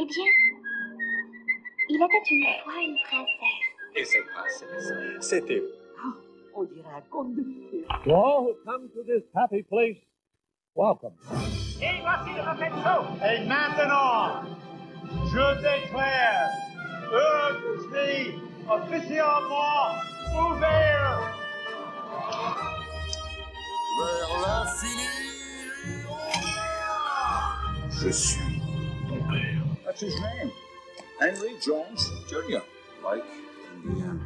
Eh bien, il était une fois une princesse. Et cette princesse, c'était... On dirait un conte de fées. To all who come to this happy place, welcome. Et voici le buffet de chaud. Et maintenant, je déclare Disney officiellement ouvert. Vers l'infini. Je suis ton père. That's his name. Henry Jones Jr. Like Indiana.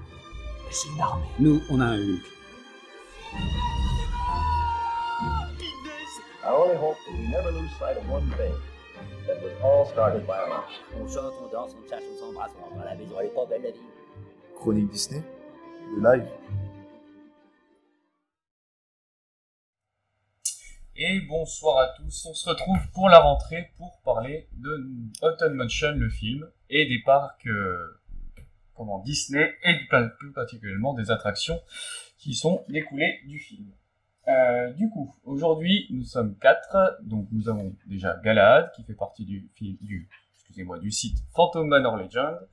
C'est une armée. Nous, on a un Hulk. I only hope that we never lose sight of one thing. That was all started by a mouse. On chante, on danse, on chasse, on s'embrasse, on rentre à la maison, elle est pas belle la vie. Chronique Disney, le live. Et bonsoir à tous, on se retrouve pour la rentrée pour parler de Haunted Mansion, le film, et des parcs Disney, et plus particulièrement des attractions qui sont découlées du film. Du coup, aujourd'hui, nous sommes 4, donc nous avons déjà Galahad, qui fait partie du site Phantom Manor Legend,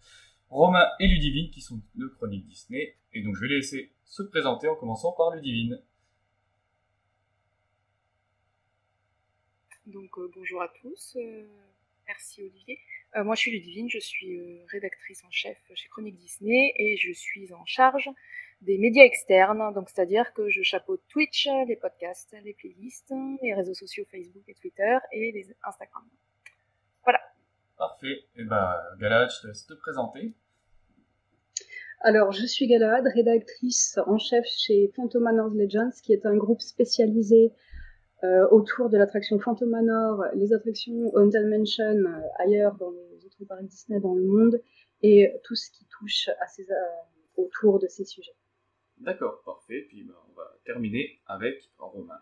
Romain et Ludivine, qui sont de Chronique Disney, et donc je vais les laisser se présenter en commençant par Ludivine. Donc bonjour à tous, merci Olivier. Moi je suis Ludivine, je suis rédactrice en chef chez Chronique Disney et je suis en charge des médias externes, donc c'est-à-dire que je chapeaute Twitch, les podcasts, les playlists, les réseaux sociaux Facebook et Twitter et les Instagram. Voilà. Parfait, et Galahad, je te laisse te présenter. Alors, je suis Galahad, rédactrice en chef chez Phantom Manor Legends, qui est un groupe spécialisé autour de l'attraction Phantom Manor, les attractions Haunted Mansion ailleurs dans les autres parcs Disney dans le monde, et tout ce qui touche autour de ces sujets. D'accord, parfait. Puis on va terminer avec Romain.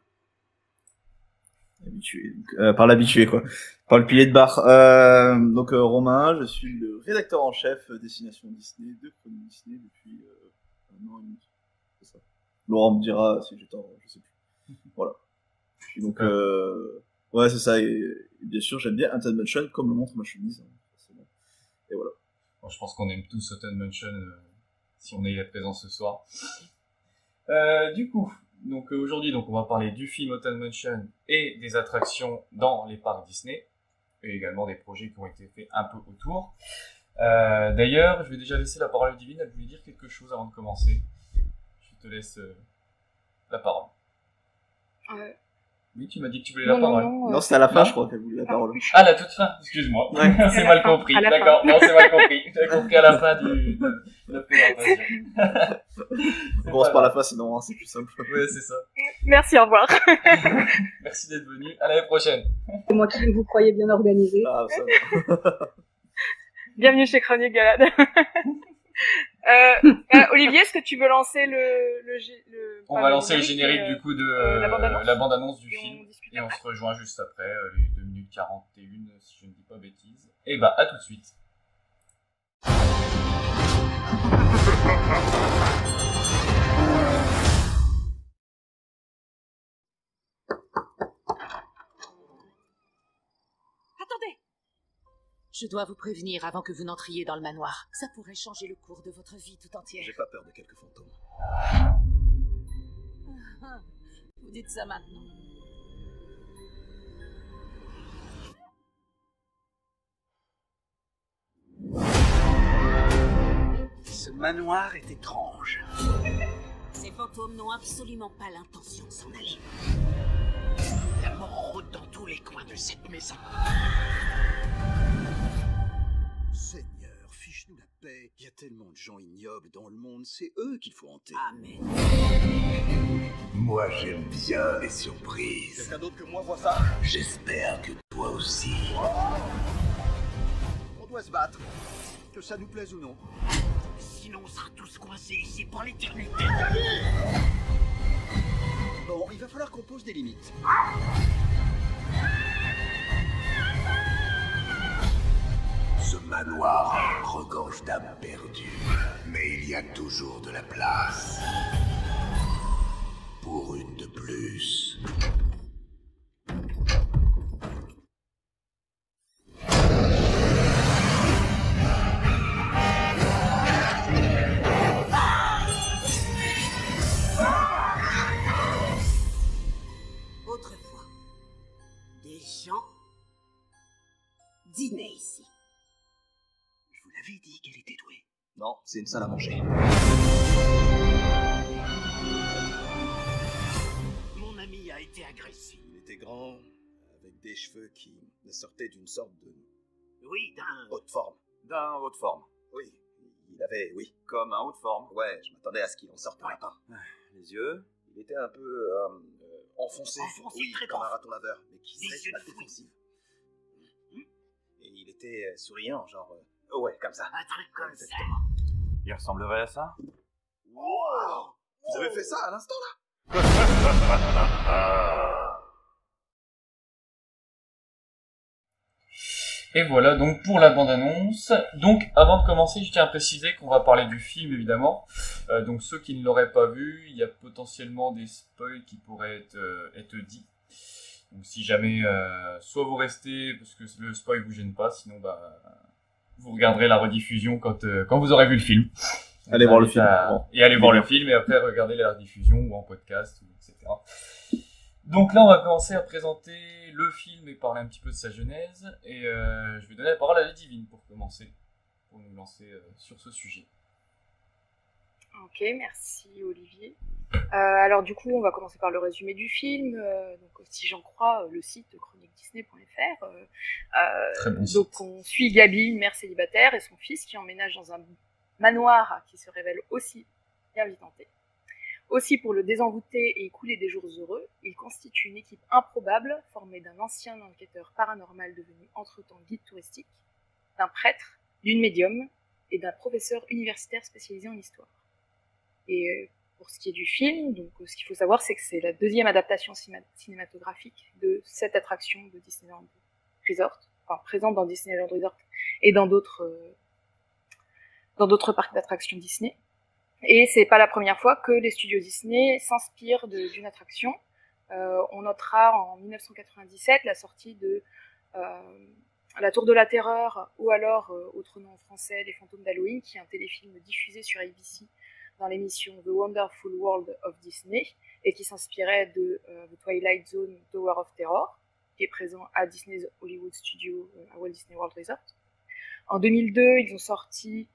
Par l'habitué, quoi. Par le pilier de barre. Donc Romain, je suis le rédacteur en chef Destination Disney de Chronique Disney depuis un an et demi. C'est ça. Laurent me dira si j'ai tort, je sais plus. Voilà. Donc ouais, c'est ça. Et bien sûr, j'aime bien Haunted Mansion comme le montre ma chemise. Et voilà. Bon, je pense qu'on aime tous Haunted Mansion si on est présent ce soir. Du coup, donc aujourd'hui, on va parler du film Haunted Mansion et des attractions dans les parcs Disney et également des projets qui ont été faits un peu autour. D'ailleurs, je vais déjà laisser la parole à Ludivine. Elle voulait dire quelque chose avant de commencer. Je te laisse la parole. Oui, tu m'as dit que tu voulais la parole. Non, c'était à la fin, je crois qu'elle voulait la parole. Ah, la toute fin, excuse-moi. Ouais. C'est mal compris. D'accord, non, c'est mal compris. J'ai compris à la fin de la présentation. On commence par la fin, sinon c'est plus simple. Ouais, c'est ça. Merci, au revoir. Merci d'être venu. À l'année prochaine. C'est moi qui vous croyais bien organisé. Ah, ça va. Bienvenue chez Chronique Galahad. Olivier, est-ce que tu veux lancer on va lancer le générique du coup de la bande-annonce du film et on se rejoint juste après les 2 minutes 41 si je ne dis pas bêtises. Et à tout de suite. Attendez! Je dois vous prévenir avant que vous n'entriez dans le manoir. Ça pourrait changer le cours de votre vie tout entière. J'ai pas peur de quelques fantômes. Vous dites ça maintenant. Ce manoir est étrange. Ces fantômes n'ont absolument pas l'intention de s'en aller. La mort rôde dans tous les coins de cette maison. Seigneur, fiche-nous la paix. Il y a tellement de gens ignobles dans le monde, c'est eux qu'il faut hanter. Amen. Moi, j'aime bien les surprises. Quelqu'un d'autre que moi voit ça? J'espère que toi aussi. On doit se battre, que ça nous plaise ou non. Sinon, on sera tous coincés ici pour l'éternité. Bon, il va falloir qu'on pose des limites. Ce manoir regorge d'âmes perdues, mais il y a toujours de la place. Pour une de plus. dîner ici. Je vous l'avais dit qu'elle était douée. Non, c'est une salle à manger. Mon ami a été agressé. Il était grand, avec des cheveux qui sortaient d'une sorte de... Oui, d'un... haute forme. D'un haute forme. Oui, il avait, oui. Comme un haute forme. Ouais, je m'attendais à ce qu'il en sorte un lapin. Les yeux, il était un peu enfoncé. Enfoncé, oui, très comme un raton laveur, mais qui serait sur la défensive. Et il était souriant, genre... ouais, comme ça. Un truc comme ça. Il ressemblerait à ça? Wow! Vous avez fait ça à l'instant, là? Et voilà donc pour la bande-annonce. Donc avant de commencer, je tiens à préciser qu'on va parler du film évidemment. Donc ceux qui ne l'auraient pas vu, il y a potentiellement des spoils qui pourraient être dits. Donc si jamais, soit vous restez parce que le spoil vous gêne pas, sinon vous regarderez la rediffusion quand vous aurez vu le film. Allez voir le film. Et allez voir le film et après regardez la rediffusion ou en podcast, etc. Donc là, on va commencer à présenter le film et parler un petit peu de sa genèse. Et je vais donner la parole à Ludivine pour commencer, pour nous lancer sur ce sujet. Ok, merci Olivier. Alors du coup, on va commencer par le résumé du film. Donc, si j'en crois, le site chroniquedisney.fr. Donc on suit Gabi, une mère célibataire, et son fils qui emménage dans un manoir qui se révèle aussi bien tenté. Aussi pour le désenvoûter et y couler des jours heureux, il constitue une équipe improbable formée d'un ancien enquêteur paranormal devenu entre-temps guide touristique, d'un prêtre, d'une médium et d'un professeur universitaire spécialisé en histoire. Et pour ce qui est du film, donc ce qu'il faut savoir, c'est que c'est la deuxième adaptation cinématographique de cette attraction de Disneyland Resort, enfin présente dans Disneyland Resort et dans d'autres parcs d'attractions Disney. Et c'est pas la première fois que les studios Disney s'inspirent d'une attraction. On notera en 1997 la sortie de La Tour de la Terreur, ou alors, autre nom en français, Les Fantômes d'Halloween, qui est un téléfilm diffusé sur ABC dans l'émission The Wonderful World of Disney, et qui s'inspirait de The Twilight Zone Tower of Terror, qui est présent à Disney's Hollywood Studio à Walt Disney World Resort. En 2002, ils ont sorti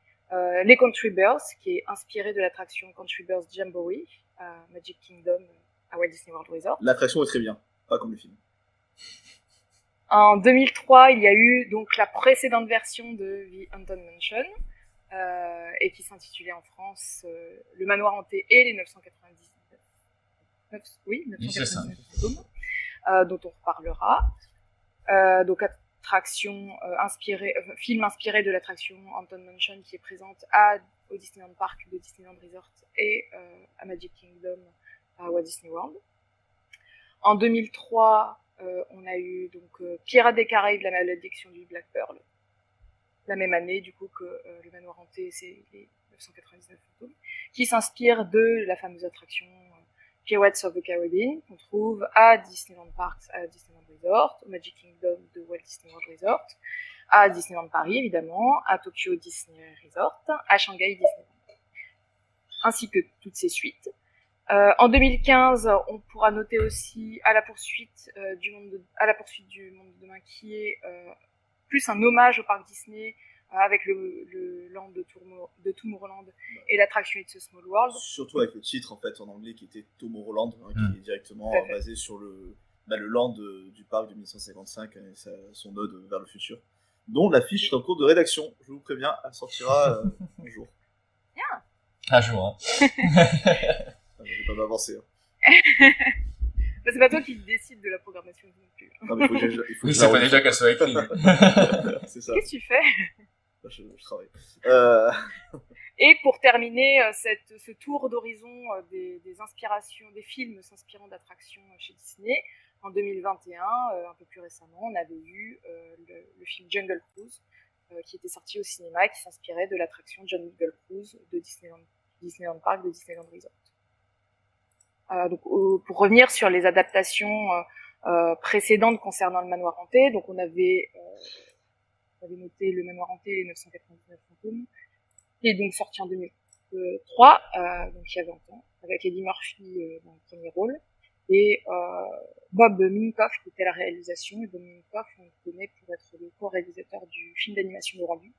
les Country Bears, qui est inspiré de l'attraction Country Bears Jamboree à Magic Kingdom à Walt Disney World Resort. L'attraction est très bien, pas comme le film. En 2003, il y a eu donc la précédente version de The Haunted Mansion, et qui s'intitulait en France Le Manoir Hanté et les 999 fantômes, dont on reparlera. Donc film inspiré de l'attraction Haunted Mansion qui est présente au Disneyland Park de Disneyland Resort et à Magic Kingdom à Walt Disney World. En 2003, on a eu donc Pirates des Caraïbes, la malédiction du Black Pearl. La même année, du coup, que le Manoir Hanté, c'est les 999 fantômes, qui s'inspire de la fameuse attraction Pirates of the Caribbean, qu'on trouve à Disneyland Parks, à Disneyland Resort, au Magic Kingdom de Walt Disney World Resort, à Disneyland Paris, évidemment, à Tokyo Disney Resort, à Shanghai Disneyland, ainsi que toutes ses suites. En 2015, on pourra noter aussi à la poursuite du monde de demain, qui est plus un hommage au parc Disney, avec le land de Tomorrowland et l'attraction It's a Small World. Surtout avec le titre en fait en anglais qui était Tomorrowland, qui est directement basé sur le land du parc de 1955 et son ode vers le futur, dont l'affiche est en cours de rédaction. Je vous préviens, elle sortira un jour. Bien. Un jour, hein. Je vais pas m'avancer. C'est pas toi qui décide de la programmation non plus. Non, mais il faut que c'est pas déjà qu'elle soit écrite. C'est ça. Qu'est-ce que tu fais? Je travaille. Et pour terminer ce tour d'horizon des inspirations, des films s'inspirant d'attractions chez Disney, en 2021, un peu plus récemment, on avait eu le film Jungle Cruise, qui était sorti au cinéma et qui s'inspirait de l'attraction Jungle Cruise de Disneyland Park, de Disneyland Resort. Donc, pour revenir sur les adaptations précédentes concernant le Manoir Hanté, donc on avait noté le Manoir Hanté et les 999 fantômes, qui est donc sorti en 2003, donc il y a 20 ans, avec Eddie Murphy dans le premier rôle, et Bob Minkoff qui était à la réalisation. Et Bob Minkoff, on le connaît pour être le co-réalisateur du film d'animation Le Roi Lion.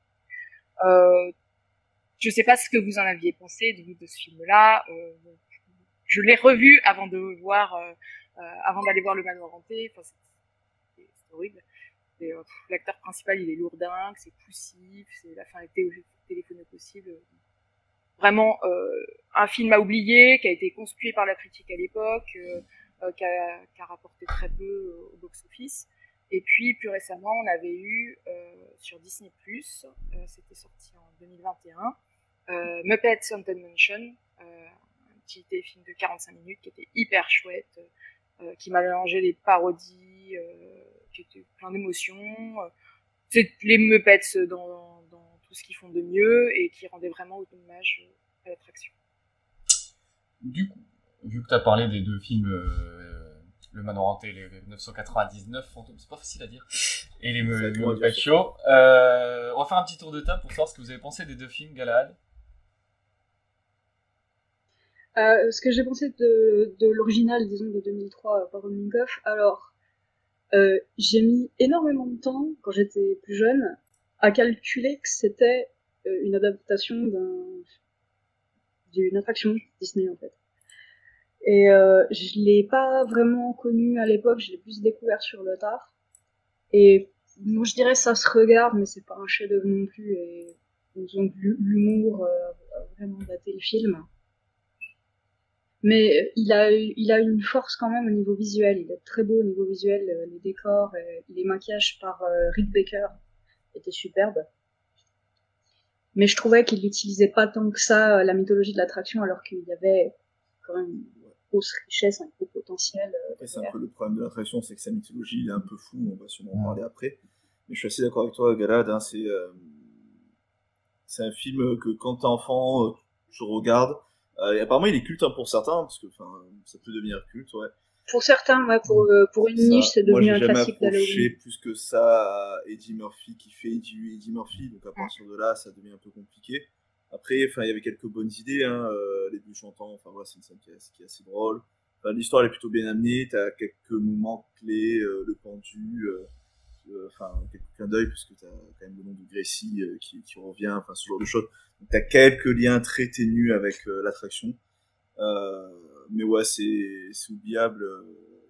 Je sais pas ce que vous en aviez pensé de ce film-là. Je l'ai revu avant d'aller voir Le Manoir hanté. Enfin, c'est horrible. L'acteur principal, il est lourdingue, c'est poussif, c'est la fin était au téléphone possible. Vraiment un film à oublier, qui a été conspué par la critique à l'époque, qui a rapporté très peu au box-office. Et puis plus récemment, on avait eu sur Disney+, c'était sorti en 2021, Muppets Haunted Mansion, un petit film de 45 minutes qui était hyper chouette, qui m'a mélangé les parodies, qui étaient plein d'émotions. C'est les Muppets dans tout ce qu'ils font de mieux et qui rendaient vraiment hommage à l'attraction. Du coup, vu que tu as parlé des deux films, Le Manoir hanté, les 999 fantômes, c'est pas facile à dire, et les Muppet Show, on va faire un petit tour de table pour savoir ce que vous avez pensé des deux films, Galahad. Ce que j'ai pensé de l'original, disons, de 2003 par Bob Minkoff, alors, j'ai mis énormément de temps, quand j'étais plus jeune, à calculer que c'était une adaptation d'une attraction Disney, en fait. Et je l'ai pas vraiment connu à l'époque, je l'ai plus découvert sur le tard. Et moi, je dirais ça se regarde, mais c'est pas un chef-d'œuvre non plus. Et disons que l'humour a vraiment daté le film. Mais il a une force quand même au niveau visuel. Il est très beau au niveau visuel. Les décors, les maquillages par Rick Baker étaient superbes. Mais je trouvais qu'il n'utilisait pas tant que ça la mythologie de l'attraction, alors qu'il y avait quand même une grosse richesse, un gros potentiel. C'est un peu le problème de l'attraction, c'est que sa mythologie il est un peu flou, on va sûrement en parler après. Mais je suis assez d'accord avec toi, Galad, hein, c'est un film que quand t'es enfant, je regarde. Et apparemment il est culte, hein, pour certains, parce que ça peut devenir culte, ouais. Pour certains, ouais, pour une niche, c'est devenu un classique d'Halloween. Moi, j'ai jamais accroché plus que ça à Eddie Murphy qui fait Eddie Murphy, donc à partir de là, ça devient un peu compliqué. Après, il y avait quelques bonnes idées, hein, les buts chantants, voilà, c'est une scène qui est assez drôle. L'histoire elle est plutôt bien amenée, t'as quelques moments clés, le pendu, quelques clins d'œil, parce que t'as quand même le nom de Gracie qui revient, ce genre de choses. Donc t'as quelques liens très ténus avec l'attraction. Mais ouais, c'est oubliable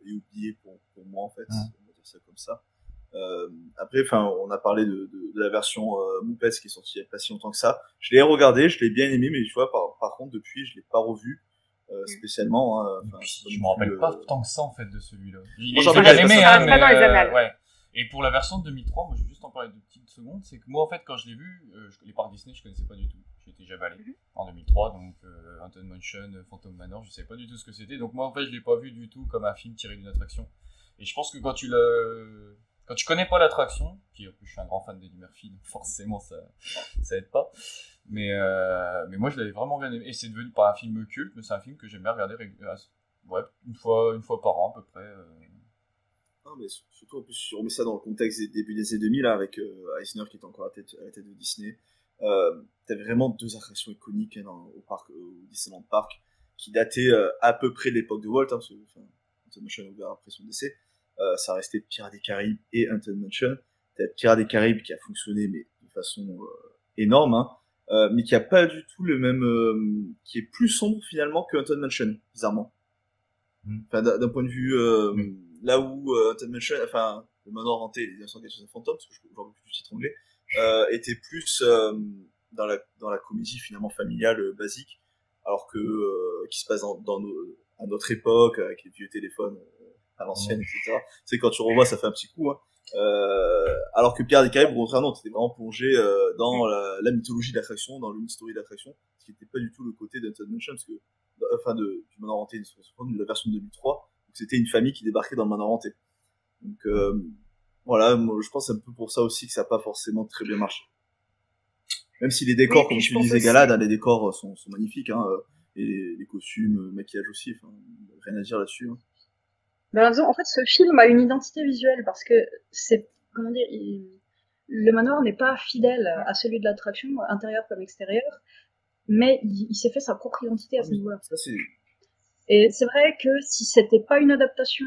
et oublié pour moi, en fait, on va dire ça comme ça. Après, on a parlé de la version Muppets qui est sortie il y a pas si longtemps que ça. Je l'ai regardé, je l'ai bien aimé, mais tu vois, par contre, depuis, je l'ai pas revu spécialement. Hein, je me rappelle pas tant que ça, en fait, de celui-là. Moi, j'en ai bien aimé, hein, mais pas dans les annales. ouais. Et pour la version de 2003, moi, je vais juste en parler 2 petites secondes. C'est que moi, en fait, quand je l'ai vu, les parcs Disney, je connaissais pas du tout. J'étais jamais allé en 2003, donc Haunted Mansion, Phantom Manor, je savais pas du tout ce que c'était. Donc moi, en fait, je l'ai pas vu du tout comme un film tiré d'une attraction. Et je pense que quand tu connais pas l'attraction, qui en plus je suis un grand fan d'Eddie Murphy, donc forcément ça aide pas. Mais moi, je l'avais vraiment bien aimé. Et c'est devenu pas un film culte, mais c'est un film que j'aime bien regarder une fois par an à peu près. Non, mais surtout, en plus, si on remet ça dans le contexte des débuts des années 2000, là, avec Eisner qui était encore à la tête de Disney, t'avais vraiment 2 attractions iconiques, hein, au Disneyland Park, qui dataient à peu près de l'époque de Walt, hein, parce que Haunted Mansion a ouvert après son décès. Ça restait Pirates des Caraïbes et Haunted Mansion. T'as Pirates des Caraïbes qui a fonctionné, mais de façon énorme, hein, mais qui a pas du tout le même, qui est plus sombre finalement que Haunted Mansion, bizarrement. D'un point de vue, là où Haunted Mansion, le Manoir hanté, les 1999 fantômes, parce que je vois plus du titre anglais, était plus dans la comédie finalement familiale basique, alors que qui se passe à notre époque avec les vieux téléphones à l'ancienne, etc. Tu sais, quand tu revois, ça fait un petit coup, hein. Alors que Pirates des Caraïbes, au contraire, non, t'étais vraiment plongé dans la mythologie de l'attraction, dans l'historie de l'attraction, ce qui n'était pas du tout le côté d'Haunted Mansion, parce que du Manoir hanté de la version de 2003, donc c'était une famille qui débarquait dans le Manoir hanté. Donc voilà, moi, je pense un peu pour ça aussi que ça n'a pas forcément très bien marché. Même si les décors, comme tu disais, Galad, les décors sont magnifiques, hein, et les costumes, maquillage aussi, rien à dire là-dessus. Hein. Disons, en fait, ce film a une identité visuelle parce que c'est, comment dire, le manoir n'est pas fidèle à celui de l'attraction, intérieur comme extérieur, mais il s'est fait sa propre identité à ce niveau-là. Et c'est vrai que si c'était pas une adaptation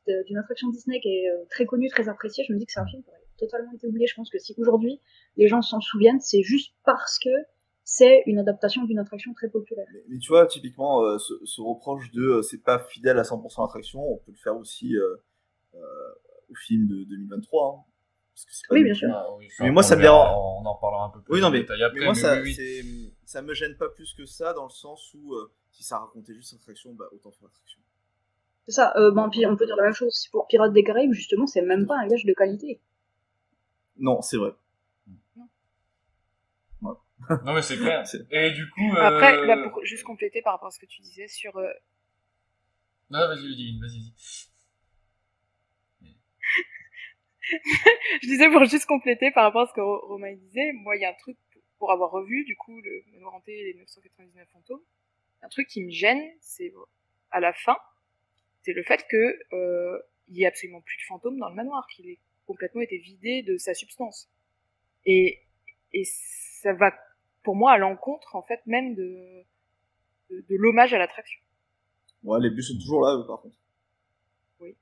d'une attraction Disney qui est très connue, très appréciée, je me dis que c'est un film qui aurait totalement été oublié. Je pense que si aujourd'hui les gens s'en souviennent, c'est juste parce que c'est une adaptation d'une attraction très populaire. Mais tu vois, typiquement, ce reproche de c'est pas fidèle à 100% à l'attraction, on peut le faire aussi au film de 2023. Hein, parce que c'est pas oui, bien sûr. Mais moi, ça me dérange. On en parlera un peu plus oui, non, en mais, détail après. Mais moi, ça, oui. ça me gêne pas plus que ça, dans le sens où si ça racontait juste l'attraction, bah autant faire l'attraction. C'est ça. Puis on peut dire la même chose pour Pirates des Caraïbes, justement, c'est même pas un gage de qualité. Non, c'est vrai. Non mais c'est clair. Et du coup. Après, là, pour juste compléter par rapport à ce que tu disais sur. Non, vas-y. Je disais pour juste compléter par rapport à ce que Romain disait, moi il y a un truc pour avoir revu du coup le Manoir hanté et les 999 fantômes, un truc qui me gêne, c'est à la fin, c'est le fait que il y ait absolument plus de fantômes dans le manoir, qu'il ait complètement été vidé de sa substance. Et ça va pour moi à l'encontre en fait même de l'hommage à l'attraction. Ouais, les bus sont toujours là, par contre. Oui.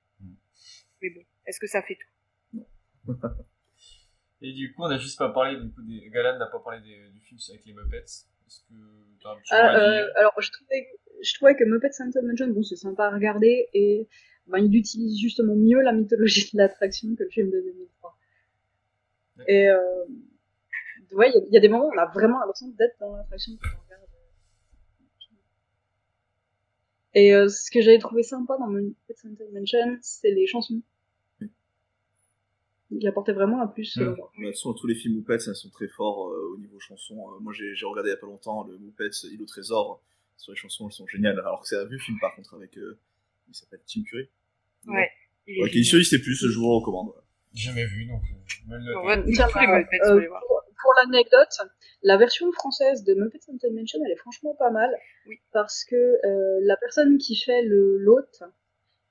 Mais bon, est-ce que ça fait tout? Et du coup, on n'a juste pas parlé Galan n'a pas parlé du film avec les Muppets. Est-ce que t'as un petit mot à dire? Alors, je trouvais que Muppets Haunted Mansion, bon, c'est sympa à regarder et il utilise justement mieux la mythologie de l'attraction que le film de 2003. Ouais. Et ouais, il y a des moments où on a vraiment l'impression d'être dans l'attraction quand on regarde. Et ce que j'avais trouvé sympa dans Muppets Haunted Mansion, c'est les chansons. Il apportait vraiment un plus, selon moi. De toute façon, tous les films Muppets, elles sont très forts au niveau chansons. Moi, j'ai regardé il y a pas longtemps le Muppets Île au Trésor. Sur les chansons, elles sont géniales. Alors que c'est un vieux film, par contre, avec... il s'appelle Tim Curry. Ouais. Qui est sur Disney+, je vous le recommande. J'ai jamais vu, donc me le pour l'anecdote, la version française de Muppets Haunted Mansion, elle est franchement pas mal. Oui. Parce que la personne qui fait l'hôte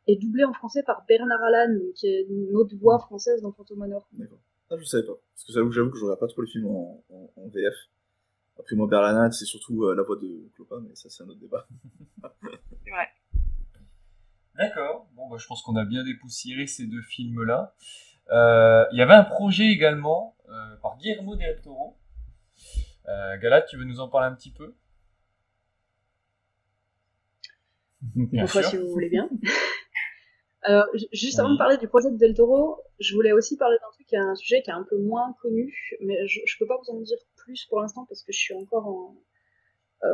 est doublé en français par Bernard Allan, qui est une autre voix française dans Phantom Manor. D'accord. Ça, je savais pas. Parce que j'avoue que je regarde pas trop les films en VF. Après, moi, Bernard Allan, c'est surtout la voix de Clopin, mais ça, c'est un autre débat. C'est vrai. D'accord. Bon, bah, je pense qu'on a bien dépoussiéré ces deux films-là. Il y avait un projet également par Guillermo del Toro. Gala, tu veux nous en parler un petit peu? Bien sûr. Si vous voulez bien. Alors, juste avant de parler du projet de Del Toro, je voulais aussi parler d'un truc, un sujet qui est un peu moins connu, mais je peux pas vous en dire plus pour l'instant parce que je suis encore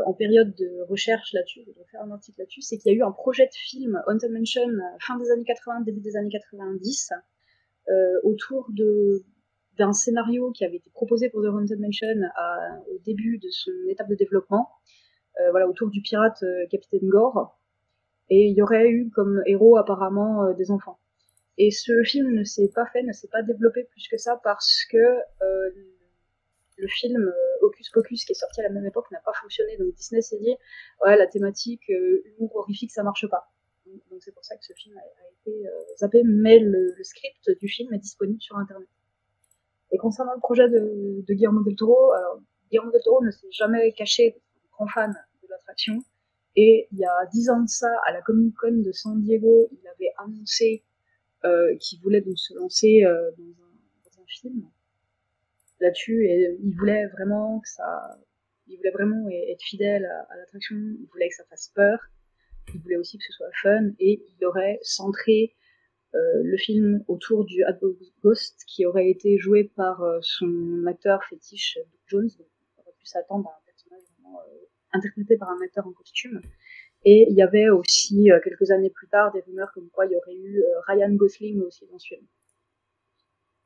en période de recherche là-dessus, je voudrais faire un article là-dessus, c'est qu'il y a eu un projet de film Haunted Mansion fin des années 80, début des années 90, autour d'un scénario qui avait été proposé pour The Haunted Mansion au début de son étape de développement, autour du pirate Capitaine Gore. Et il y aurait eu comme héros apparemment des enfants. Et ce film ne s'est pas développé plus que ça parce que le film Hocus Pocus qui est sorti à la même époque n'a pas fonctionné. Donc Disney s'est dit la thématique humour horrifique ça marche pas. Donc c'est pour ça que ce film a été zappé, mais le script du film est disponible sur internet. Et concernant le projet de Guillermo del Toro, alors Guillermo del Toro ne s'est jamais caché grand fan de l'attraction. Et il y a 10 ans de ça, à la Comic-Con de San Diego, il avait annoncé qu'il voulait donc se lancer dans un film là-dessus, et il voulait vraiment être fidèle à l'attraction, il voulait que ça fasse peur, il voulait aussi que ce soit fun, et il aurait centré le film autour du Hat Ghost, qui aurait été joué par son acteur fétiche Doug Jones, donc on aurait pu s'attendre à un personnage vraiment interprété par un acteur en costume. Et il y avait aussi, quelques années plus tard, des rumeurs comme quoi il y aurait eu Ryan Gosling aussi dans ce film.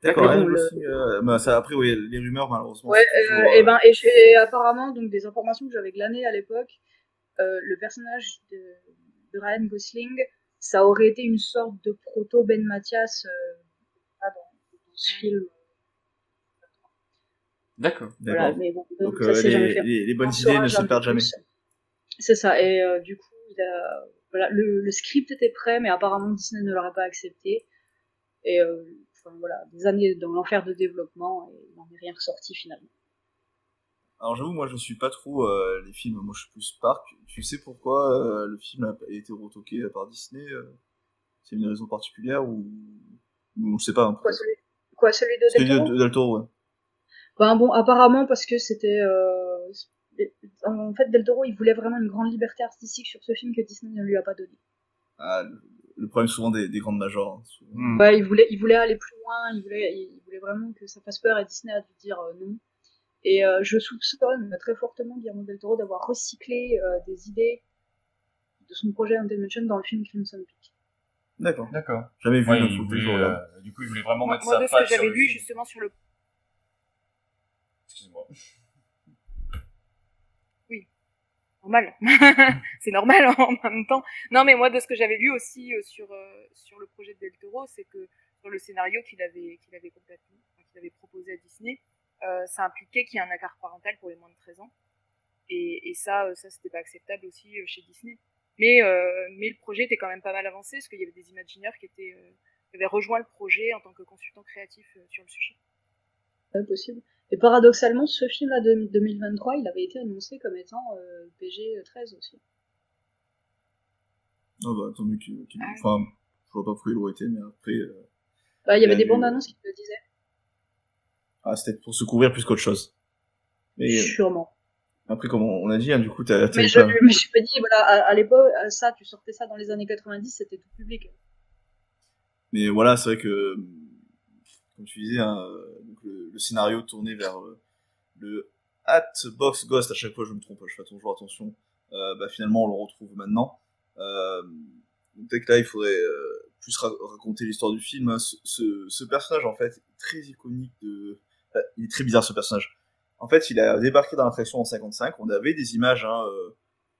D'accord, Ryan Gosling, ça, après, oui, les rumeurs, malheureusement. Ouais, et apparemment, donc, des informations que j'avais glanées à l'époque, le personnage de Ryan Gosling, ça aurait été une sorte de proto Ben Mathias dans ce film. D'accord. Voilà, mais bon, donc ça s'est jamais fait. Les bonnes idées ne se perdent jamais. C'est ça, et du coup, le script était prêt, mais apparemment Disney ne l'aurait pas accepté. Et des années dans l'enfer de développement, et il n'en est rien ressorti finalement. Alors j'avoue, moi je suis pas trop les films, moi je suis plus Park. Tu sais pourquoi le film a été retoqué par Disney C'est une raison particulière ou on sait pas. Hein, celui de Del Toro? De Del Toro, ouais. Ben bon, apparemment parce que c'était en fait Del Toro il voulait vraiment une grande liberté artistique sur ce film que Disney ne lui a pas donné. Ah, le problème souvent des grandes majors. Hein, Ouais, il voulait aller plus loin, il voulait vraiment que ça fasse peur et Disney a dû dire non. Et je soupçonne très fortement Guillermo del Toro d'avoir recyclé des idées de son projet Haunted Mansion dans le film Crimson Peak. D'accord. Jamais vu, donc faut que je regarde. Du coup, il voulait vraiment mettre sa patte sur le film. Moi, de ce que j'avais lu justement sur le... Excuse-moi. Oui. Normal. C'est normal en même temps. Non, mais moi, de ce que j'avais lu aussi sur le projet de Del Toro, c'est que sur le scénario qu'il avait proposé à Disney, ça impliquait qu'il y ait un accord parental pour les moins de 13 ans. Et ça c'était pas acceptable aussi chez Disney. Mais le projet était quand même pas mal avancé, parce qu'il y avait des Imagineers qui avaient rejoint le projet en tant que consultants créatifs sur le sujet. C'est possible. Et paradoxalement, ce film-là de 2023, il avait été annoncé comme étant PG-13 aussi. Ah bah, tant mieux enfin, je vois pas pourquoi il aurait été, mais après... Bah, il y avait des bandes annonces qui le disaient. Ah, c'était pour se couvrir plus qu'autre chose. Mais, sûrement. Après, comme on a dit, hein, du coup, t'as mais je me suis pas dit, voilà, à l'époque, ça, tu sortais ça dans les années 90, c'était tout public. Mais voilà, c'est vrai que, comme tu disais, hein, donc le scénario tourné vers le Hatbox Ghost, à chaque fois je me trompe, je fais toujours attention, bah finalement on le retrouve maintenant. Donc peut-être que là il faudrait plus raconter l'histoire du film. Hein. Ce personnage en fait est très iconique il est très bizarre ce personnage. En fait il a débarqué dans l'attraction en 55, on avait des images, hein,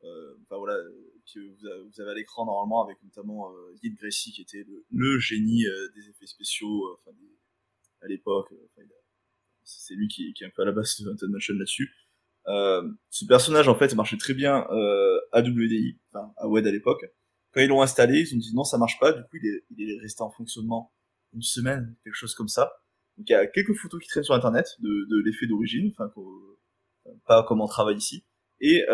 enfin voilà, que vous avez à l'écran normalement avec notamment Guy Gracie qui était le génie des effets spéciaux à l'époque. C'est lui qui est un peu à la base de Haunted Mansion là-dessus. Ce personnage en fait marchait très bien à WDI, enfin à WED à l'époque. Quand ils l'ont installé, ils ont dit non ça marche pas, du coup il est resté en fonctionnement une semaine, quelque chose comme ça. Donc il y a quelques photos qui traînent sur internet de l'effet d'origine, enfin pas comme on travaille ici. Et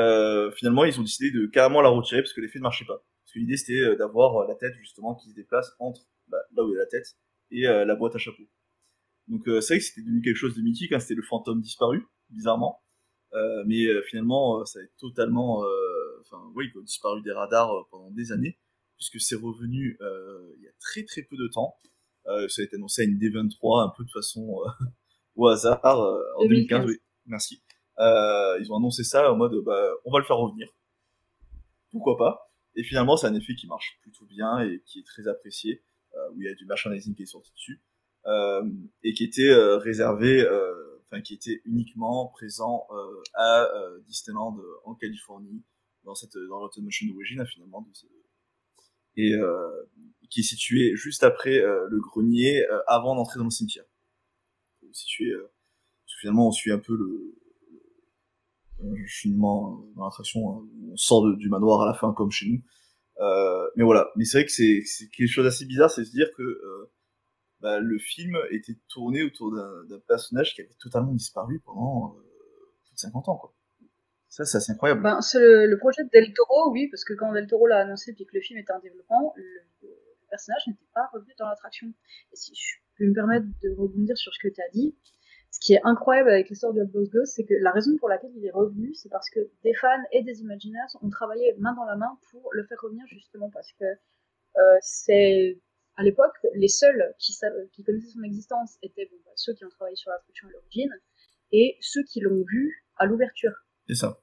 finalement ils ont décidé de carrément la retirer parce que l'effet ne marchait pas. Parce que l'idée c'était d'avoir la tête justement qui se déplace entre là où est la tête et la boîte à chapeau. Donc c'est vrai que c'était devenu quelque chose de mythique, hein, c'était le fantôme disparu, bizarrement. Mais finalement ça a totalement disparu des radars pendant des années, puisque c'est revenu il y a très très peu de temps. Ça a été annoncé à une D23 un peu de façon au hasard en 2015. Oui, merci. Ils ont annoncé ça en mode on va le faire revenir, pourquoi pas. Et finalement c'est un effet qui marche plutôt bien et qui est très apprécié, où il y a du merchandising qui est sorti dessus, et qui était réservé qui était uniquement présent à Disneyland en Californie, dans l'Haunted Mansion d'origine, finalement, et qui est situé juste après le grenier, avant d'entrer dans le cimetière. Situé, finalement, on suit un peu le cheminement dans l'attraction, hein, où on sort du manoir à la fin, comme chez nous. Mais voilà. Mais c'est vrai que c'est quelque chose d'assez bizarre, c'est de se dire que le film était tourné autour d'un personnage qui avait totalement disparu pendant plus de 50 ans, quoi. Ça, c'est assez incroyable. C'est le projet de Del Toro, oui, parce que quand Del Toro l'a annoncé puis que le film était en développement, le personnage n'était pas revenu dans l'attraction. Et si je peux me permettre de rebondir sur ce que tu as dit, ce qui est incroyable avec l'histoire du Hatbox Ghost, c'est que la raison pour laquelle il est revenu, c'est parce que des fans et des Imagineers ont travaillé main dans la main pour le faire revenir, justement parce que c'est... À l'époque, les seuls qui connaissaient son existence étaient ceux qui ont travaillé sur l'attraction à l'origine et ceux qui l'ont vu à l'ouverture. C'est ça.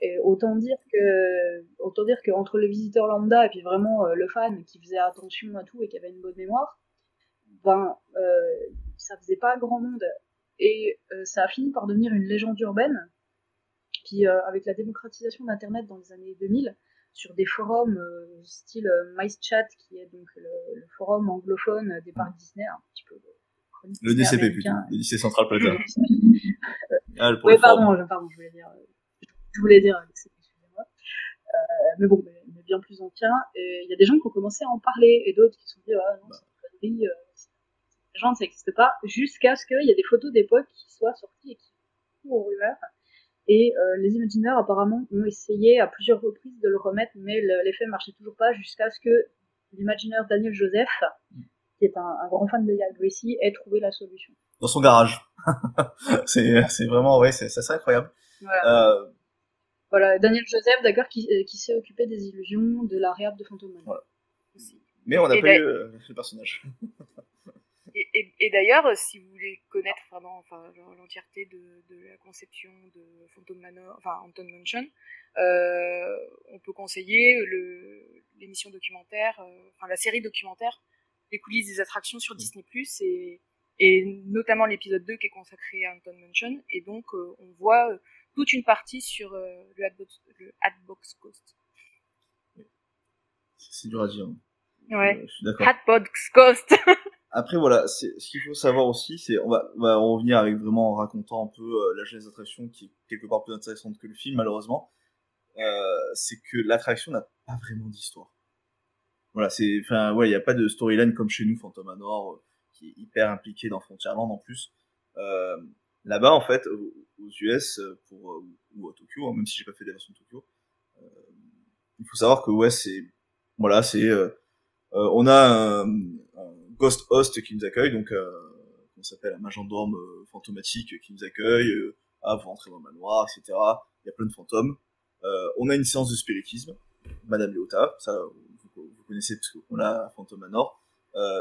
Et autant dire que entre le visiteur lambda et puis vraiment le fan qui faisait attention à tout et qui avait une bonne mémoire, ça faisait pas grand monde. Et ça a fini par devenir une légende urbaine. Puis avec la démocratisation d'Internet dans les années 2000, sur des forums style MyChat, qui est donc le forum anglophone des parcs Disney, un petit peu le DCP plutôt, le lycée Central Plaza. Oui, pardon, je voulais dire DCP, excusez-moi. Mais bon, mais bien plus ancien. Et il y a des gens qui ont commencé à en parler, et d'autres qui se sont dit, ah non, c'est une connerie, les gens, ça n'existe pas, jusqu'à ce qu'il y ait des photos d'époque qui soient sorties et qui courent aux rumeurs. Et les Imagineers apparemment ont essayé à plusieurs reprises de le remettre, mais l'effet ne marchait toujours pas jusqu'à ce que l'imaginaire Daniel Joseph, qui est un grand fan de Yael Gracie, ait trouvé la solution. Dans son garage. c'est vraiment, ouais, c'est assez incroyable. Voilà. Voilà, Daniel Joseph, d'accord, qui s'est occupé des illusions de la réhab de Phantom Manor. Voilà. Mais on n'a pas eu le personnage. Et d'ailleurs, si vous voulez connaître vraiment l'entièreté de la conception de Phantom Manor, enfin Haunted Mansion, on peut conseiller l'émission documentaire, la série documentaire, les coulisses des attractions sur Disney+, et notamment l'épisode 2 qui est consacré à Haunted Mansion, et donc on voit toute une partie sur le Hatbox Ghost. C'est dur à dire. Ouais. Je suis d'accord. Hatbox Ghost. Après voilà, ce qu'il faut savoir aussi, c'est on va en revenir avec vraiment en racontant un peu la genèse d'attraction qui est quelque part plus intéressante que le film malheureusement. C'est que l'attraction n'a pas vraiment d'histoire. Voilà, il y a pas de storyline comme chez nous Phantom Manor qui est hyper impliqué dans Frontierland en plus. Là-bas en fait aux US ou à Tokyo, hein, même si j'ai pas fait la version de Tokyo, il faut savoir que on a un Ghost Host qui nous accueille, donc on s'appelle un majordome fantomatique qui nous accueille, vous rentrez dans le manoir, etc. Il y a plein de fantômes. On a une séance de spiritisme, Madame Léota, ça vous connaissez parce qu'on a Phantom Manor,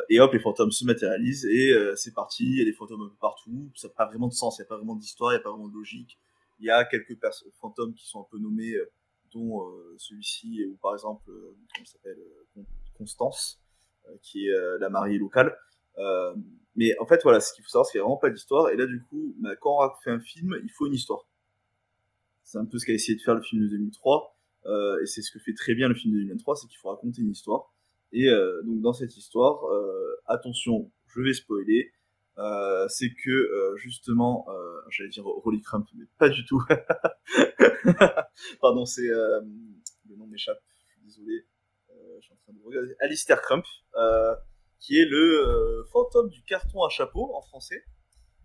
et hop, les fantômes se matérialisent et c'est parti, il y a des fantômes un peu partout, ça n'a pas vraiment de sens, il n'y a pas vraiment d'histoire, il n'y a pas vraiment de logique. Il y a quelques fantômes qui sont un peu nommés, dont celui-ci, ou par exemple, comment s'appelle, Constance, qui est la mariée locale. Mais en fait, voilà, ce qu'il faut savoir, c'est qu'il n'y a vraiment pas d'histoire. Et là, du coup, quand on fait un film, il faut une histoire. C'est un peu ce qu'a essayé de faire le film de 2003. Et c'est ce que fait très bien le film de 2023, c'est qu'il faut raconter une histoire. Et donc, dans cette histoire, attention, je vais spoiler. C'est que, justement, j'allais dire Rolly Crump, mais pas du tout. Pardon, le nom m'échappe, je suis désolé. Je suis en train de regarder. Alistair Crump, qui est le fantôme du carton à chapeau en français,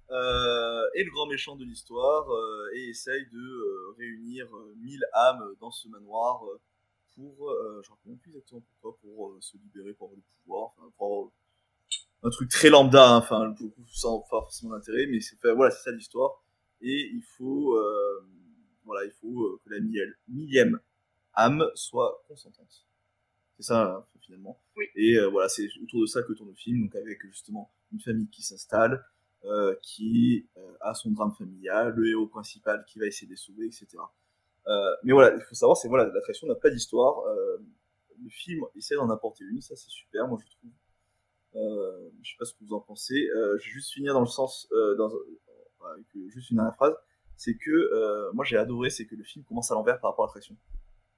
et le grand méchant de l'histoire, et essaye de réunir 1000 âmes dans ce manoir pour, je ne rappelle même plus exactement pourquoi, pour se libérer, pour avoir le pouvoir, pour avoir un truc très lambda, hein, sans forcément d'intérêt, mais c'est ça l'histoire, et il faut que la millième âme soit consentante. C'est ça, finalement. Oui. Et c'est autour de ça que tourne le film, donc avec justement une famille qui s'installe, qui a son drame familial, le héros principal qui va essayer de les sauver, etc. Mais voilà, il faut savoir, l'attraction n'a pas d'histoire. Le film essaie d'en apporter une, ça c'est super, moi je trouve. Je sais pas ce que vous en pensez. Je vais juste finir dans le sens, avec juste une dernière phrase, c'est que moi j'ai adoré, c'est que le film commence à l'envers par rapport à l'attraction.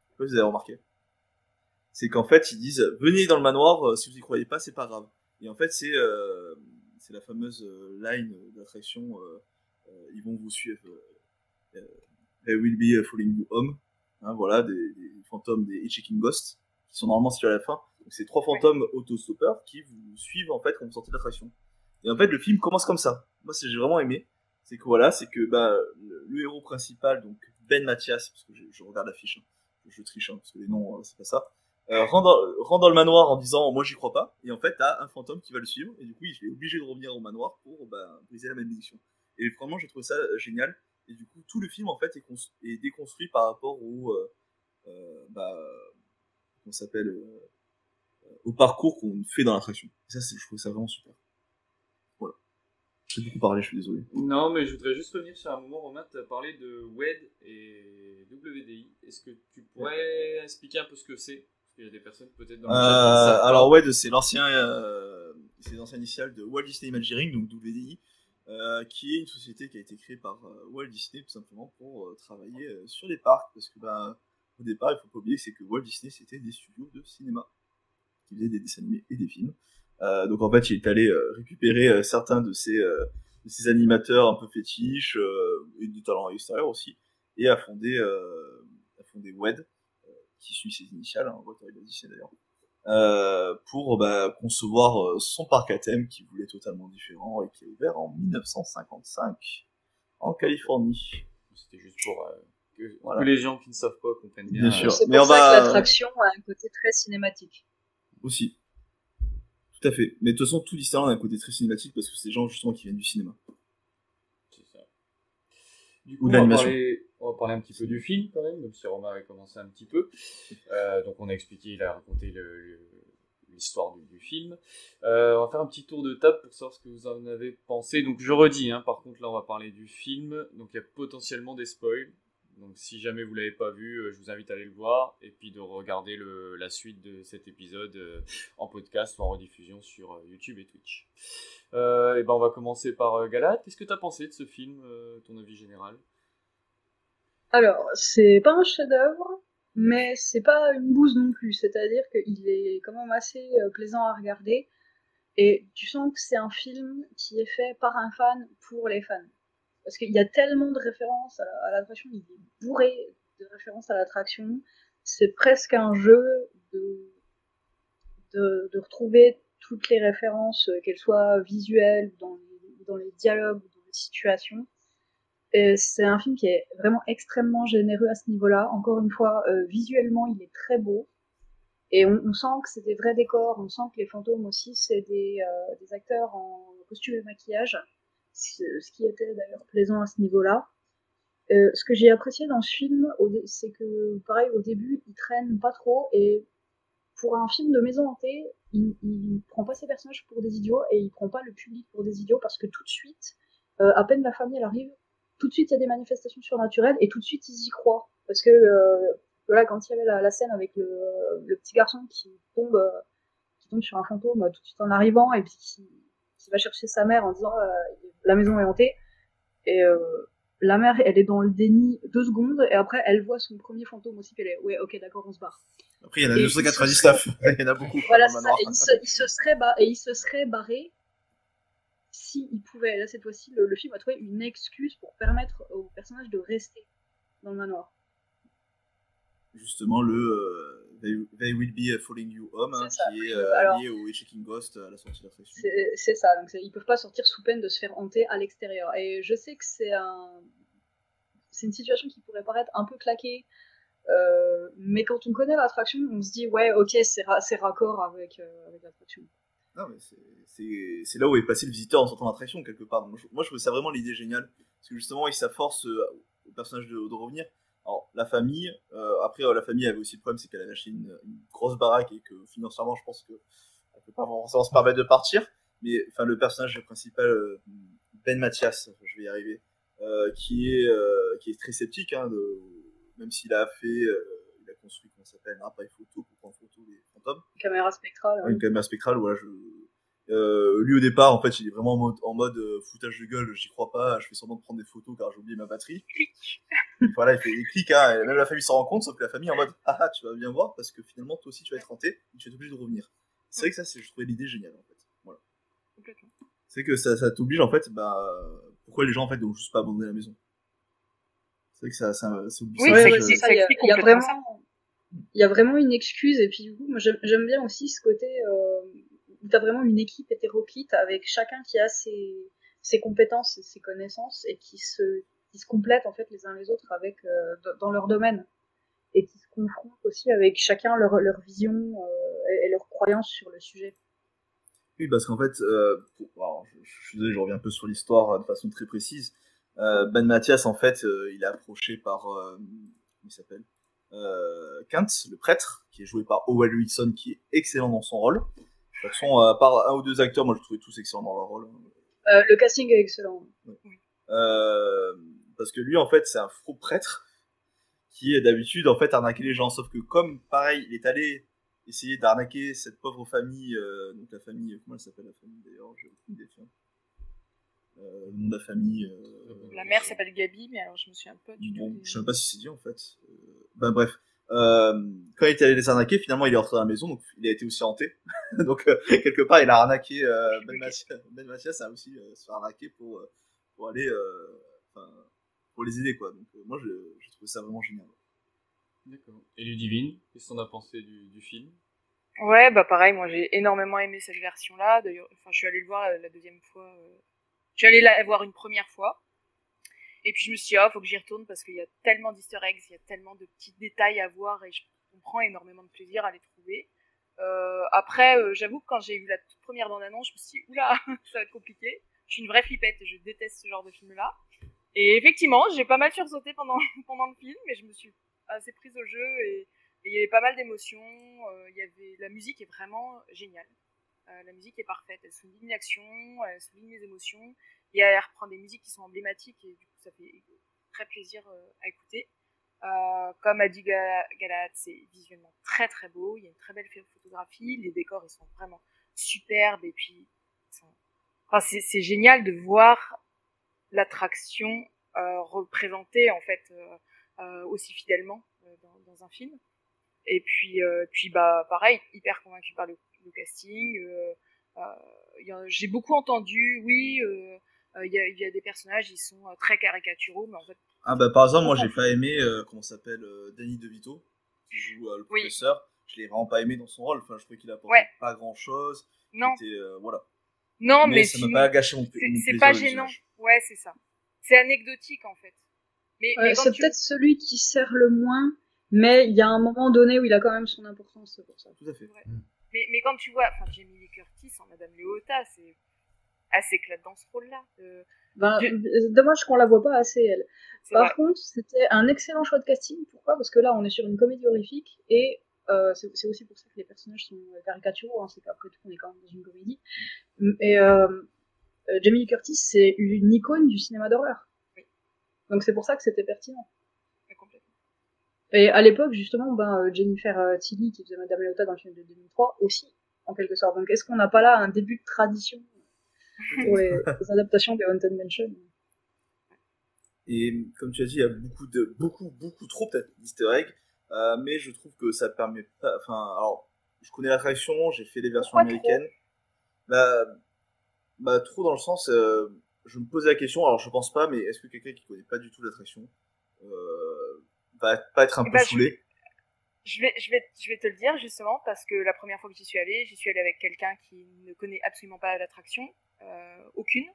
Je sais pas si vous avez remarqué. C'est qu'en fait ils disent venez dans le manoir, si vous y croyez pas c'est pas grave. Et en fait c'est la fameuse line d'attraction, ils vont vous suivre, they will be following you home, hein, voilà, des fantômes, des Hitchhiking Ghosts qui sont normalement situés à la fin. Donc c'est 3 fantômes autostoppeurs qui vous suivent en fait quand vous sortez de l'attraction. Et en fait le film commence comme ça. Moi j'ai vraiment aimé, c'est que le héros principal, donc Ben Mathias, parce que je regarde l'affiche, hein, je triche, hein, parce que les noms c'est pas ça. Rentre dans le manoir en disant moi j'y crois pas, et en fait t'as un fantôme qui va le suivre, et du coup il est obligé de revenir au manoir pour briser la malédiction. Et vraiment j'ai trouvé ça génial, et du coup tout le film en fait est déconstruit par rapport au parcours qu'on fait dans l'attraction. Et ça je trouve ça vraiment super. Voilà. J'ai beaucoup parlé, je suis désolé. Non, mais je voudrais juste revenir sur un moment, Romain, tu as parlé de WED et WDI. Est-ce que tu pourrais expliquer un peu ce que c'est? Il y a des personnes peut-être dans le chat. Alors WED, c'est l'ancien initial de Walt Disney Imagineering, donc WDI, qui est une société qui a été créée par Walt Disney tout simplement pour travailler sur les parcs, parce que au départ, il faut pas oublier que c'est que Walt Disney c'était des studios de cinéma qui faisaient des dessins animés et des films. Donc en fait, il est allé récupérer certains de ces animateurs un peu fétiches et de talents extérieurs aussi, et a fondé WED, qui suit ses initiales, hein, Walter Disney d'ailleurs, pour concevoir son parc à thème qui voulait totalement différent et qui est ouvert en 1955 en Californie. C'était juste pour que les gens qui ne savent pas comprennent bien. Bien sûr. C'est pour ça que l'attraction a un côté très cinématique. Aussi. Tout à fait. Mais de toute façon, tout Disneyland a un côté très cinématique parce que c'est des gens justement qui viennent du cinéma. C'est ça. Du coup, Ou de l'animation. On va parler un petit peu du film quand même, même si Romain avait commencé un petit peu. Donc on a expliqué, il a raconté l'histoire du film. On va faire un petit tour de table pour savoir ce que vous en avez pensé. Donc je redis, hein, par contre là on va parler du film. Donc il y a potentiellement des spoils. Donc si jamais vous l'avez pas vu, je vous invite à aller le voir et puis de regarder la suite de cet épisode en podcast ou en rediffusion sur YouTube et Twitch. Et ben on va commencer par Galate. Qu'est-ce que tu as pensé de ce film, ton avis général? Alors, c'est pas un chef-d'œuvre, mais c'est pas une bouse non plus. C'est-à-dire qu'il est quand même assez plaisant à regarder et tu sens que c'est un film qui est fait par un fan pour les fans. Parce qu'il y a tellement de références à l'attraction, il est bourré de références à l'attraction. C'est presque un jeu de retrouver toutes les références, qu'elles soient visuelles, dans les dialogues, dans les situations. Et c'est un film qui est vraiment extrêmement généreux à ce niveau-là. Encore une fois, visuellement, il est très beau. Et on sent que c'est des vrais décors, on sent que les fantômes aussi, c'est des acteurs en costume et maquillage. Ce qui était d'ailleurs plaisant à ce niveau-là. Ce que j'ai apprécié dans ce film, c'est que, pareil, au début, il traîne pas trop, et pour un film de maison hantée, il prend pas ses personnages pour des idiots, et il prend pas le public pour des idiots, parce que tout de suite, à peine la famille elle arrive, tout de suite il y a des manifestations surnaturelles, et tout de suite ils y croient. Parce que là, quand il y avait la scène avec le petit garçon qui tombe sur un fantôme tout de suite en arrivant, et puis qui va chercher sa mère en disant la maison est hantée, et la mère elle est dans le déni 2 secondes, et après elle voit son premier fantôme aussi, puis elle est ouais ok d'accord on se barre. Après il y en a 299, il y en a beaucoup. Voilà, c'est ça, et il se serait barré s'il pouvait. Là cette fois-ci le film a trouvé une excuse pour permettre au personnage de rester dans le manoir. Justement They Will Be Following You Home, hein, qui est lié au Hitchhiking Ghost à la sortie de l'attraction. C'est ça, donc ils peuvent pas sortir sous peine de se faire hanter à l'extérieur. Et je sais que c'est une situation qui pourrait paraître un peu claquée, mais quand on connaît l'attraction, on se dit ouais ok c'est raccord avec l'attraction. Non mais c'est là où est passé le visiteur en sortant de l'attraction quelque part. Donc, moi je trouvais ça vraiment l'idée géniale, parce que justement il s'afforce au personnage de revenir. Alors, la famille, après, la famille avait aussi le problème, c'est qu'elle avait acheté une grosse baraque et que financièrement, je pense qu'elle ne peut pas forcément se permettre de partir. Mais enfin, le personnage principal, Ben Mathias, je vais y arriver, qui est très sceptique, hein, même s'il a il a construit, comment ça s'appelle, un appareil photo pour prendre photo des fantômes. Une caméra spectrale. Une caméra spectrale, voilà. Lui au départ en fait il est vraiment en mode foutage de gueule, j'y crois pas, je fais semblant de prendre des photos car j'ai oublié ma batterie. Voilà, il clique, hein, et même la famille s'en rend compte, sauf que la famille en mode ah tu vas bien voir parce que finalement toi aussi tu vas être hanté et tu vas être obligé de revenir. C'est vrai que ça je trouvais l'idée géniale en fait. Voilà. Complètement. C'est que ça t'oblige en fait, pourquoi les gens en fait n'ont juste pas abandonné la maison. C'est vrai que ça oui, c'est ça, il y a vraiment une excuse, et puis du coup moi j'aime bien aussi ce côté où t'as vraiment une équipe hétéroclite avec chacun qui a ses compétences et ses connaissances et qui se complètent en fait les uns les autres avec dans leur domaine, et qui se confrontent aussi avec chacun leur vision et leurs croyances sur le sujet. Oui, parce qu'en fait, je suis désolé, je reviens un peu sur l'histoire de façon très précise. Ben Mathias, en fait, il est approché par comment il s'appelle, Kent, le prêtre, qui est joué par Owen Wilson, qui est excellent dans son rôle. De toute façon, à part 1 ou 2 acteurs, moi je trouvais tous excellents dans leur rôle. Le casting est excellent. Ouais. Oui. Parce que lui, en fait, c'est un faux prêtre qui est d'habitude en fait arnaquer les gens. Sauf que comme, pareil, il est allé essayer d'arnaquer cette pauvre famille, donc la famille, comment elle s'appelle la famille d'ailleurs, j'ai aucune idée. Le nom de la famille. La mère s'appelle Gabi, mais alors je me souviens pas du tout. Je sais pas si c'est dit en fait. Bref. Quand il est allé les arnaquer, finalement il est rentré dans la maison, donc il a été aussi hanté. Donc quelque part il a arnaqué Ben Mathias a aussi se fait arnaquer pour aller pour les aider quoi. Donc moi j'ai trouvé ça vraiment génial. D'accord. Et Ludivine, qu'est-ce qu'on a pensé du film? Ouais, pareil, moi j'ai énormément aimé cette version-là. D'ailleurs, je suis allée le voir la deuxième fois. Je suis allée la voir une première fois. Et puis je me suis dit, faut que j'y retourne parce qu'il y a tellement d'easter eggs, il y a tellement de petits détails à voir et on prend énormément de plaisir à les trouver. Après, j'avoue que quand j'ai vu la toute première bande-annonce, je me suis dit, oula, ça va être compliqué. Je suis une vraie flippette, je déteste ce genre de film-là. Et effectivement, j'ai pas mal sursauté pendant le film, mais je me suis assez prise au jeu et il y avait pas mal d'émotions. La musique est vraiment géniale. La musique est parfaite, elle souligne l'action, elle souligne les émotions. Et elle reprend des musiques qui sont emblématiques et du coup ça fait très plaisir à écouter. Comme a dit Galahad, c'est visuellement très très beau, il y a une très belle photographie, les décors ils sont vraiment superbes et puis c'est génial de voir l'attraction représentée en fait aussi fidèlement dans un film. Et puis bah pareil, hyper convaincu par le casting. J'ai beaucoup entendu, oui, il y a des personnages, ils sont très caricaturaux, mais en fait. Ah bah par exemple, moi j'ai pas aimé comment s'appelle Danny DeVito qui joue le professeur. Oui. Je l'ai vraiment pas aimé dans son rôle. Enfin, je trouvais qu'il apportait pas grand chose. Non. Voilà. Non, mais ça m'a pas gâché mon plaisir. C'est pas gênant. Ouais, c'est ça. C'est anecdotique en fait. Mais c'est peut-être celui qui sert le moins, mais il y a un moment donné où il a quand même son importance, c'est pour ça. Tout à fait. Ouais. Mais quand tu vois, Jamie Lee Curtis en Madame Léota, c'est assez éclate dans ce rôle-là. Dommage qu'on la voit pas assez, elle. Par contre, c'était un excellent choix de casting. Pourquoi ? Parce que là, on est sur une comédie horrifique et c'est aussi pour ça que les personnages sont caricaturaux. Hein, c'est qu'après tout, on est quand même dans une comédie. Et Jamie Lee Curtis, c'est une icône du cinéma d'horreur. Oui. Donc c'est pour ça que c'était pertinent. Oui, complètement. Et à l'époque, justement, Jennifer Tilly, qui faisait Madame Léota dans le film de 2003, aussi, en quelque sorte. Donc est-ce qu'on n'a pas là un début de tradition pour les adaptations des Haunted Mansion? Et comme tu as dit, il y a beaucoup trop peut-être d'easter eggs, mais je trouve que ça permet pas. Enfin, alors, je connais l'attraction, j'ai fait les versions américaines. Trop dans le sens, je me posais la question. Alors, je pense pas, mais est-ce que quelqu'un qui connaît pas du tout l'attraction va pas être un peu saoulé? Je vais te le dire justement parce que la première fois que j'y suis allée avec quelqu'un qui ne connaît absolument pas l'attraction, aucune,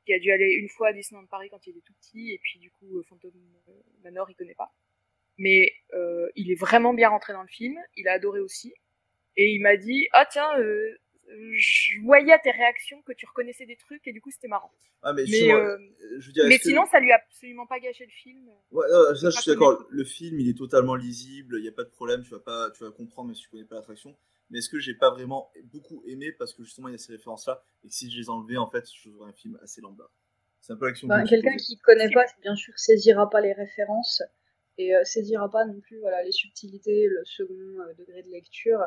qui a dû aller une fois à Disneyland Paris quand il était tout petit et puis du coup Phantom Manor il connaît pas. Mais il est vraiment bien rentré dans le film, il a adoré aussi et il m'a dit tiens je voyais à tes réactions que tu reconnaissais des trucs et du coup c'était marrant. Ah mais je veux dire, mais sinon ça lui a absolument pas gâché le film. Ouais, ça je suis d'accord. Le film il est totalement lisible, il y a pas de problème, tu vas comprendre même si tu connais pas l'attraction. Mais est-ce que j'ai pas vraiment beaucoup aimé parce que justement il y a ces références là et que si je les enlevais en fait je jouerais un film assez lambda. C'est un peu l'action. Quelqu'un qui connaît pas bien sûr saisira pas les références et saisira pas non plus les subtilités, le second degré de lecture.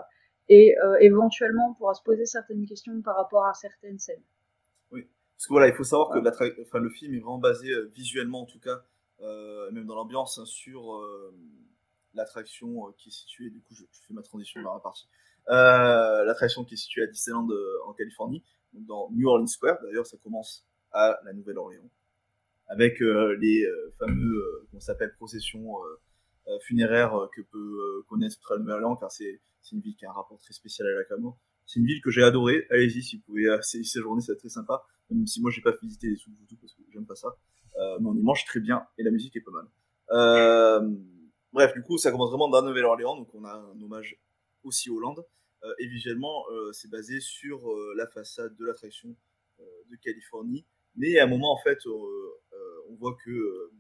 Et éventuellement on pourra se poser certaines questions par rapport à certaines scènes. Oui, parce que voilà, il faut savoir que le film est vraiment basé visuellement en tout cas, même dans l'ambiance, sur l'attraction qui est située, du coup je fais ma transition vers la partie, l'attraction qui est située à Disneyland en Californie, donc dans New Orleans Square, d'ailleurs ça commence à la Nouvelle-Orléans, avec les fameux, comment ça s'appelle, processions funéraires que peut connaître la Nouvelle-Orléans, car c'est une ville qui a un rapport très spécial à la Camo. C'est une ville que j'ai adorée. Allez-y, si vous pouvez y séjourner, c'est très sympa. Même si moi, j'ai pas visité les sous parce que j'aime pas ça. Mais on y mange très bien et la musique est pas mal. Bref, du coup, ça commence vraiment dans la Nouvelle-Orléans, donc on a un hommage aussi aux Landes. Et visuellement, c'est basé sur la façade de l'attraction de Californie. Mais à un moment, en fait, on voit que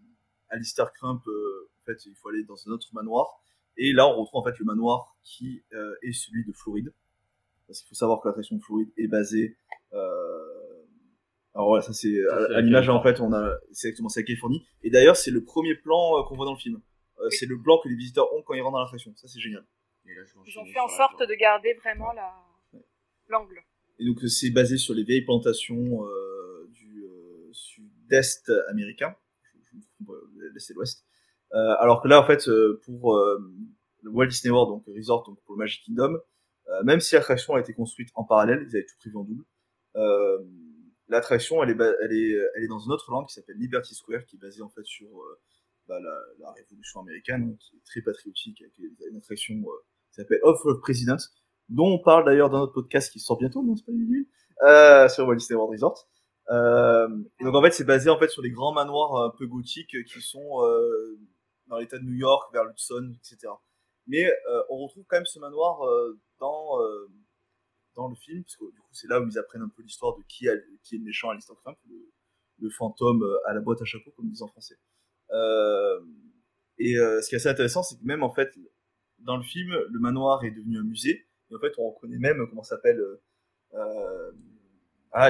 Alistair Crump, en fait, il faut aller dans un autre manoir. Et là, on retrouve en fait le manoir qui est celui de Floride. Parce qu'il faut savoir que l'attraction de Floride est basée. Alors voilà, ça c'est à l'image en fait, c'est exactement ça, Californie. Et d'ailleurs, c'est le premier plan qu'on voit dans le film. C'est le plan que les visiteurs ont quand ils rentrent dans l'attraction. Ça, c'est génial. Et là, ils ont fait en sorte de garder vraiment l'angle. Et donc, c'est basé sur les vieilles plantations du sud-est américain. L'est et l'ouest. Alors que là, en fait, pour le Walt Disney World, donc Resort, donc pour le Magic Kingdom, même si l'attraction a été construite en parallèle, ils avaient tout prévu en double. L'attraction, elle est dans une autre langue qui s'appelle Liberty Square, qui est basée en fait sur la Révolution américaine, qui est très patriotique, avec une attraction qui s'appelle Off of President, dont on parle d'ailleurs dans notre podcast qui sort bientôt, non, c'est pas lui, sur Walt Disney World Resort. Et donc en fait, c'est basé en fait sur les grands manoirs un peu gothiques qui sont dans l'état de New York, vers l'Hudson, etc. Mais on retrouve quand même ce manoir dans le film, parce que du coup c'est là où ils apprennent un peu l'histoire de qui est le méchant à l'histoire simple, le fantôme à la boîte à chapeau, comme ils disent en français. Ce qui est assez intéressant, c'est que même en fait, dans le film, le manoir est devenu un musée, et en fait on reconnaît même, comment ça s'appelle,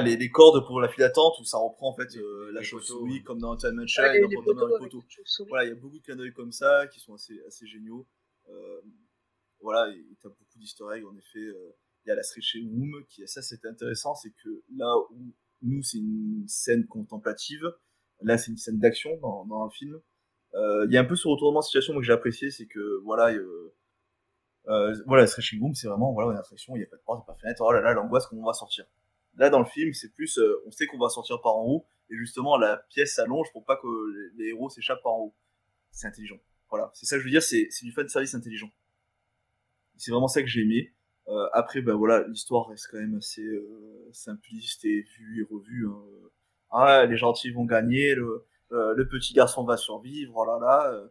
les cordes pour la file d'attente, où ça reprend en fait la chauve-souris, comme dans Haunted Mansion, dans les poteaux. Voilà, il y a beaucoup de clins d'œil comme ça, qui sont assez géniaux. Voilà, et t'as beaucoup d'easter eggs, en effet. Il y a la stretching room, c'était intéressant, c'est que là où nous, c'est une scène contemplative, là, c'est une scène d'action dans un film. Il y a un peu ce retournement de situation, moi, que j'ai apprécié, c'est que, voilà, la stretching room, c'est vraiment, voilà, une attraction, il n'y a pas de porte, il n'y a pas de fenêtre, oh là là, l'angoisse, comment on va sortir. Là, dans le film, c'est plus, on sait qu'on va sortir par en haut, et justement, la pièce s'allonge pour pas que les héros s'échappent par en haut. C'est intelligent. Voilà, c'est ça que je veux dire, c'est du fan service intelligent. C'est vraiment ça que j'ai aimé. Après, ben voilà, l'histoire reste quand même assez simpliste et vue et revue. Hein. Les gentils vont gagner, le petit garçon va survivre, oh là là.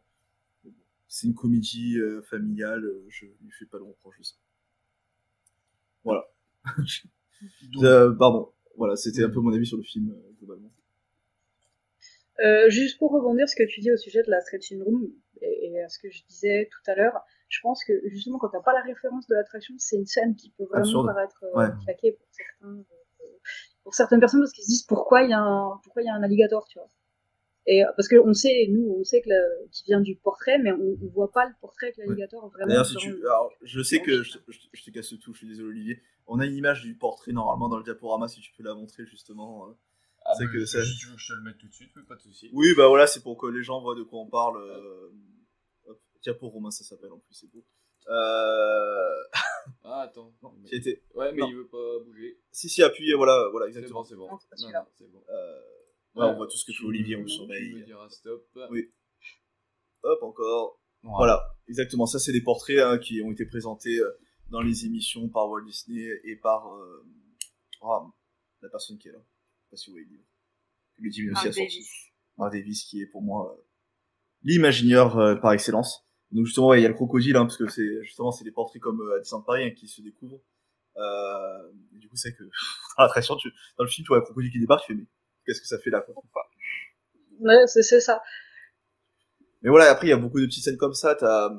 C'est une comédie familiale, je lui fais pas de reproche de ça. Voilà. Pardon, voilà, c'était un peu mon avis sur le film, globalement. Juste pour rebondir ce que tu dis au sujet de la stretching room et à ce que je disais tout à l'heure, je pense que justement quand t'as pas la référence de l'attraction, c'est une scène qui peut vraiment paraître claquée pour certaines personnes, parce qu'ils se disent pourquoi il y a un alligator, tu vois. Et parce que on sait qu'il vient du portrait, mais on voit pas le portrait avec l'alligator vraiment. D'ailleurs, alors, je sais que je te casse tout, je suis désolé Olivier. On a une image du portrait normalement dans le diaporama, si tu peux la montrer justement. C'est que ça... Si tu veux que je te le mette tout de suite, mais pas de soucis. Oui, bah voilà, c'est pour que les gens voient de quoi on parle. Diaporama, ça s'appelle en plus, c'est beau. attends. Non, mais... qui était... Ouais, mais non. il veut pas bouger. Si, appuyez, voilà, exactement. C'est bon. Non, c'est non, c'est bon. Ouais, on voit tout ce que fait Olivier, on le surveille. Tu me diras stop. Oui. Hop, encore. Voilà, exactement. Ça, c'est des portraits qui ont été présentés dans les émissions par Walt Disney et par la personne qui est là. Je sais pas si vous voyez le livre. Le dit aussi à sortie. Mark Davis, qui est pour moi l'imagineur par excellence. Donc justement, il y a le crocodile, parce que c'est des portraits comme à Disneyland Paris qui se découvrent. Et du coup, c'est que dans l'attraction, dans le film, tu vois un crocodile qui débarque, tu fais mais qu'est-ce que ça fait là, quoi. Ouais, c'est ça. Mais voilà, après il y a beaucoup de petites scènes comme ça. T'as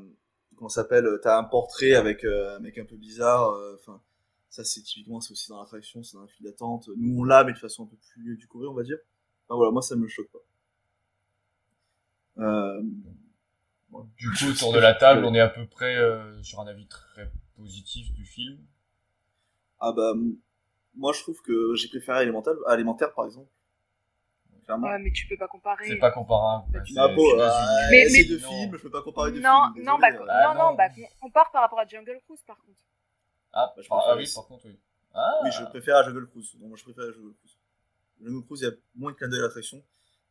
un portrait avec un mec un peu bizarre. Enfin, ça c'est typiquement c'est aussi dans l'attraction, c'est dans la file d'attente. Nous on l'a, mais de façon un peu plus découverte, on va dire. Enfin voilà, moi ça me choque pas. Du coup, autour de la table, on est à peu près sur un avis très positif du film. Ah bah, moi je trouve que j'ai préféré Élémentaire par exemple. Clairement. Ouais, mais tu peux pas comparer. C'est pas comparable. C'est deux films, je peux pas comparer deux films. Compare par rapport à Jungle Cruise par contre. Ah, oui, par contre, oui. Oui, je préfère à Jungle Cruise. Non, moi je préfère à Jungle Cruise. Jungle Cruise, il y a moins de clin d'œil à l'attraction.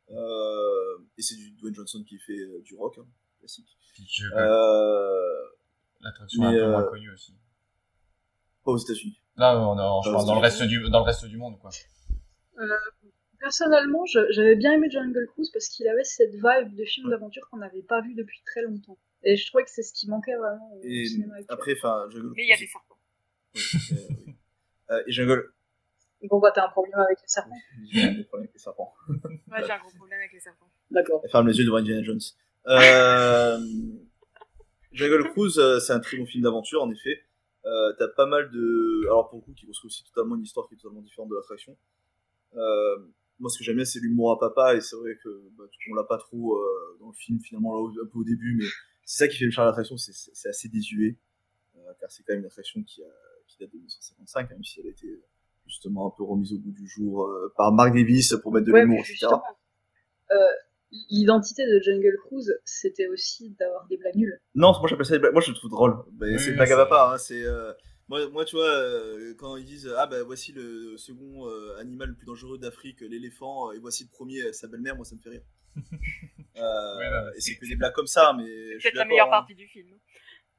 Et c'est du Dwayne Johnson qui fait du rock, classique. L'attraction est un peu moins connue aussi. Pas aux États-Unis. Là, je parle dans le reste du monde, quoi. Personnellement, j'avais bien aimé Jungle Cruise parce qu'il avait cette vibe de film d'aventure qu'on n'avait pas vu depuis très longtemps. Et je trouvais que c'est ce qui manquait vraiment au cinéma actuel. Après, Jungle Cruise. Mais il y a des serpents. Oui. Et Jungle. Bon, bah, t'as un problème avec les serpents. J'ai un gros problème avec les serpents. Ouais, j'ai un gros problème avec les serpents. D'accord. Elle ferme les yeux devant Indiana Jones. Jungle Cruise, c'est un très bon film d'aventure, en effet. T'as pas mal de... Alors, pour le coup, qui construit aussi totalement une histoire qui est totalement différente de l'attraction. Moi, ce que j'aime bien, c'est l'humour à papa, et c'est vrai que on l'a pas trop dans le film, finalement, là, un peu au début, mais c'est ça qui fait le charme de l'attraction, c'est assez désuet, car c'est quand même une attraction qui date de 1955, même si elle a été justement un peu remise au goût du jour par Mark Davis pour mettre de l'humour, etc. L'identité de Jungle Cruise, c'était aussi d'avoir des blagues nulles. Non, moi j'appelle ça des blagues, moi je le trouve drôle, mais c'est blague à papa, c'est... Moi, tu vois, quand ils disent voici le second animal le plus dangereux d'Afrique, l'éléphant, et voici le premier, sa belle-mère, moi ça me fait rire. Et c'est que des blagues comme ça, mais c'est peut-être la meilleure partie du film.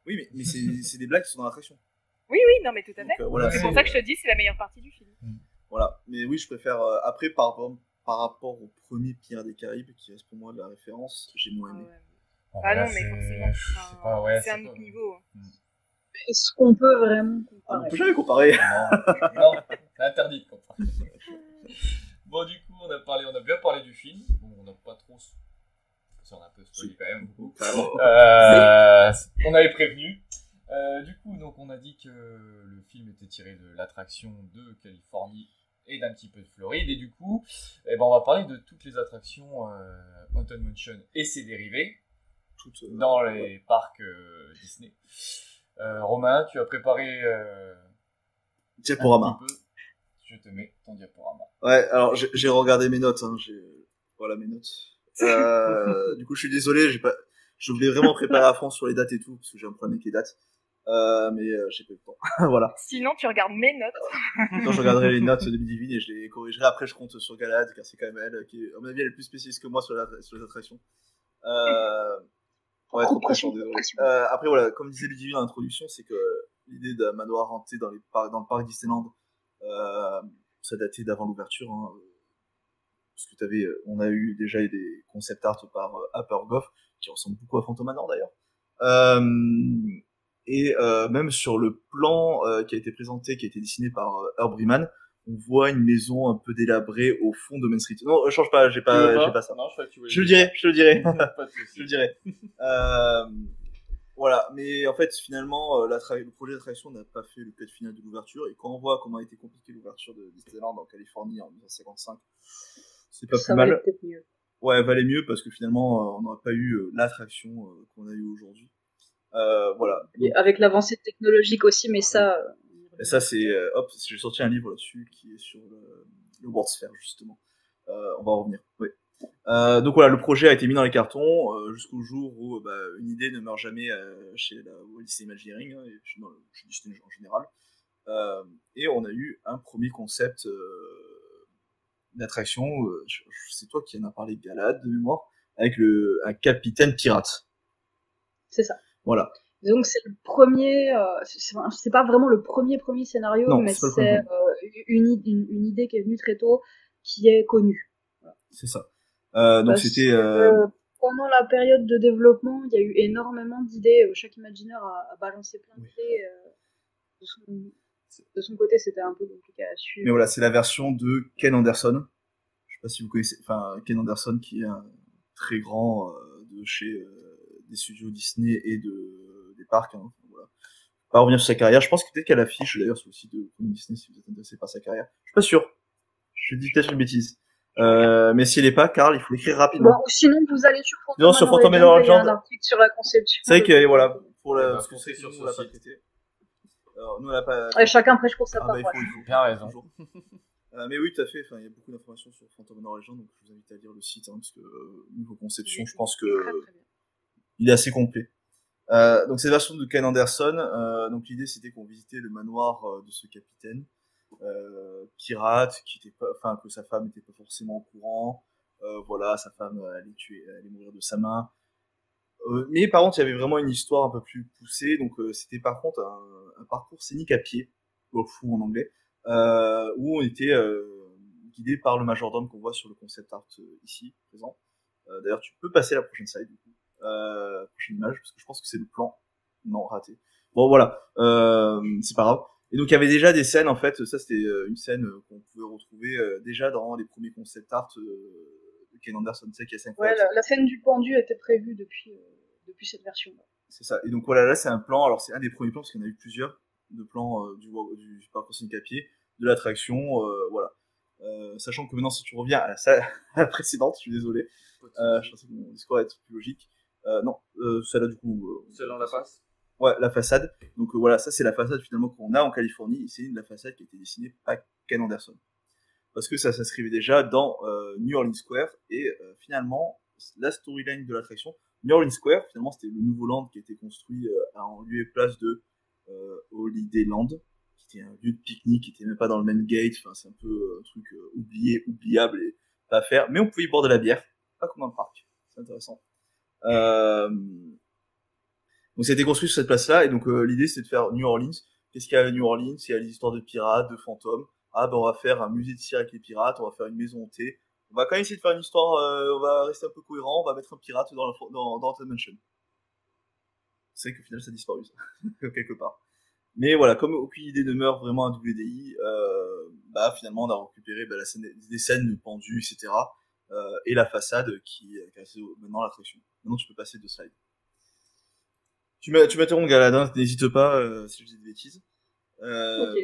Oui, mais c'est des blagues qui sont dans l'attraction. Oui, non, mais tout à fait. Voilà, c'est pour ça que je te dis, c'est la meilleure partie du film. Voilà, mais oui, je préfère. Après, par rapport au premier Pirates des Caraïbes, qui reste pour moi de la référence, j'ai moins aimé. Ah non, là, mais forcément, je sais pas, ouais, c'est un autre niveau. Est-ce qu'on peut vraiment comparer? On peut jamais comparer. Non, c'est interdit de comparer. Bon, du coup, on a bien parlé du film. Bon, on n'a pas trop... Ça, on a un peu spoilé quand même beaucoup. On avait prévenu. Du coup, donc, on a dit que le film était tiré de l'attraction de Californie et d'un petit peu de Floride. Et du coup, on va parler de toutes les attractions Haunted Mansion et ses dérivés dans les parcs Disney. Romain, tu as préparé diaporama. Un petit peu. Je te mets ton diaporama. Ouais, alors j'ai regardé mes notes. Hein, voilà mes notes. Du coup, je suis désolé, je voulais vraiment préparer à fond sur les dates et tout, parce que j'ai un problème avec les dates. Mais j'ai pas eu le temps. Voilà. Sinon, tu regardes mes notes. Quand je regarderai les notes de Midivine et je les corrigerai. Après, je compte sur Galad, car c'est quand même elle qui, à mon avis, elle est plus spécialiste que moi sur les attractions. Ouais, trop pression, désolé. Après, voilà, comme disait Midivine dans l'introduction, c'est que l'idée d'un manoir hanté dans le parc Disneyland, ça datait d'avant l'ouverture. Hein, parce que on a eu déjà des concept art par Upper Goff, qui ressemble beaucoup à Phantom Manor d'ailleurs. Et même sur le plan qui a été présenté, qui a été dessiné par Herb Riemann, on voit une maison un peu délabrée au fond de Main Street. Non, change pas, j'ai pas ça. Non, je crois que tu voulais je le dirai. Pas de souci. Je le dirai. Voilà, mais en fait, finalement, le projet d'attraction n'a pas fait le cut final de l'ouverture, et quand on voit comment a été compliquée l'ouverture de Disneyland en Californie en 1955, c'est pas plus mal. Valait peut-être mieux. Ouais, valait mieux, parce que finalement, on n'aurait pas eu l'attraction qu'on a eu aujourd'hui. Voilà. Et avec l'avancée technologique aussi, mais ça... Et ça, c'est... j'ai sorti un livre là-dessus, qui est sur le World Sphere, justement. On va en revenir, oui. Donc voilà, le projet a été mis dans les cartons jusqu'au jour où une idée ne meurt jamais chez la Walt Disney Imagineering, et chez Disney en général. Et on a eu un premier concept d'attraction, c'est toi qui en as parlé, Galad, de mémoire, avec un capitaine pirate. C'est ça. Voilà. Donc c'est le premier, c'est pas vraiment le premier scénario, non, mais c'est une idée qui est venue très tôt, qui est connue. Voilà. C'est ça. Donc c'était... pendant la période de développement, il y a eu énormément d'idées. Chaque Imagineer a balancé plein d'idées. De son côté, c'était un peu compliqué à suivre. Mais voilà, c'est la version de Ken Anderson. Je sais pas si vous connaissez... Enfin, Ken Anderson, qui est un très grand de chez des studios Disney et des parcs. Hein. Voilà. On va revenir sur sa carrière. Je pense que peut-être qu'elle affiche d'ailleurs sur le site de Disney si vous êtes intéressé par sa carrière. Je suis pas sûr. Je dis peut-être une bêtise. Mais s'il est pas, Karl, il faut l'écrire rapidement. Bon, ou sinon, vous allez sur Phantom Manor. Sur Phantom Manor Legend, il y a un article sur la conception. C'est vrai que, voilà, pour la, parce que c'est sur on l'a pas traité. Alors, nous, on l'a pas... Ouais, chacun prêche pour sa paroisse. paroisse. Il faut bien raison. Mais oui, tout à fait. Enfin, il y a beaucoup d'informations sur Phantom Manor Legend, donc je vous invite à lire le site, hein, parce que, niveau conception, je pense que, il est assez complet. Donc, cette version de Ken Anderson, donc l'idée, c'était qu'on visitait le manoir de ce capitaine, pirate, que sa femme n'était pas forcément au courant. Voilà, sa femme allait mourir de sa main. Mais par contre, il y avait vraiment une histoire un peu plus poussée. Donc, c'était par contre un parcours scénique à pied, au fou en anglais, où on était guidé par le majordome qu'on voit sur le concept art ici présent. D'ailleurs, tu peux passer la prochaine slide, du coup. Prochaine image, parce que je pense que c'est le plan. Non, raté. Bon, voilà. C'est pas grave. Et donc il y avait déjà des scènes, en fait, ça c'était une scène qu'on pouvait retrouver déjà dans les premiers concept art de Ken Anderson, tu sais, qui est 5 Ouais, la scène du pendu était prévue depuis cette version-là. C'est ça, et donc voilà, là c'est un plan, alors c'est un des premiers plans, parce qu'il y en a eu plusieurs, de plans du parcours scénique à pied, de l'attraction, voilà. Sachant que maintenant, si tu reviens à la précédente, je suis désolé, je pensais que mon discours allait être plus logique. Non, celle-là du coup... Celle dans la face. Ouais, la façade. Donc voilà, ça c'est la façade finalement qu'on a en Californie, et c'est la façade qui a été dessinée par Ken Anderson. Parce que ça s'inscrivait déjà dans New Orleans Square, et finalement, la storyline de l'attraction, New Orleans Square, finalement c'était le nouveau land qui a été construit en lieu et place de Holiday Land, qui était un lieu de pique-nique, qui était même pas dans le main gate, enfin c'est un peu un truc oubliable et pas à faire, mais on pouvait y boire de la bière, pas comme dans le parc, c'est intéressant. Donc ça a été construit sur cette place-là, et donc l'idée c'est de faire New Orleans. Qu'est-ce qu'il y a à New Orleans? Il y a des histoires de pirates, de fantômes. Ah ben on va faire un musée de cire avec les pirates, on va faire une maison hantée, On va quand même essayer de faire une histoire, on va rester un peu cohérent, on va mettre un pirate dans Haunted Mansion. C'est vrai qu'au final ça a disparu, ça, quelque part. Mais voilà, comme aucune idée ne meurt vraiment à WDI, finalement on a récupéré des scènes pendues, etc. Et la façade qui caractérise maintenant l'attraction. Maintenant tu peux passer 2 slides. Tu m'interromps Galadin, n'hésite pas si je dis des bêtises. Ok.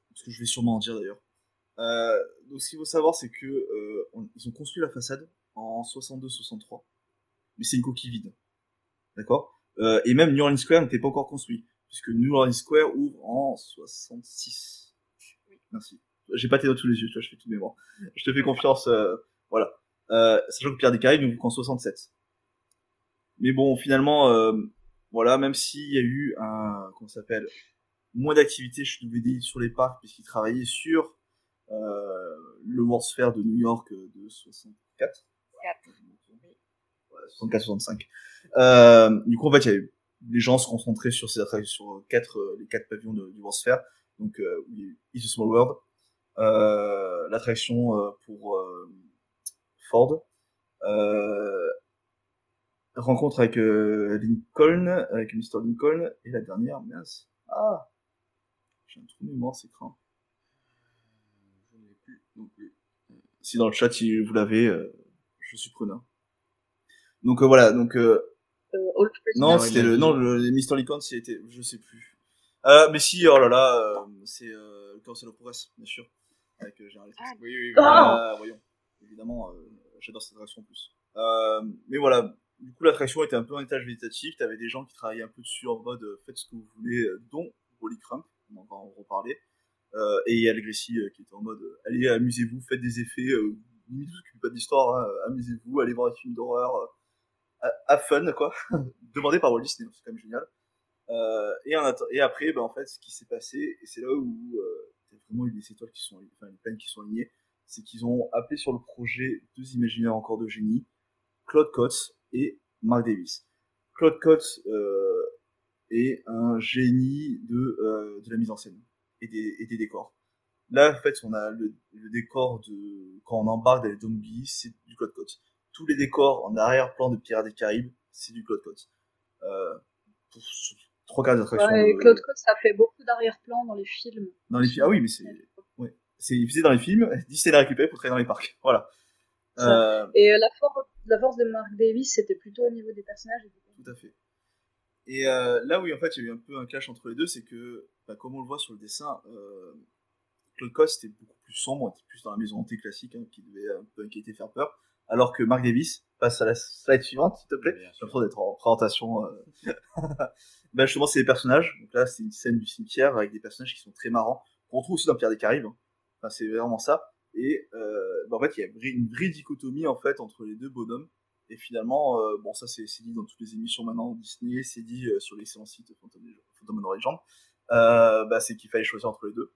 Parce que je vais sûrement en dire d'ailleurs. Donc ce qu'il faut savoir c'est que ils ont construit la façade en 62-63, mais c'est une coquille vide, d'accord. Et même New Orleans Square n'était pas encore construit, puisque New Orleans Square ouvre en 66. Merci. J'ai pas tes notes sous les yeux, tu vois, je fais tout de mémoire. Je te fais confiance, voilà. Sachant que Pierre des Caraïbes n'ouvre qu'en 67. Mais bon, finalement, voilà, même s'il y a eu moins d'activité chez WDI sur les parcs, puisqu'ils travaillaient sur le World's Fair de New York de 64. 64-65. Du coup, en fait, les gens se concentraient sur ces attractions, sur les 4 pavillons du World's Fair. Donc, It's a Small World, l'attraction pour Ford, rencontre avec Lincoln, avec Mr. Lincoln, et la dernière, mince. Ah, j'ai un trou de mémoire, c'est craint. Je ne l'ai plus non plus. Si dans le chat, si vous l'avez, je suis preneur. Donc voilà, donc non, c'était le Mr. Lincoln, c'était, je sais plus. Mais si, oh là là, c'est le Carousel of Progress, bien sûr, avec Général Electric. Oui. Voyons, évidemment, j'adore cette attraction en plus. Mais voilà, du coup l'attraction était un peu en étage végétatif, t'avais des gens qui travaillaient un peu dessus en mode faites ce que vous voulez, dont Wally Crump, on va en reparler, et Al Greci qui était en mode allez, amusez-vous, faites des effets, limite vous occupez pas d'histoire, hein, amusez-vous, allez voir des films d'horreur, have fun quoi, demandé par Walt Disney, c'est quand même génial. Et après, en fait, ce qui s'est passé, et c'est là où t'as vraiment eu les étoiles les planètes qui sont alignées, c'est qu'ils ont appelé sur le projet 2 imaginaires encore de génie, Claude Coats et Mark Davis. Claude Coats est un génie de la mise en scène et des décors. Là, en fait, on a le décor quand on embarque dans les zombies, c'est du Claude Coats. Tous les décors en arrière-plan de Pirates des Caraïbes, c'est du Claude Coats. Pour 3 quarts d'attraction. Ouais, Claude Coats, ça fait beaucoup d'arrière-plan dans les films. Ah oui, mais il faisait dans les films, Disney l'a récupéré pour travailler dans les parcs. Voilà. Et la force de Mark Davis, c'était plutôt au niveau des personnages. Tout à fait. Et là où en fait il y a eu un peu un clash entre les deux, c'est que, comme on le voit sur le dessin, Claude Coats était beaucoup plus sombre, était plus dans la maison hantée classique, hein, qui devait un peu inquiéter, faire peur, alors que Mark Davis, passe à la slide suivante, s'il te plaît. J'ai l'impression d'être en présentation. Justement, c'est les personnages. Donc là, c'est une scène du cimetière avec des personnages qui sont très marrants, qu'on trouve aussi dans Pirates des Caraïbes. Hein. Enfin, c'est vraiment ça. Et en fait, il y a une vraie dichotomie en fait entre les deux bonhommes. Et finalement, ça c'est dit dans toutes les émissions maintenant Disney, c'est dit sur l'excellent site Phantom Manor Legend, c'est qu'il fallait choisir entre les deux.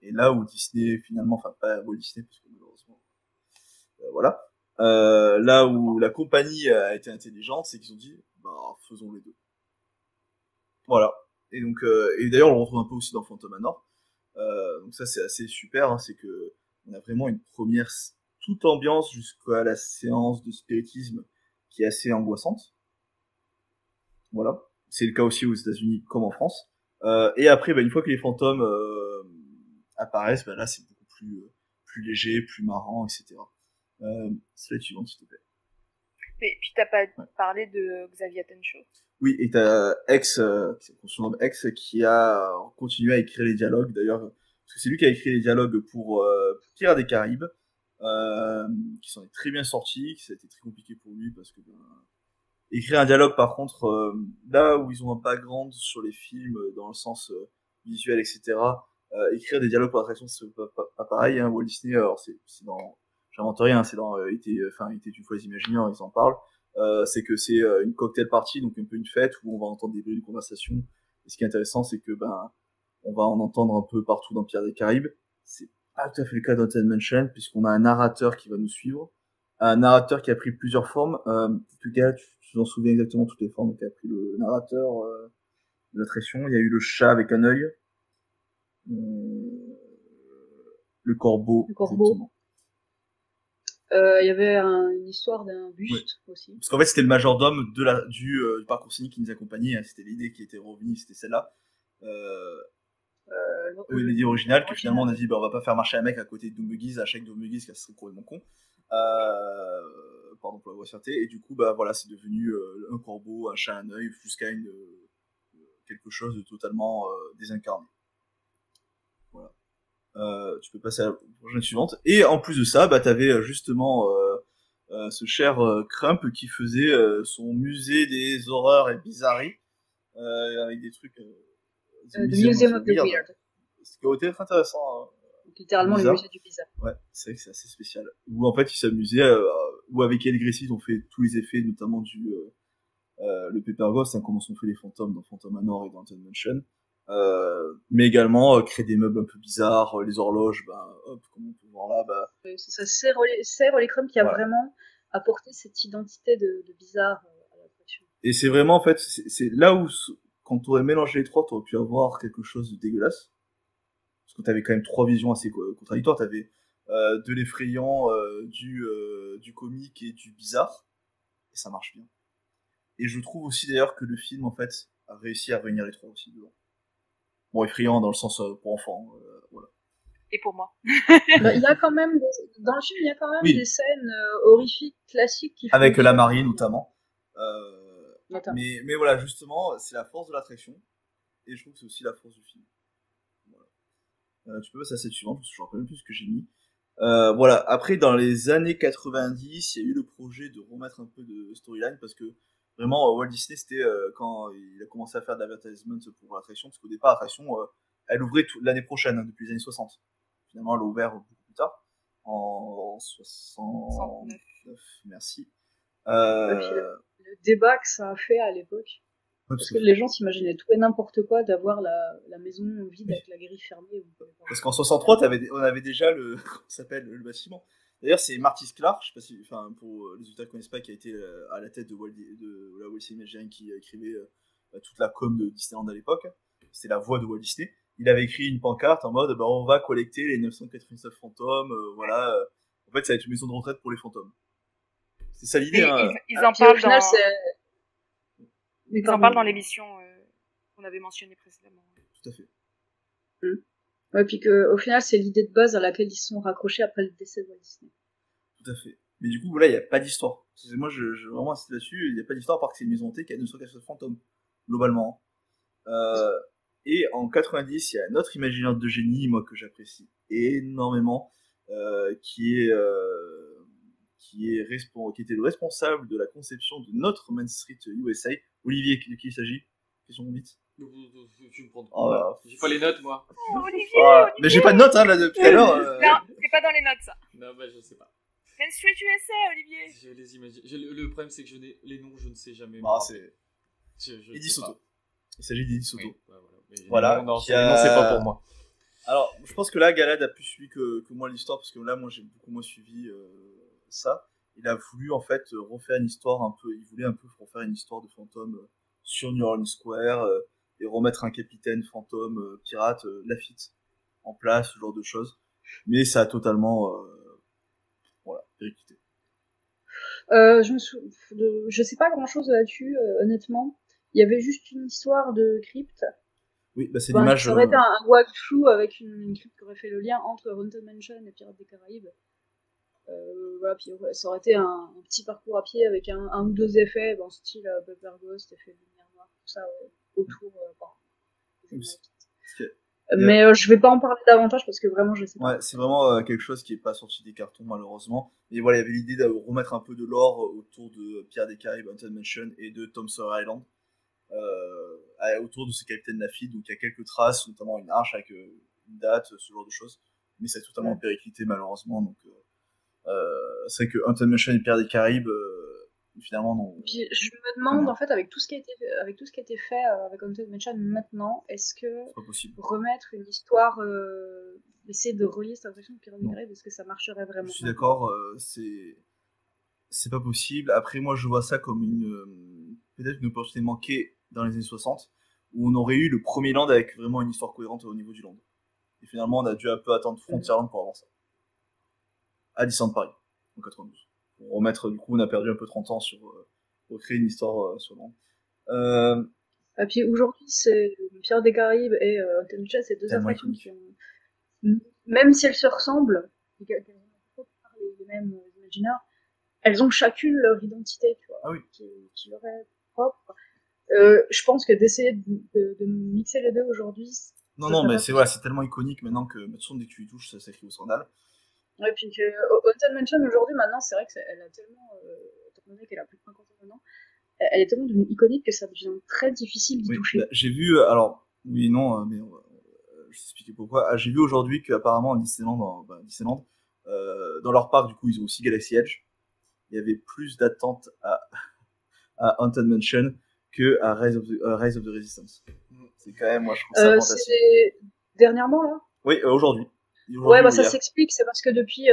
Et là où Disney finalement, enfin pas Walt Disney parce que malheureusement, voilà. Là où la compagnie a été intelligente, c'est qu'ils ont dit, faisons les deux. Voilà. Et donc, et d'ailleurs, on le retrouve un peu aussi dans Phantom Manor. Donc ça, c'est assez super, hein, c'est que on a vraiment une première toute ambiance jusqu'à la séance de spiritisme qui est assez angoissante. Voilà. C'est le cas aussi aux États-Unis comme en France. Et après, une fois que les fantômes apparaissent, là, c'est beaucoup plus léger, plus marrant, etc. Slide suivante, s'il te plaît. Mais puis t'as pas parlé de Xavier Tencho. Oui, et t'as qu'on surnomme X, qui a continué à écrire les dialogues, d'ailleurs, parce que c'est lui qui a écrit les dialogues pour Pirates des Caraïbes, qui s'en est très bien sorti, que ça a été très compliqué pour lui, parce que écrire un dialogue, par contre, là où ils ont un background sur les films, dans le sens visuel, etc., écrire des dialogues pour l'attraction, c'est pas pareil, hein. Walt Disney, alors c'est dans... J'invente rien, c'est dans il était une fois les Imagineers, ils en parlent. C'est que c'est une cocktail party, donc un peu une fête où on va entendre des bruits de conversation. Et ce qui est intéressant, c'est que on va en entendre un peu partout dans Pirates des Caraïbes. C'est pas tout à fait le cas d'Haunted Mansion, puisqu'on a un narrateur qui va nous suivre, un narrateur qui a pris plusieurs formes. Tu t'en souviens exactement toutes les formes qui a pris le narrateur de l'attraction. Il y a eu le chat avec un œil, le corbeau. Le corbeau. Il y avait une histoire d'un buste aussi. Parce qu'en fait, c'était le majordome du parcours scénique qui nous accompagnait. Hein. C'était l'idée qui était revenue, c'était celle-là. L'idée originale, que finalement on a dit, bah, on va pas faire marcher un mec à côté de Doomguise, à chaque Doomguise, qui serait complètement con. Pardon pour la grossièreté. Et du coup, bah voilà, c'est devenu un corbeau, un chat, un œil, jusqu'à quelque chose de totalement désincarné. Voilà. Tu peux passer à la prochaine suivante. Et en plus de ça, bah t'avais justement ce cher Crump qui faisait son musée des horreurs et bizarreries avec des trucs. The Museum of the Weird. Ce qui aurait été très intéressant. Hein. Littéralement le musée du bizarre. Ouais, c'est vrai que c'est assez spécial. Où en fait ils s'amusaient, où avec El Gressi ils ont fait tous les effets, notamment le Pepper Ghost, hein, comment sont faits les fantômes dans Phantom Manor et dans Haunted Mansion. Mais également créer des meubles un peu bizarres, les horloges, bah, hop, comme on peut voir là, bah. Ça sert Holly Crump qui a vraiment apporté cette identité de bizarre à l'attraction. Et c'est vraiment, en fait, c'est là où, quand t'aurais mélangé les trois, t'aurais pu avoir quelque chose de dégueulasse. Parce que t'avais quand même trois visions assez contradictoires. T'avais de l'effrayant, du comique et du bizarre. Et ça marche bien. Et je trouve aussi d'ailleurs que le film, en fait, a réussi à réunir les trois aussi dedans. Bon, effrayant dans le sens pour enfants, voilà. Et pour moi. Il y a quand même dans le film, il y a quand même des scènes horrifiques classiques qui avec la marine notamment. Mais voilà, justement, c'est la force de l'attraction et je trouve que c'est aussi la force du film. Voilà. Tu peux passer à cette suivante parce que je me rappelle même plus ce que j'ai mis. Voilà. Après, dans les années 90, il y a eu le projet de remettre un peu de storyline parce que vraiment, Walt Disney, c'était quand il a commencé à faire de l'advertisement pour l'attraction, parce qu'au départ, l'attraction, elle ouvrait l'année prochaine, hein, depuis les années 60. Finalement, elle a ouvert beaucoup plus tard, en 69. Merci. Le débat que ça a fait à l'époque, parce que les gens s'imaginaient tout et n'importe quoi d'avoir la maison vide avec la grille fermée. Parce qu'en 63, on avait déjà le bâtiment. D'ailleurs, c'est Marty Sklar, je sais pas si, enfin, pour les auditeurs qui connaissent pas, qui a été à la tête de la Walt Disney Imagineering, qui écrivait toute la com de Disneyland à l'époque. C'était la voix de Walt Disney. Il avait écrit une pancarte en mode, bah, on va collecter les 999 fantômes, voilà. En fait, ça va être une maison de retraite pour les fantômes. C'est ça l'idée, hein. Ils en parlent en parlent dans l'émission qu'on avait mentionnée précédemment. Tout à fait. Ouais, puis qu'au final, c'est l'idée de base à laquelle ils se sont raccrochés après le décès de Walt Disney. Tout à fait. Mais du coup, voilà, il n'y a pas d'histoire. Moi, je vraiment insiste là-dessus, il n'y a pas d'histoire, à part que c'est une maison hantée qui a 999 fantômes, globalement. Et en 90, il y a un autre imaginaire de génie, moi, que j'apprécie énormément, qui était le responsable de la conception de notre Main Street USA. Olivier, de qui il s'agit? Question vite. Tu me prends. J'ai pas les notes, moi. Oh, Olivier. Mais j'ai pas de notes, hein, là, depuis tout à l'heure. Non, c'est pas dans les notes, ça. Non, bah, je sais pas. Main Street USA, Olivier. Je les imagine. Le problème, c'est que les noms, je ne sais jamais. C'est Eddie Soto. Il s'agit d'Eddie Soto. Oui, voilà. Non, c'est pas pour moi. Alors, je pense que là, Galad a plus suivi que moi l'histoire, parce que là, moi, j'ai beaucoup moins suivi ça. Il a voulu, en fait, refaire une histoire un peu... Il voulait un peu refaire une histoire de fantôme sur New Orleans Square et remettre un capitaine fantôme pirate Lafitte en place, ce genre de choses. Mais ça a totalement... voilà, périclité. Je sais pas grand-chose là-dessus, honnêtement. Il y avait juste une histoire de crypte. Oui, bah c'est l'image... Ça aurait été un walkthrough avec une crypte qui aurait fait le lien entre Haunted Mansion et Pirates des Caraïbes. Voilà, puis ça aurait été un petit parcours à pied avec un ou deux effets, bon, style Pepper Ghost, effet de lumière noire, tout ça autour. Mais je vais pas en parler davantage parce que vraiment je sais pas. Ouais, c'est vraiment quelque chose qui est pas sorti des cartons malheureusement. Mais voilà, il y avait l'idée de remettre un peu de lore autour de Pirates des Caraïbes, Haunted Mansion et de Tom Sawyer Island. Autour de ce capitaine Lafitte, donc il y a quelques traces, notamment une arche avec une date, ce genre de choses. Mais c'est totalement périclité malheureusement, donc c'est vrai que Haunted Mansion et Pirates des Caraïbes finalement non. Puis je me demande en fait avec tout ce qui a été fait avec Haunted Mansion maintenant, est-ce que remettre une histoire, essayer de relier cette attraction de Pirates des Caraïbes, est-ce que ça marcherait vraiment? Je suis d'accord, c'est pas possible. Après moi je vois ça comme peut-être une opportunité manquée dans les années 60 où on aurait eu le premier land avec vraiment une histoire cohérente au niveau du land. Et finalement on a dû un peu attendre Frontierland pour avoir ça. À Disneyland Paris. en 92. Pour remettre, du coup, on a perdu un peu 30 ans sur recréer une histoire sur Londres. Et puis aujourd'hui, c'est Pirates des Caraïbes et Haunted Mansion, c'est deux attractions qui ont, même si elles se ressemblent, qu'elles ont les mêmes imaginaires, elles ont chacune leur identité, tu vois, qui leur est propre. Je pense que d'essayer de mixer les deux aujourd'hui. Non, mais c'est tellement iconique maintenant que de toute façon, dès que tu y touches, ça s'écrit au scandale. Ouais, puis que Haunted Mansion aujourd'hui, maintenant, c'est vrai qu'elle a tellement, étant donné qu'elle a plus de 50 ans maintenant, elle est tellement devenue iconique que ça devient très difficile d'y toucher. Bah, j'ai vu, alors, oui, non, mais je vais t'expliquer pourquoi. J'ai vu aujourd'hui qu'apparemment, Disneyland, dans leur parc, du coup, ils ont aussi Galaxy Edge. Il y avait plus d'attentes à Haunted Mansion que à Rise of the Resistance. C'est quand même, moi, je trouve ça fantastique. C'est dernièrement, là? Oui, aujourd'hui. Ouais, bah ça s'explique, c'est parce que depuis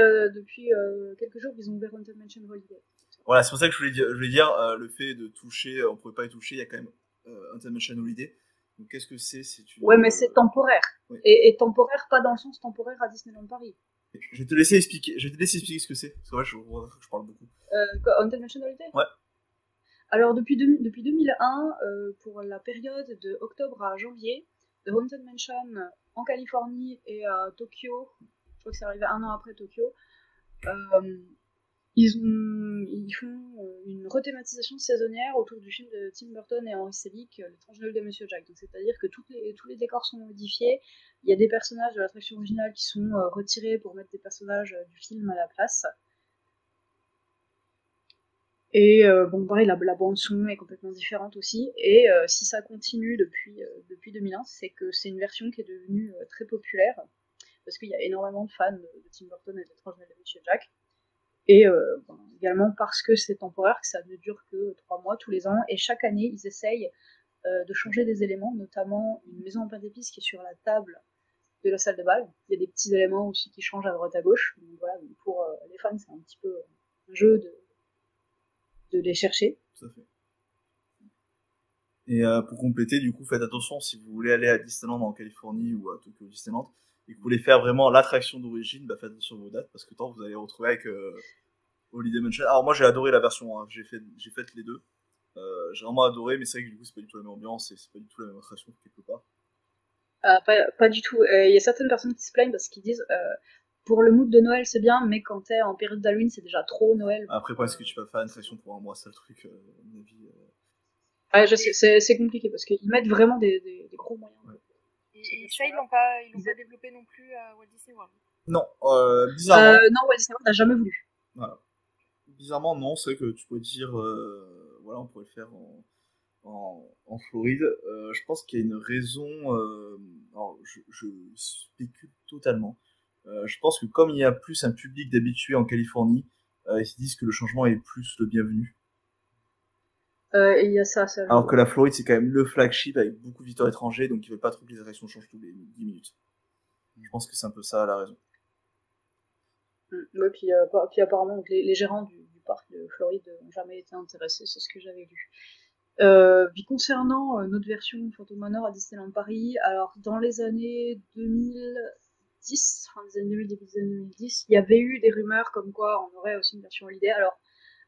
quelques jours, ils ont ouvert Haunted Mansion Holiday. Voilà, c'est pour ça que je voulais dire le fait de toucher, on pouvait pas y toucher, il y a quand même Haunted Mansion Holiday. Donc qu'est-ce que c'est Ouais, mais c'est temporaire. Oui. Et temporaire, pas dans le sens temporaire à Disneyland Paris. Je vais te laisser expliquer ce que c'est, parce que je parle beaucoup. Haunted Mansion Holiday? Ouais. Alors depuis 2001, pour la période de octobre à janvier, The Haunted Mansion en Californie et à Tokyo, je crois que c'est arrivé un an après Tokyo, ils font une rethématisation saisonnière autour du film de Tim Burton et Henry Selick, L'étrange Noël de Monsieur Jack. Donc c'est-à-dire que tous les décors sont modifiés, il y a des personnages de l'attraction originale qui sont retirés pour mettre des personnages du film à la place. Et pareil, la bande son est complètement différente aussi. Et si ça continue depuis 2001, c'est que c'est une version qui est devenue très populaire, parce qu'il y a énormément de fans de Tim Burton et de L'étrange Noël de Monsieur Jack. Et également parce que c'est temporaire, que ça ne dure que 3 mois tous les ans, et chaque année ils essayent de changer des éléments, notamment une maison en pain d'épices qui est sur la table de la salle de bal. Il y a des petits éléments aussi qui changent à droite à gauche. Donc voilà, pour les fans c'est un petit peu un jeu de les chercher. Tout à fait. Et pour compléter, du coup, faites attention si vous voulez aller à Disneyland en Californie ou à Tokyo Disneyland, et que vous voulez faire vraiment l'attraction d'origine, faites attention à vos dates, parce que tant vous allez retrouver avec Holiday Mansion. Alors moi j'ai adoré la version, j'ai fait les deux. J'ai vraiment adoré, mais c'est vrai que du coup c'est pas du tout la même ambiance et c'est pas du tout la même attraction quelque part. Pas du tout. Il y a certaines personnes qui se plaignent parce qu'ils disent pour le mood de Noël c'est bien, mais quand t'es en période d'Halloween c'est déjà trop Noël. Après, est-ce que tu peux faire une attraction pour un mois, c'est le truc, à mon avis. Ouais, je sais, c'est compliqué parce qu'ils mettent vraiment des gros moyens. Ouais. Et ça, ils l'ont pas développé non plus à Walt Disney World. Non, bizarrement. Non, Walt Disney World n'a jamais voulu. Voilà. Bizarrement, non, c'est vrai que tu pourrais dire, voilà, on pourrait le faire en Floride. Je pense qu'il y a une raison, alors je spécule totalement. Je pense que comme il y a plus un public d'habitués en Californie, ils se disent que le changement est plus le bienvenu. Il y a ça. Alors que la Floride, c'est quand même le flagship avec beaucoup de visiteurs étrangers, donc ils veulent pas trop que les attractions changent tous les 10 minutes. Je pense que c'est un peu ça la raison. Ouais, puis apparemment, donc, les gérants du parc de Floride n'ont jamais été intéressés, c'est ce que j'avais lu. Puis concernant notre version Phantom Manor à Disneyland Paris, alors dans les années 2010, fin des années 2000, début des années 2010, il y avait eu des rumeurs comme quoi on aurait aussi une version Holiday. Alors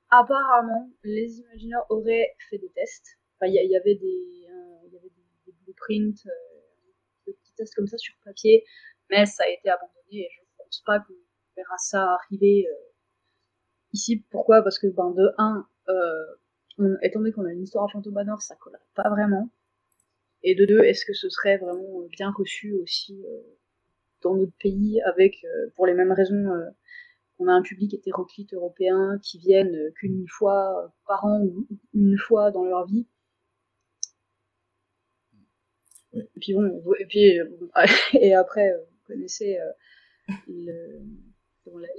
apparemment, les Imagineers auraient fait des tests. Enfin, il y avait des blueprints, des petits tests comme ça sur papier, mais ça a été abandonné et je ne pense pas qu'on verra ça arriver ici. Pourquoi ? Parce que de 1, étant donné qu'on a une histoire à Phantom Manor, ça collerait pas vraiment. Et de 2, est-ce que ce serait vraiment bien reçu aussi dans notre pays avec, pour les mêmes raisons, on a un public hétéroclite européen qui viennent qu'une fois par an ou une fois dans leur vie. Oui. Et puis et après, vous connaissez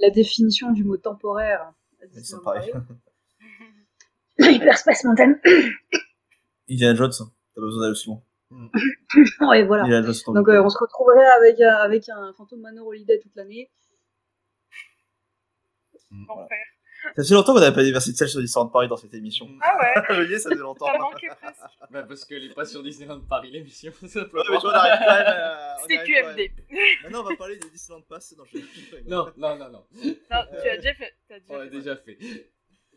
la définition du mot temporaire. C'est pareil. Hyperspace Mountain. Indiana Jones, t'as besoin d'aller aussi loin. Ouais, voilà. Donc on se retrouverait avec un Phantom Manor Holiday toute l'année. L'enfer. Ça fait longtemps qu'on n'avait pas déversé de sel sur Disneyland Paris dans cette émission. Ah ouais. Je veux dire, ça faisait longtemps. Ça manquait presque. Parce qu'elle est pas sur Disneyland Paris l'émission. Ouais, mais tu vois, on arrive quand même. C'est QFD. Maintenant, on va parler des Disneyland Pass. Non. Non, tu as déjà On l'a déjà fait.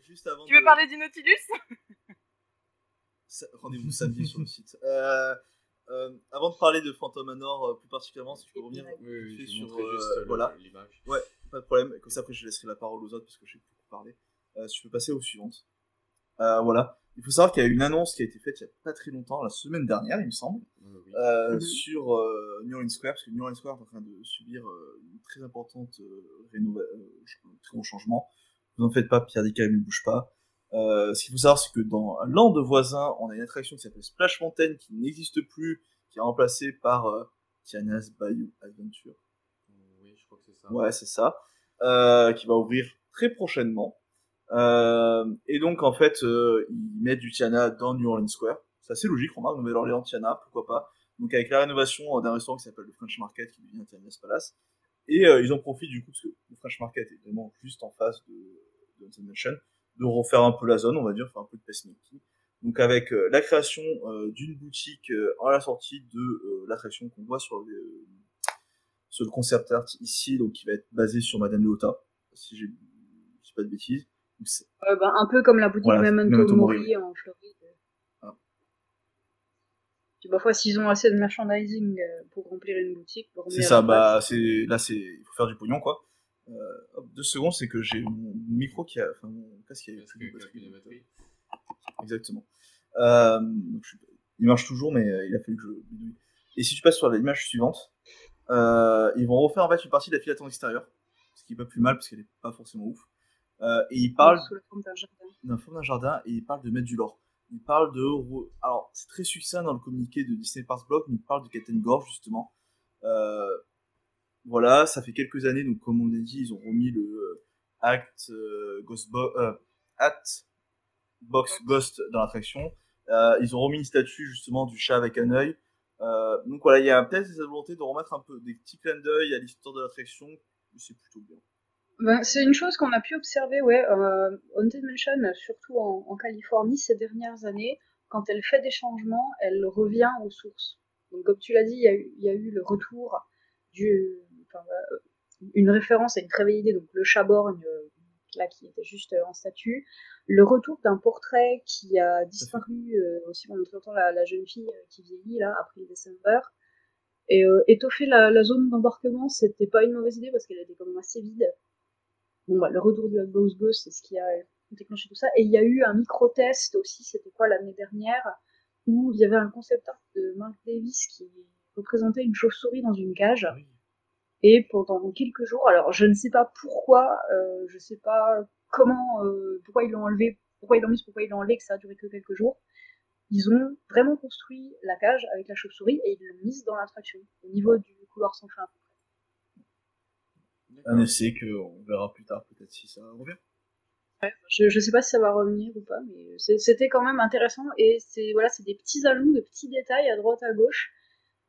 Juste avant Tu veux parler du Nautilus? Rendez-vous samedi sur le site. Avant de parler de Phantom Manor plus particulièrement, si je peux revenir je sur juste voilà. l'image. Ouais, pas de problème. Comme ça après je laisserai la parole aux autres parce que je sais beaucoup parler. Si je peux passer aux suivantes. Voilà. Il faut savoir qu'il y a une annonce qui a été faite il y a pas très longtemps, la semaine dernière, il me semble, sur New Orleans Square, parce que New Orleans Square est en train de subir une très importante très gros changement. Vous en faites pas, Pierre Descailles ne bouge pas. Ce qu'il faut savoir, c'est que dans Land voisin, on a une attraction qui s'appelle Splash Mountain, qui n'existe plus, qui est remplacée par Tiana's Bayou Adventure. Oui, je crois que c'est ça. Ouais, c'est ça. Qui va ouvrir très prochainement. Et donc, en fait, ils mettent du Tiana dans New Orleans Square. C'est assez logique, remarque, Nouvelle-Orléans, Tiana, pourquoi pas. Donc, avec la rénovation d'un restaurant qui s'appelle le French Market, qui devient Tiana's Palace. Et ils en profitent, du coup, parce que le French Market est vraiment juste en face de Haunted Mansion, de refaire un peu la zone, on va dire, faire un peu de pacemaking. Donc, avec la création d'une boutique à la sortie de l'attraction qu'on voit sur le concept art ici, donc qui va être basé sur Madame Leota, si je dis pas de bêtises. Un peu comme la boutique Memento Mori en Floride. Ah. Parfois, s'ils ont assez de merchandising pour remplir une boutique, c'est ça, là, il faut faire du pognon, quoi. 2 secondes, c'est que j'ai mon micro qui a, enfin, mon casque qui a plus de batterie. Exactement. Il marche toujours, mais il a fallu que je bidouille. Et si tu passes sur l'image suivante, ils vont refaire en fait une partie de la file d'attente extérieure, ce qui est pas plus mal parce qu'elle est pas forcément ouf. Et ils parlent sous la forme d'un jardin. D'un jardin, et ils parlent de mettre du lore. Ils parlent de, alors c'est très succinct dans le communiqué de Disney Parks Block, mais ils parlent de Captain Gorge justement. Voilà, ça fait quelques années, donc comme on l'a dit, ils ont remis le Box Ghost dans l'attraction. Ils ont remis une statue justement du chat avec un œil. Donc voilà, il y a peut-être cette volonté de remettre un peu des petits clins d'œil à l'histoire de l'attraction, mais c'est plutôt bien. Ben, c'est une chose qu'on a pu observer, Haunted Mansion, surtout en Californie ces dernières années, quand elle fait des changements, elle revient aux sources. Donc comme tu l'as dit, il y a eu le retour une référence à une très vieille idée, donc le chat-borgne, là qui était juste en statue, le retour d'un portrait qui a disparu aussi pendant très longtemps, la jeune fille qui vieillit là après le December. Et étoffer la zone d'embarquement, c'était pas une mauvaise idée parce qu'elle était quand même assez vide. Bon bah le retour du Box Ghost, c'est ce qui a déclenché tout ça. Et il y a eu un micro-test aussi, c'était quoi l'année dernière, où il y avait un concept art de Mark Davis qui représentait une chauve-souris dans une cage. Oui. Et pendant quelques jours, alors je ne sais pas pourquoi, je sais pas comment, pourquoi ils l'ont enlevé, pourquoi ils l'ont mis, pourquoi ils l'ont enlevé, que ça a duré que quelques jours. Ils ont vraiment construit la cage avec la chauve-souris et ils l'ont mise dans l'attraction, au niveau du couloir sans fin. Un essai qu'on verra plus tard, peut-être si ça revient. Ouais, je sais pas si ça va revenir ou pas, mais c'était quand même intéressant et c'est des petits ajouts, des petits détails à droite à gauche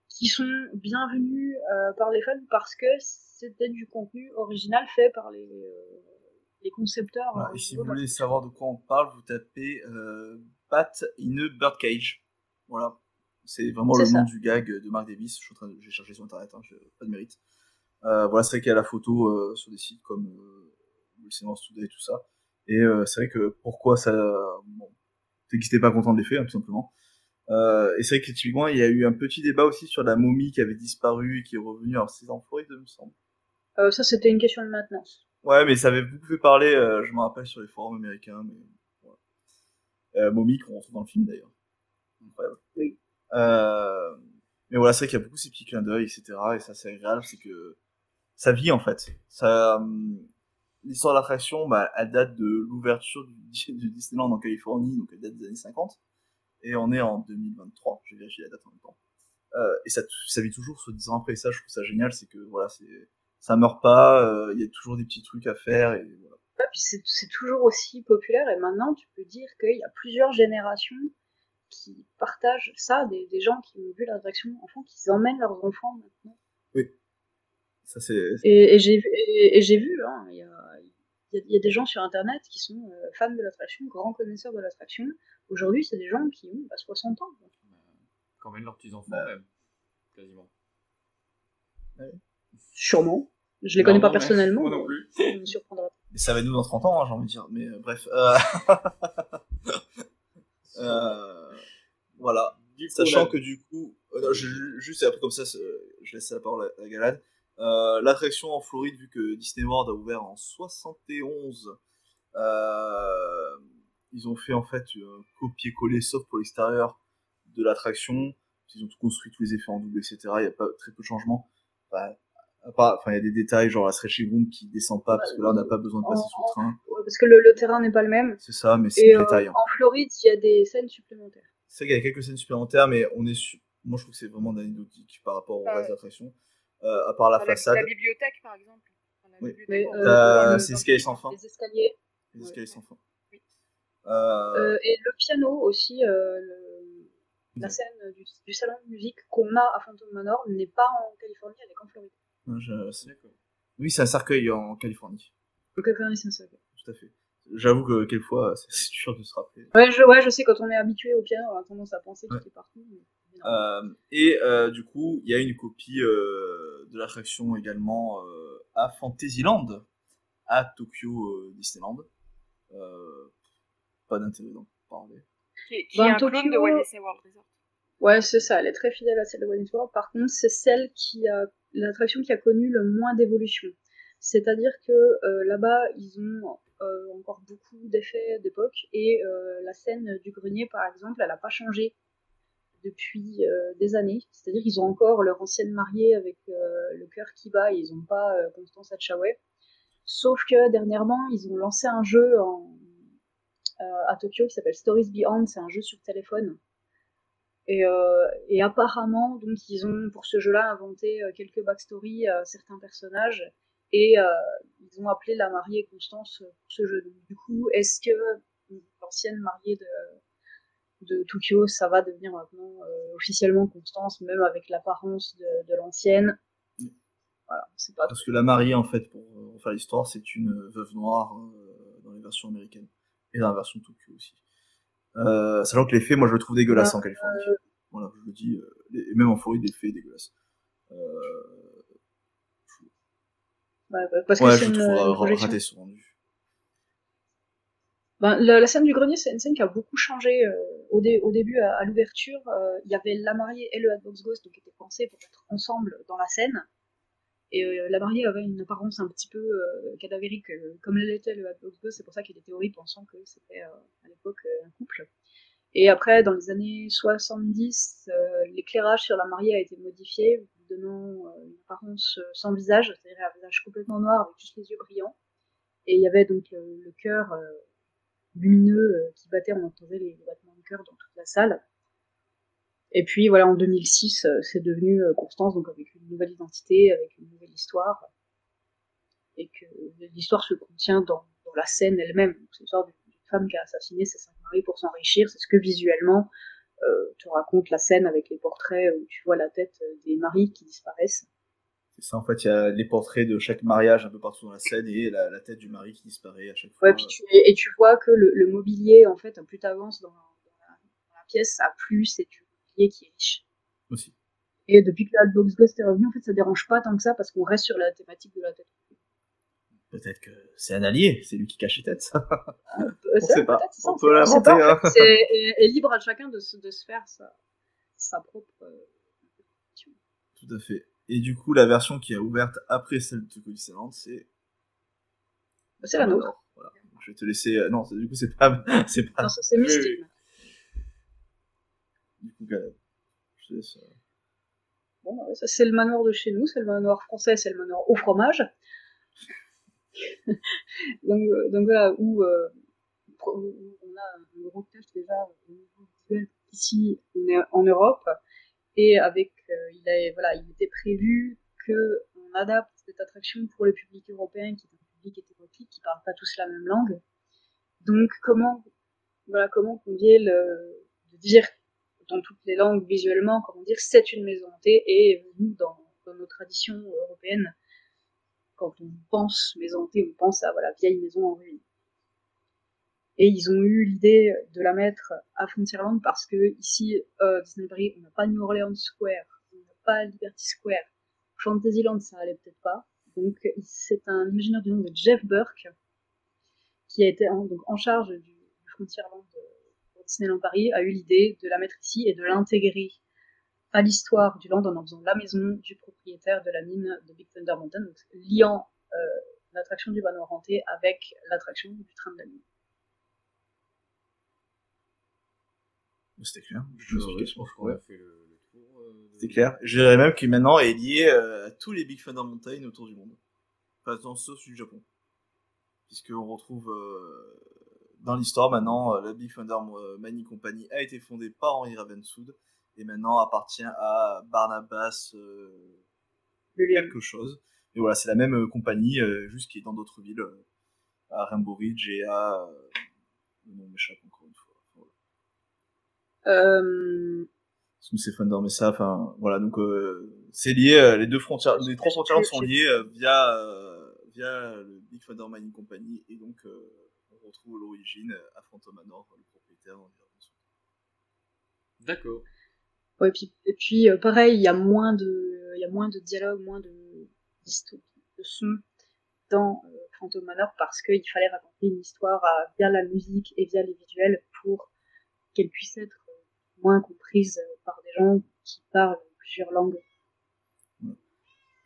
qui sont bienvenus par les fans parce que c'était du contenu original fait par les concepteurs. Voilà, et si vous voulez savoir de quoi on parle, vous tapez Bat in a Birdcage. Voilà, c'est vraiment le nom du gag de Mark Davis. J'ai cherché sur internet, pas de mérite. Voilà, c'est vrai qu'il y a la photo sur des sites comme le Science Today et tout ça. Et c'est vrai que pourquoi ça... Bon, c'est qu'ils n'étaient pas contents de l'effet, tout simplement. Et c'est vrai que typiquement, il y a eu un petit débat aussi sur la momie qui avait disparu et qui est revenue. Alors, c'est en Floride, il me semble. Ça, c'était une question de maintenance. Ouais, mais ça avait beaucoup fait parler, je me rappelle, sur les forums américains. Mais voilà. Momie qu'on retrouve dans le film, d'ailleurs. Incroyable. Oui. Mais voilà, c'est vrai qu'il y a beaucoup ces petits clins d'œil, etc. Et ça, c'est agréable, c'est que ça vit, en fait. L'histoire de l'attraction, elle date de l'ouverture du Disneyland en Californie, donc elle date des années 50. Et on est en 2023, j'ai vérifié la date en même temps. Et ça vit toujours sur 10 ans après, et ça, je trouve ça génial, c'est que, voilà, ça meurt pas, il y a toujours des petits trucs à faire, et voilà. Ouais, puis c'est toujours aussi populaire, et maintenant, tu peux dire qu'il y a plusieurs générations qui partagent ça, des gens qui ont vu l'attraction enfant, qui emmènent leurs enfants maintenant. Oui. Ça, c'est... Et j'ai vu, hein, il y a des gens sur internet qui sont fans de l'attraction, grands connaisseurs de l'attraction. Aujourd'hui, c'est des gens qui ont 60 ans. Quand même leurs petits-enfants, même. Quasiment. Ouais. Sûrement. Je les connais pas personnellement. Moi non plus. Ça me surprendra. Mais ça va être nous dans 30 ans, hein, j'ai envie de dire. Mais bref. Voilà. Sachant que du coup, juste après comme ça, je laisse la parole à Galad. L'attraction en Floride, vu que Disney World a ouvert en 71, ils ont fait en fait un copier-coller, sauf pour l'extérieur de l'attraction. Ils ont tout construit, tous les effets en double, etc. Il y a pas très peu de changements. Il y a des détails, genre la stretching room qui descend pas, parce que là, on n'a pas besoin de passer sous le train. Ouais, parce que le terrain n'est pas le même. C'est ça, mais c'est le détail. En Floride, il y a des scènes supplémentaires. C'est vrai qu'il y a quelques scènes supplémentaires, mais moi, je trouve que c'est vraiment anecdotique par rapport au reste de l'attraction. À part la façade. La bibliothèque, par exemple. Oui. C'est escaliers sans fin. Les escaliers. Les escaliers sans fin. Oui. Et le piano aussi, la scène du salon de musique qu'on a à Phantom Manor n'est pas en Californie, elle est qu'en Floride. Oui, c'est un cercueil en Californie. En Californie, c'est un cercueil. Tout à fait. J'avoue que quelquefois, c'est dur de se rappeler. Ouais, je sais, quand on est habitué au piano, on a tendance à penser qu'il est partout. Et du coup, il y a une copie de l'attraction également à Fantasyland, à Tokyo Disneyland. Pas d'intérêt d'en parler. Qui est un clone de Walt Disney World Resort. Ouais, c'est ça, elle est très fidèle à celle de Walt Disney World. Par contre, c'est l'attraction qui a connu le moins d'évolution. C'est-à-dire que là-bas, ils ont encore beaucoup d'effets d'époque, et la scène du grenier, par exemple, elle n'a pas changé depuis des années. C'est-à-dire qu'ils ont encore leur ancienne mariée avec le cœur qui bat, et ils n'ont pas Constance Hatchaway. Sauf que dernièrement, ils ont lancé un jeu à Tokyo qui s'appelle Stories Beyond, c'est un jeu sur téléphone. Et apparemment, donc, ils ont pour ce jeu-là inventé quelques backstories à certains personnages, et ils ont appelé la mariée Constance pour ce jeu. Donc, du coup, est-ce que l'ancienne mariée de Tokyo, ça va devenir maintenant officiellement Constance, même avec l'apparence de l'ancienne? Voilà, c'est pas. Parce que la mariée, en fait, pour faire l'histoire, c'est une veuve noire dans les versions américaines et dans la version Tokyo aussi. Sachant que l'effet, moi, je le trouve dégueulasse en Californie. Voilà, je le dis, et même en Floride, l'effet est dégueulasse. Parce que je trouve raté ce rendu. La scène du grenier, c'est une scène qui a beaucoup changé au début, à l'ouverture. Il y avait la mariée et le Hatbox Ghost, donc, qui étaient pensés pour être ensemble dans la scène. Et la mariée avait une apparence un petit peu cadavérique, comme l'était le Hatbox Ghost. C'est pour ça qu'il était horrible, pensant que c'était à l'époque un couple. Et après, dans les années 70, l'éclairage sur la mariée a été modifié, donnant une apparence sans visage, c'est-à-dire un visage complètement noir avec juste les yeux brillants. Et il y avait donc le cœur lumineux qui battait, on entendait les battements de cœur dans toute la salle. Et puis voilà, en 2006, c'est devenu Constance, donc avec une nouvelle identité, avec une nouvelle histoire, et que l'histoire se contient dans la scène elle-même. C'est l'histoire d'une femme qui a assassiné ses 5 maris pour s'enrichir. C'est ce que visuellement te raconte la scène, avec les portraits où tu vois la tête des maris qui disparaissent. C'est ça, en fait, il y a les portraits de chaque mariage un peu partout dans la scène, et la tête du mari qui disparaît à chaque fois. Ouais, puis tu vois que le mobilier, en fait, plus t'avances dans la pièce, plus c'est du mobilier qui est riche. Aussi. Et depuis que le Hatbox Ghost est revenu, en fait, ça dérange pas tant que ça, parce qu'on reste sur la thématique de la tête. Peut-être que c'est un allié, c'est lui qui cache les têtes. On sait pas, on peut l'inventer. En fait, est libre à chacun de se faire sa propre interprétation. Tout à fait. Et du coup, la version qui est ouverte après celle de Tokyo Disneyland, c'est la nôtre. Voilà. Je vais te laisser. Non, du coup, c'est pas. Non, ça, c'est Mystique. Du coup, je te laisse. Bon, ça, c'est le manoir de chez nous, c'est le manoir français, c'est le manoir au fromage. donc voilà, où on a un gros test déjà au niveau visuel. Ici, on est en Europe, et avec il était prévu qu'on adapte cette attraction pour le public européen, qui est un public hétéroclite, qui parle pas tous la même langue. Donc comment convier de dire dans toutes les langues visuellement, comment dire c'est une maison hantée, et nous dans nos traditions européennes, quand on pense maison hantée, on pense à vieille maison en ruine. Et ils ont eu l'idée de la mettre à Frontierland parce que ici, Disney Paris, on n'a pas New Orleans Square, on n'a pas Liberty Square. Fantasyland, ça allait peut-être pas. Donc c'est un imaginaire du nom de Jeff Burke qui a été donc en charge du Frontierland pour Disneyland Paris, a eu l'idée de la mettre ici et de l'intégrer à l'histoire du land en faisant la maison du propriétaire de la mine de Big Thunder Mountain, donc liant l'attraction du manoir hanté avec l'attraction du train de la mine. C'était clair. Je pense qu'on a fait le tour. C'est clair. Je dirais même qu'il maintenant est lié à tous les Big Thunder Mountain autour du monde. Enfin, dans sauf du Japon. Puisqu'on retrouve dans l'histoire maintenant, la Big Thunder Mining Company a été fondée par Henry Ravenswood et maintenant appartient à Barnabas quelque chose. Et voilà, c'est la même compagnie, juste qui est dans d'autres villes, à Rainbow Ridge et à... le nom m'échappe encore une fois. C'est Thunder Mesa, enfin voilà, donc c'est lié, les trois frontières sont liées via le Big Thunder Mining Company, et donc on retrouve l'origine à Phantom Manor, le propriétaire. D'accord. Ouais, et puis pareil, il y a moins de dialogue, moins de son dans Phantom Manor parce qu'il fallait raconter une histoire via la musique et via les visuels pour qu'elle puisse être moins comprise par des gens qui parlent plusieurs langues.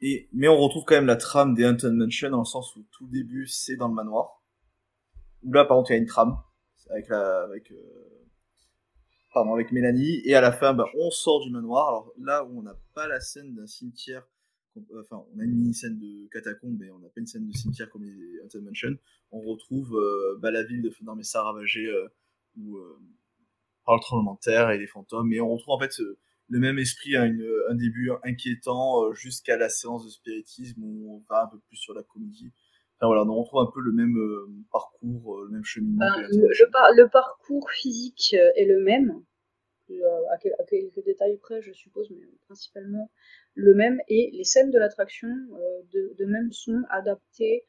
Mais on retrouve quand même la trame des Haunted Mansion dans le sens où tout le début c'est dans le manoir. Où là par contre il y a une trame avec Mélanie, et à la fin on sort du manoir. Alors là où on n'a pas la scène d'un cimetière, enfin on a une mini scène de catacombe mais on n'a pas une scène de cimetière comme les Haunted Mansion, on retrouve la ville de Thunder Mesa ravagée par le tremblement de terre et les fantômes, et on retrouve en fait le même esprit, un début inquiétant jusqu'à la séance de spiritisme où on va un peu plus sur la comédie. Enfin, voilà, on retrouve un peu le même parcours, le même cheminement. Le parcours physique est le même, à quelques détails près je suppose, mais principalement le même, et les scènes de l'attraction de même sont adaptées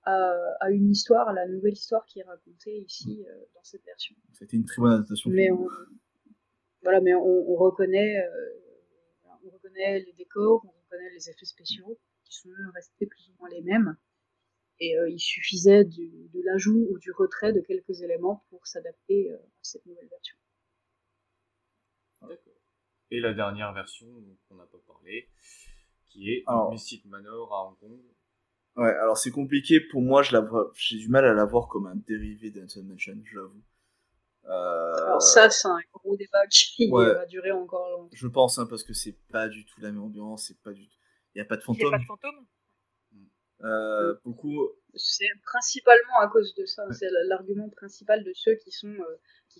à une histoire, à la nouvelle histoire qui est racontée ici dans cette version. C'était une très bonne adaptation. Mais on reconnaît les décors, on reconnaît les effets spéciaux qui sont restés plus ou moins les mêmes. Et il suffisait de l'ajout ou du retrait de quelques éléments pour s'adapter à cette nouvelle version. D'accord. Et la dernière version dont on n'a pas parlé, qui est Mystic Manor à Hong Kong. Ouais, alors c'est compliqué pour moi, j'ai du mal à la voir comme un dérivé d'Haunted Mansion, je l'avoue. Alors ça, c'est un gros débat qui va durer encore longtemps. Je pense, parce que c'est pas du tout la même ambiance, il n'y a pas de fantômes. Il n'y a pas de fantômes. Beaucoup. C'est principalement à cause de ça, c'est l'argument principal de ceux qui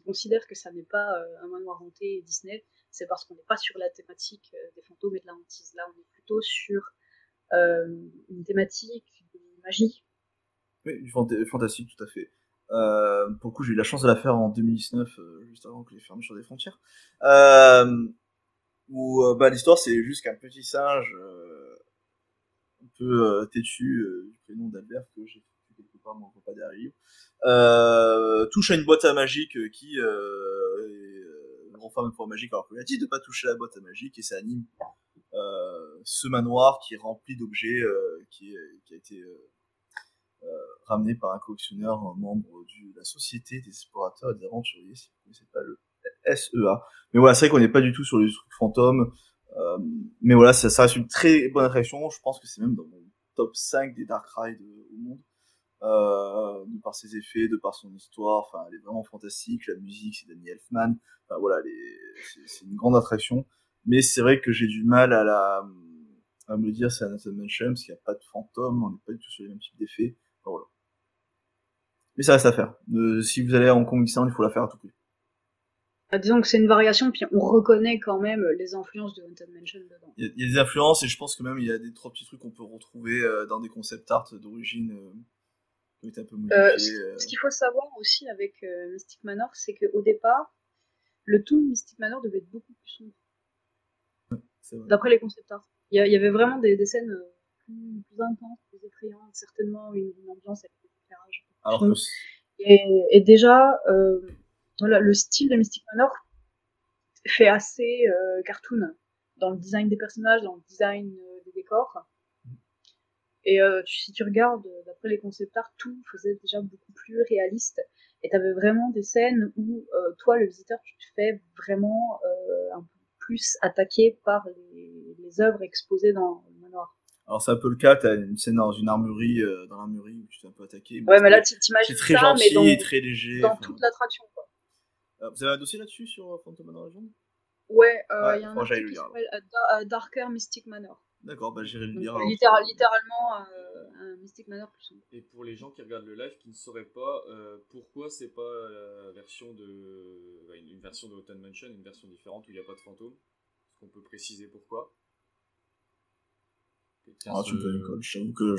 considèrent que ça n'est pas un manoir hanté Disney, c'est parce qu'on n'est pas sur la thématique des fantômes et de la hantise. Là, on est plutôt sur une thématique de magie. Oui, du fantastique, tout à fait. Pour le coup, j'ai eu la chance de la faire en 2019, juste avant que les fermetures des frontières. Où l'histoire, c'est juste qu'un petit singe un peu têtu, du prénom d'Albert, que j'ai fait quelque part, mais on ne voit pas derrière, touche à une boîte à magique qui renferme une forme magique, alors qu'il a dit de ne pas toucher la boîte à magique, et ça anime ce manoir qui est rempli d'objets, qui a été ramené par un collectionneur, un membre de la Société des Explorateurs et des Aventuriers, si vous ne connaissez pas le SEA. Mais voilà, c'est vrai qu'on n'est pas du tout sur les trucs fantômes, mais voilà, ça reste une très bonne attraction. Je pense que c'est même dans mon top 5 des Dark Rides au monde, de par ses effets, de par son histoire. Enfin, elle est vraiment fantastique. La musique, c'est Danny Elfman. Enfin voilà, c'est une grande attraction. Mais c'est vrai que j'ai du mal à me dire c'est un Haunted Mansion parce qu'il n'y a pas de fantômes, on n'est pas du tout sur les mêmes types d'effets. Enfin, voilà. Mais ça reste à faire. Si vous allez à Hong Kong Disneyland, il faut la faire à tout prix. Disons que c'est une variation, puis on reconnaît quand même les influences de Haunted Mansion dedans. Il y a des influences, et je pense que même il y a des 3 petits trucs qu'on peut retrouver dans des concept art d'origine qui ont été un peu modifiés. Ce qu'il faut savoir aussi avec Mystic Manor, c'est qu'au départ, le ton de Mystic Manor devait être beaucoup plus sombre. D'après les concept art. Il y avait vraiment des scènes plus intenses, plus effrayantes, certainement une ambiance avec des éclairages. Et déjà, voilà, le style de Mystic Manor fait assez cartoon dans le design des personnages, dans le design des décors. Et si tu regardes, d'après les concept art, tout faisait déjà beaucoup plus réaliste. Et t'avais vraiment des scènes où toi, le visiteur, tu te fais vraiment un peu plus attaqué par les œuvres exposées dans le manoir. Alors c'est un peu le cas, t'as une scène dans une armurerie, dans l'armurerie où tu t'es un peu attaqué. Ouais, mais là t'imagines c'est très ça, gentil mais et très léger. dans toute l'attraction, quoi. Vous avez un dossier là-dessus sur Phantom Manor Legend? Ouais, il y a un article qui lire, s'appelle Darker Mystic Manor. D'accord, bah j'irai le lire. Littéralement un Mystic Manor plus sombre. Et pour les gens qui regardent le live qui ne sauraient pas pourquoi c'est pas une version de Haunted Mansion, une version différente où il n'y a pas de fantôme, est-ce qu'on peut préciser pourquoi? Tu me fais une colle, j'avoue que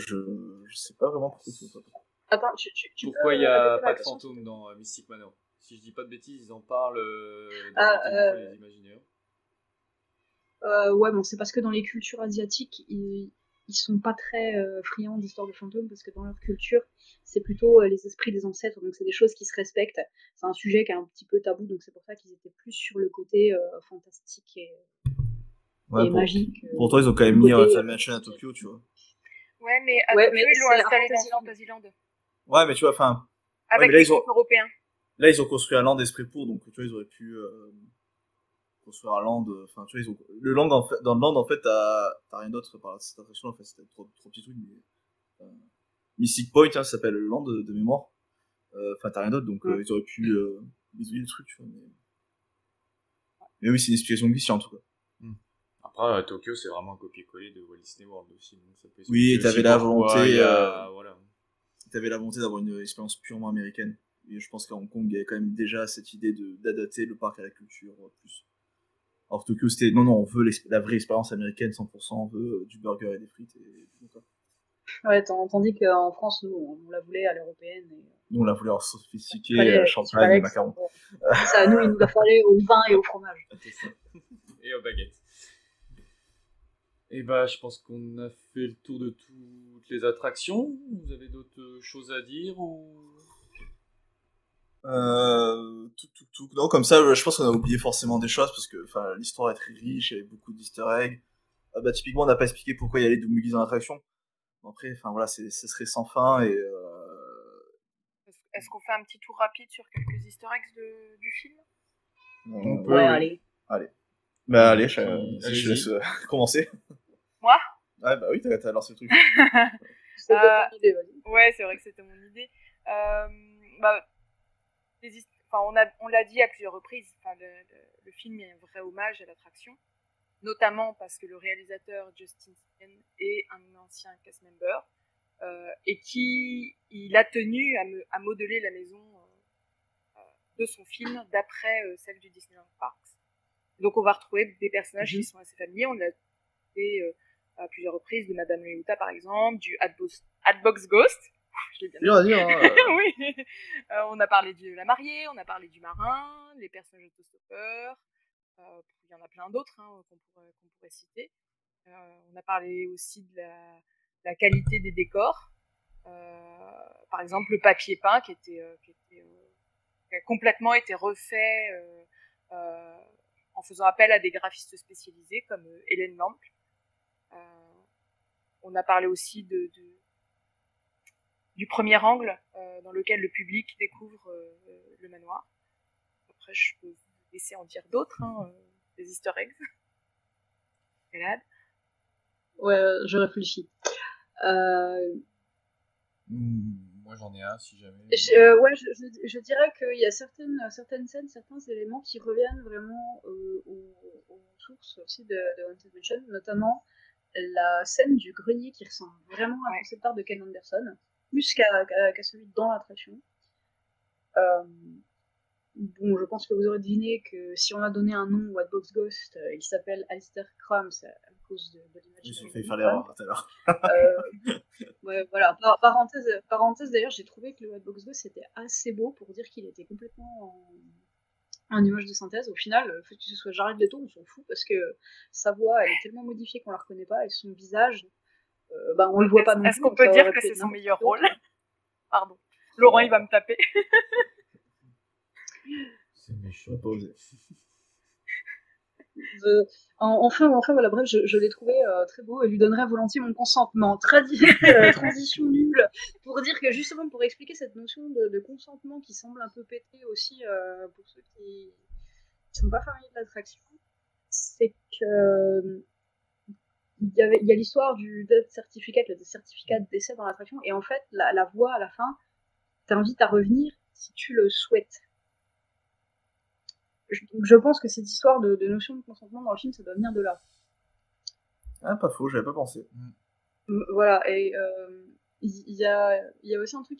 je sais pas vraiment pourquoi c'est pas. Attends, pourquoi il n'y a pas de fantôme dans Mystic Manor? Si je dis pas de bêtises, ils en parlent dans les imaginaires. Ouais, bon, c'est parce que dans les cultures asiatiques, ils sont pas très friands d'histoires de fantômes, parce que dans leur culture, c'est plutôt les esprits des ancêtres, donc c'est des choses qui se respectent. C'est un sujet qui est un petit peu tabou, donc c'est pour ça qu'ils étaient plus sur le côté fantastique et magique. Pour toi, ils ont quand même mis Haunted Mansion à Tokyo, tu vois. Ouais, mais à Tokyo, ils l'ont installé dans Fantasyland. Ouais, mais tu vois, enfin... Avec les groupes européens. Là, ils ont construit un land d'esprit pour, donc tu vois, ils auraient pu construire un land. Enfin, tu vois, le land dans le land, en fait, t'as rien d'autre par cette attraction. En fait, c'était trop petits trucs. Mais Mystic Point, ça s'appelle le land de mémoire. Enfin, t'as rien d'autre, donc ils auraient pu isoler le truc, tu vois. Mais oui, c'est une explication glissante, en tout cas. Après, Tokyo, c'est vraiment un copier-coller de Walt Disney World aussi. Donc ça peut oui, t'avais la volonté. Voilà. T'avais la volonté d'avoir une expérience purement américaine. Et je pense qu'à Hong Kong, il y avait quand même déjà cette idée d'adapter le parc à la culture plus. Alors Tokyo, c'était non, on veut la vraie expérience américaine 100%, on veut du burger et des frites et du bon. Ouais, tandis qu'en France, nous, on la voulait à l'européenne. Nous, on la voulait en sophistiqué, champagne et macarons. Ça, nous, il nous a fallu au vin et au fromage. Et aux baguettes. Et bah, je pense qu'on a fait le tour de toutes les attractions. Vous avez d'autres choses à dire ou... Non, comme ça, je pense qu'on a oublié forcément des choses parce que l'histoire est très riche, il y avait beaucoup d'easter eggs. Typiquement, on n'a pas expliqué pourquoi il y a les Doomuggies dans l'attraction. Après, voilà, ce serait sans fin et. Est-ce qu'on fait un petit tour rapide sur quelques easter eggs du film? On peut, ouais, oui. Allez. Bah allez, je laisse commencer. Moi? Ouais, bah oui, t'as lancé le truc. C'était ton idée, vas-y. Ouais, c'est vrai que c'était mon idée. On l'a dit à plusieurs reprises, le film est un vrai hommage à l'attraction, notamment parce que le réalisateur Justin Sten est un ancien cast member et il a tenu à modeler la maison de son film d'après celle du Disneyland Parks. Donc on va retrouver des personnages qui sont assez familiers. On l'a fait à plusieurs reprises, de Madame Leota par exemple, du Hatbox Ghost. Je l'ai bien dit. Oui. On a parlé de la mariée, on a parlé du marin, les personnages d'autostoppeurs. Il y en a plein d'autres qu'on pourrait citer. On a parlé aussi de la qualité des décors. Par exemple, le papier peint qui a complètement été refait en faisant appel à des graphistes spécialisés comme Hélène Lamp. On a parlé aussi du premier angle dans lequel le public découvre le manoir. Après, je peux vous laisser en dire d'autres, des easter eggs. Malade. Ouais, je réfléchis. Moi, j'en ai un, si jamais. Je dirais qu'il y a certaines scènes, certains éléments qui reviennent vraiment aux sources aussi de Haunted Mansion, notamment la scène du grenier qui ressemble vraiment à un concept art de Ken Anderson, plus qu'à celui dans l'attraction. Bon, je pense que vous aurez deviné que si on a donné un nom au Hatbox Ghost, il s'appelle Alistair Crumb, à cause de l'image. J'ai failli faire l'erreur tout à l'heure. Ouais, voilà. Parenthèse d'ailleurs, j'ai trouvé que le Hatbox Ghost était assez beau pour dire qu'il était complètement en image de synthèse. Au final, le fait que ce soit Jared Leto, on s'en fout parce que sa voix, elle est tellement modifiée qu'on la reconnaît pas et son visage, on le voit pas non plus. Est-ce qu'on peut dire que c'est son meilleur rôle? Pardon. Laurent, il va me taper. C'est méchant. Pas osé. Enfin, voilà, bref, je l'ai trouvé très beau et lui donnerais volontiers mon consentement. Transition nulle pour dire que justement pour expliquer cette notion de consentement qui semble un peu péter aussi pour ceux qui sont pas familiers de l'attraction, c'est que il y a l'histoire du death certificate, le certificat de décès dans l'attraction, et en fait la voix à la fin t'invite à revenir si tu le souhaites. Je pense que cette histoire de notion de consentement dans le film, ça doit venir de là. Ah, pas faux, j'avais pas pensé. Voilà, et il y a aussi un truc,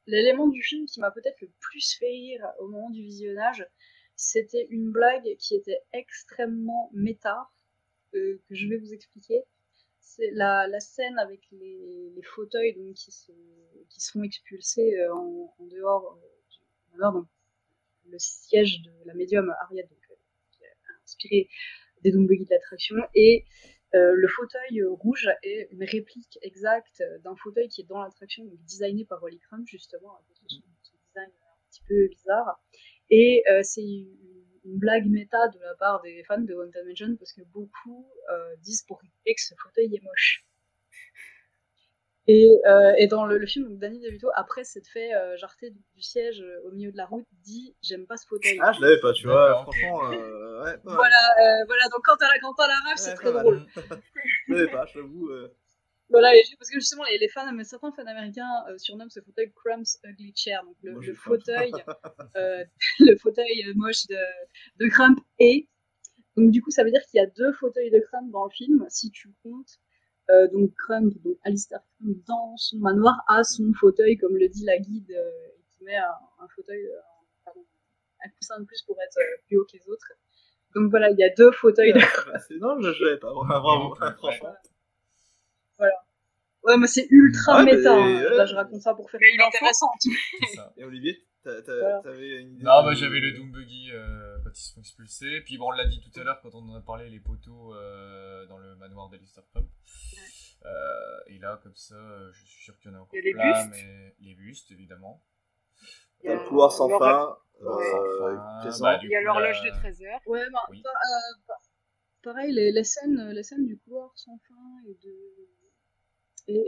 l'élément du film qui m'a peut-être le plus fait rire au moment du visionnage, c'était une blague qui était extrêmement méta, que je vais vous expliquer. C'est la scène avec les fauteuils donc, qui se font expulser en dehors du manoir, donc le siège de la médium Ariette, donc, qui a inspiré des Doom Buggy de l'attraction, et le fauteuil rouge est une réplique exacte d'un fauteuil qui est dans l'attraction, donc designé par Wally Crump, justement, avec son design un petit peu bizarre. Et c'est une blague méta de la part des fans de Haunted Mansion, parce que beaucoup disent pour rigoler que ce fauteuil est moche. Et dans le film, donc Danny DeVito, après s'être fait jarter du siège au milieu de la route, dit « J'aime pas ce fauteuil ». Ah, je l'avais pas, tu vois, franchement, ouais. Voilà, donc quand t'as la rage, c'est très drôle. Je l'avais pas, j'avoue. Voilà, parce que justement, certains fans américains surnomment ce fauteuil Crump's Ugly Chair, donc le fauteuil, le fauteuil moche de Crump. Et donc du coup, ça veut dire qu'il y a 2 fauteuils de Crump dans le film, si tu comptes. Donc Crump, donc Alistair Crump, dans son manoir, a son fauteuil, comme le dit la guide, qui met un fauteuil, un coussin de plus pour être plus haut que les autres. Donc voilà, il y a 2 fauteuils de Crump. Non, je l'avais pas, bravo, franchement. Voilà. Ouais, mais c'est ultra méta. Là, je raconte ça pour faire une intéressant. Et Olivier, t'avais une idée? Non, bah j'avais le Doom Buggy quand ils se font expulser. Puis bon, on l'a dit tout à l'heure quand on en a parlé, les poteaux dans le manoir d'Alistair Crump. Et là, comme ça, je suis sûr qu'il y en a encore plein, mais les bustes, évidemment. Il y a le pouvoir sans fin. Il y a l'horloge de 13h. Ouais, pareil, les scènes du couloir sans fin et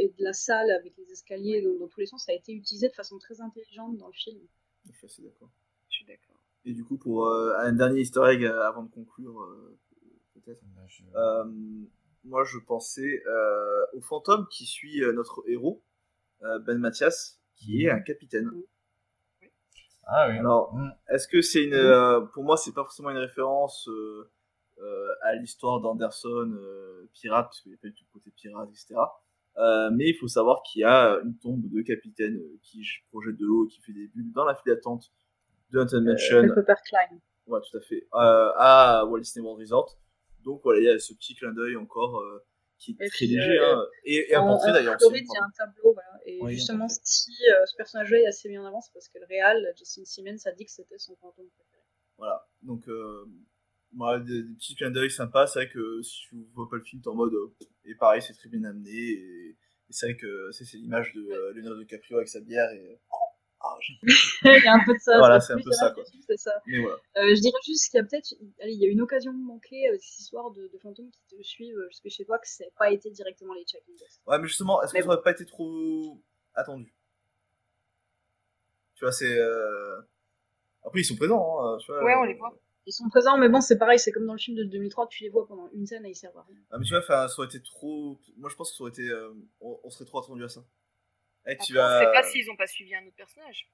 de la salle avec les escaliers dans tous les sens, ça a été utilisé de façon très intelligente dans le film. Je suis assez d'accord. Je suis d'accord. Et du coup, pour un dernier easter egg avant de conclure, peut-être. Moi, je pensais au fantôme qui suit notre héros, Ben Mathias, qui est un capitaine. Ah oui. Alors, est-ce que c'est une... pour moi, c'est pas forcément une référence à l'histoire d'Anderson, pirate, parce qu'il n'y a pas du tout le côté pirate, etc. Mais il faut savoir qu'il y a une tombe de capitaine qui projette de l'eau et qui fait des bulles dans la file d'attente de Haunted Mansion. Pepper Klein. Ouais, tout à fait. À Walt Disney World Resort. Donc voilà, il y a ce petit clin d'œil encore qui est très léger. Et un portrait d'ailleurs. En Floride, il y a un tableau, voilà. Et justement, si ce personnage-là est assez bien en avance, c'est parce que le réal, Justin Simmons, a dit que c'était son fantôme préféré. Voilà, donc voilà, des petits clins d'œil sympas. C'est vrai que si tu vois pas le film, t'es en mode. Et pareil, c'est très bien amené. Et c'est vrai que c'est l'image de Leonardo DiCaprio avec sa bière. Et il y a un peu de ça. Voilà, c'est un peu ça, quoi. C'est ça. Mais voilà. Je dirais juste qu'il y a peut-être, il y a une occasion manquée avec cette histoire de fantômes qui te suivent jusque chez toi, que ça n'a pas été directement les check-in. Ouais, mais justement, est-ce que ça aurait pas été trop attendu? Tu vois, c'est. Après, ils sont présents, hein, tu vois. Ouais, on les voit. Ils sont présents, mais bon, c'est pareil, c'est comme dans le film de 2003, tu les vois pendant une scène et ils servent à rien. Ah, mais tu vois, ça aurait été trop. Moi, je pense que ça aurait été. On serait trop attendu à ça. Après, on sait pas s'ils ont pas suivi un autre personnage.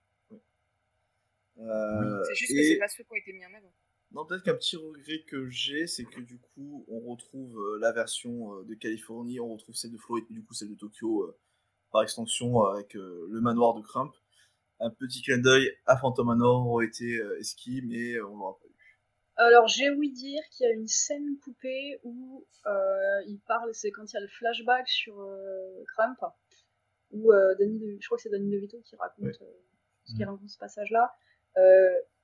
C'est juste que c'est pas ceux qui ont été mis en avant. Non, peut-être qu'un petit regret que j'ai, c'est que du coup, on retrouve la version de Californie, on retrouve celle de Floride, du coup celle de Tokyo, par extension, avec le manoir de Crump. Un petit clin d'œil à Phantom Manor aurait été esquis, mais on l'aura pas eu. Alors, j'ai ouï dire qu'il y a une scène coupée où il parle, c'est quand il y a le flashback sur Crump, où je crois que c'est Danny DeVito qui raconte, qui raconte ce passage-là.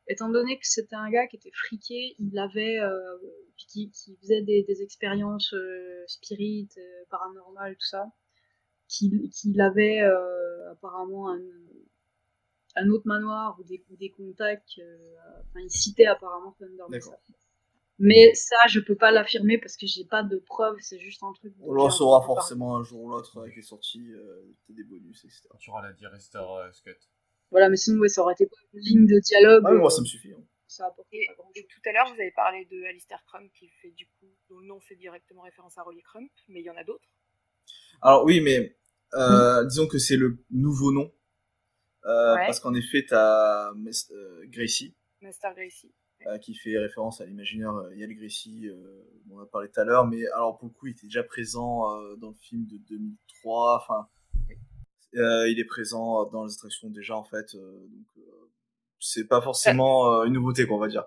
Étant donné que c'était un gars qui était friqué, il avait qui faisait des expériences spirit, paranormales, tout ça, qu'il avait apparemment un autre manoir ou des contacts, il citait apparemment Thunder Mesa. Mais ça, je peux pas l'affirmer parce que j'ai pas de preuves, c'est juste un truc. On le saura forcément un jour ou l'autre avec les sorties, des bonus, etc. Tu auras la Director's Cut. Voilà, mais sinon, ouais, ça aurait été pas une ligne de dialogue. Ah, mais moi, ça me suffit. Hein. Ça apporté pas grand-chose. Et tout à l'heure, vous avez parlé de Alistair Crump, qui fait du coup, dont le nom fait directement référence à Rolly Crump, mais il y en a d'autres. Alors oui, mais disons que c'est le nouveau nom. Parce qu'en effet, t'as Gracie. Master Gracie. Qui fait référence à l'imaginaire Yale Gracie, on en a parlé tout à l'heure, mais alors pour le coup, il était déjà présent dans le film de 2003, enfin, il est présent dans les attractions déjà, en fait, donc c'est pas forcément une nouveauté, quoi, on va dire.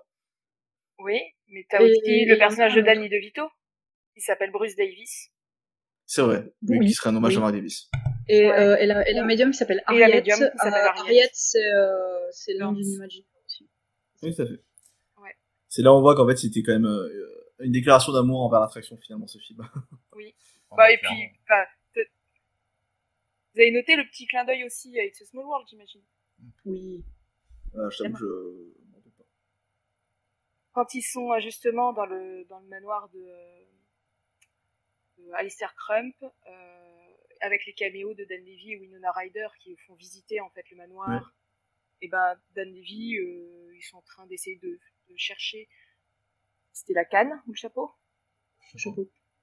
Oui, mais t'as aussi le personnage de Danny DeVito, qui s'appelle Bruce Davis. C'est vrai, oui, qui serait un hommage à Mark Davis. Et la médium qui s'appelle Harriet. Harriet, c'est le nom d'une Imagine aussi. Oui, tout à fait. Ouais. C'est là où on voit qu'en fait, c'était quand même une déclaration d'amour envers l'attraction, finalement, ce film. Oui. Bah, et puis, vous avez noté le petit clin d'œil aussi avec ce Small World, j'imagine. Oui. Je t'avoue que je m'en doute pas. Quand ils sont justement dans le manoir de Alistair Crump, avec les caméos de Dan Levy et Winona Ryder qui font visiter en fait le manoir, ouais. Et ben Dan Levy, ils sont en train d'essayer de chercher. C'était la canne ou le chapeau?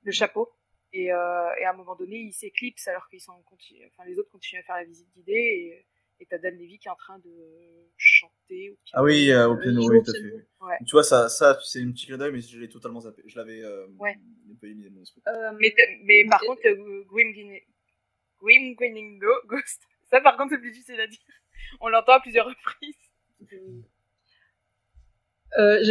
Le chapeau. Et à un moment donné, ils s'éclipsent alors qu'ils sont les autres continuent à faire la visite guidée et t'as Dan Levy qui est en train de chanter au piano. Ah oui, au piano, oui, tout à fait. Ouais. Tu vois, ça c'est une petite clin d'œil, mais je l'ai totalement zappé. Je l'avais ouais. Un peu éliminé de mon esprit. Mais par contre, Grim Grinning Ghost, ça par contre c'est plus difficile à dire. On l'entend à plusieurs reprises.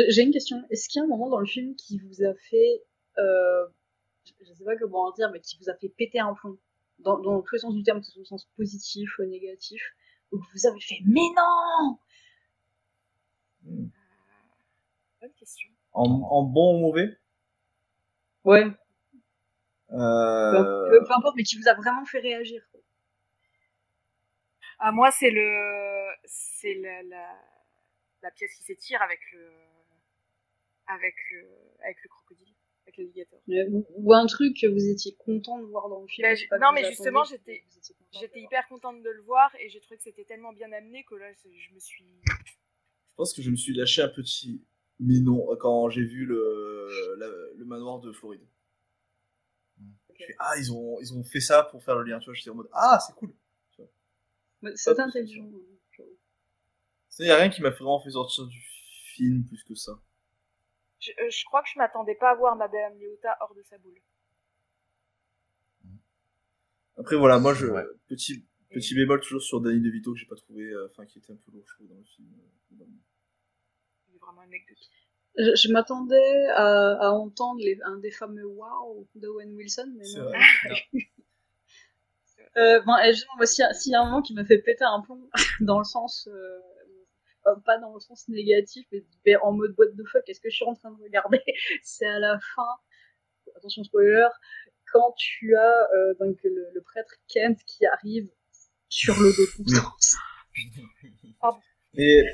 J'ai une question. Est-ce qu'il y a un moment dans le film qui vous a fait, je sais pas comment dire, mais qui vous a fait péter un plomb dans tous les sens du terme, que ce soit au sens positif ou négatif, où vous avez fait mais non? Bonne question. En bon ou mauvais? Ouais. Peu importe, mais qui vous a vraiment fait réagir. Ah, moi, c'est la pièce qui s'étire avec le crocodile, avec l'alligator. Ou un truc que vous étiez content de voir dans le film. Non, mais justement, j'étais hyper contente de le voir et j'ai trouvé que c'était tellement bien amené que là, je me suis... Je pense que je me suis lâché un petit minon quand j'ai vu le manoir de Floride. Okay. Ah, ils ont fait ça pour faire le lien, tu vois, j'étais en mode ah, c'est cool. C'est intelligent. Il n'y a rien qui m'a vraiment fait sortir du film plus que ça. Je crois que je m'attendais pas à voir Madame Léota hors de sa boule. Après voilà, moi petit bémol toujours sur Danny DeVito que j'ai pas trouvé, qui était un peu lourd je trouve dans le film. Il est vraiment un mec de tout. Je m'attendais à entendre un des fameux wow d'Owen Wilson, mais non. Justement, s'il y a un moment qui m'a fait péter un plomb, dans le sens, pas dans le sens négatif, mais en mode boîte de fuck, qu'est-ce que je suis en train de regarder? C'est à la fin, attention spoiler, quand tu as donc le prêtre Kent qui arrive sur le dos de Constance. Et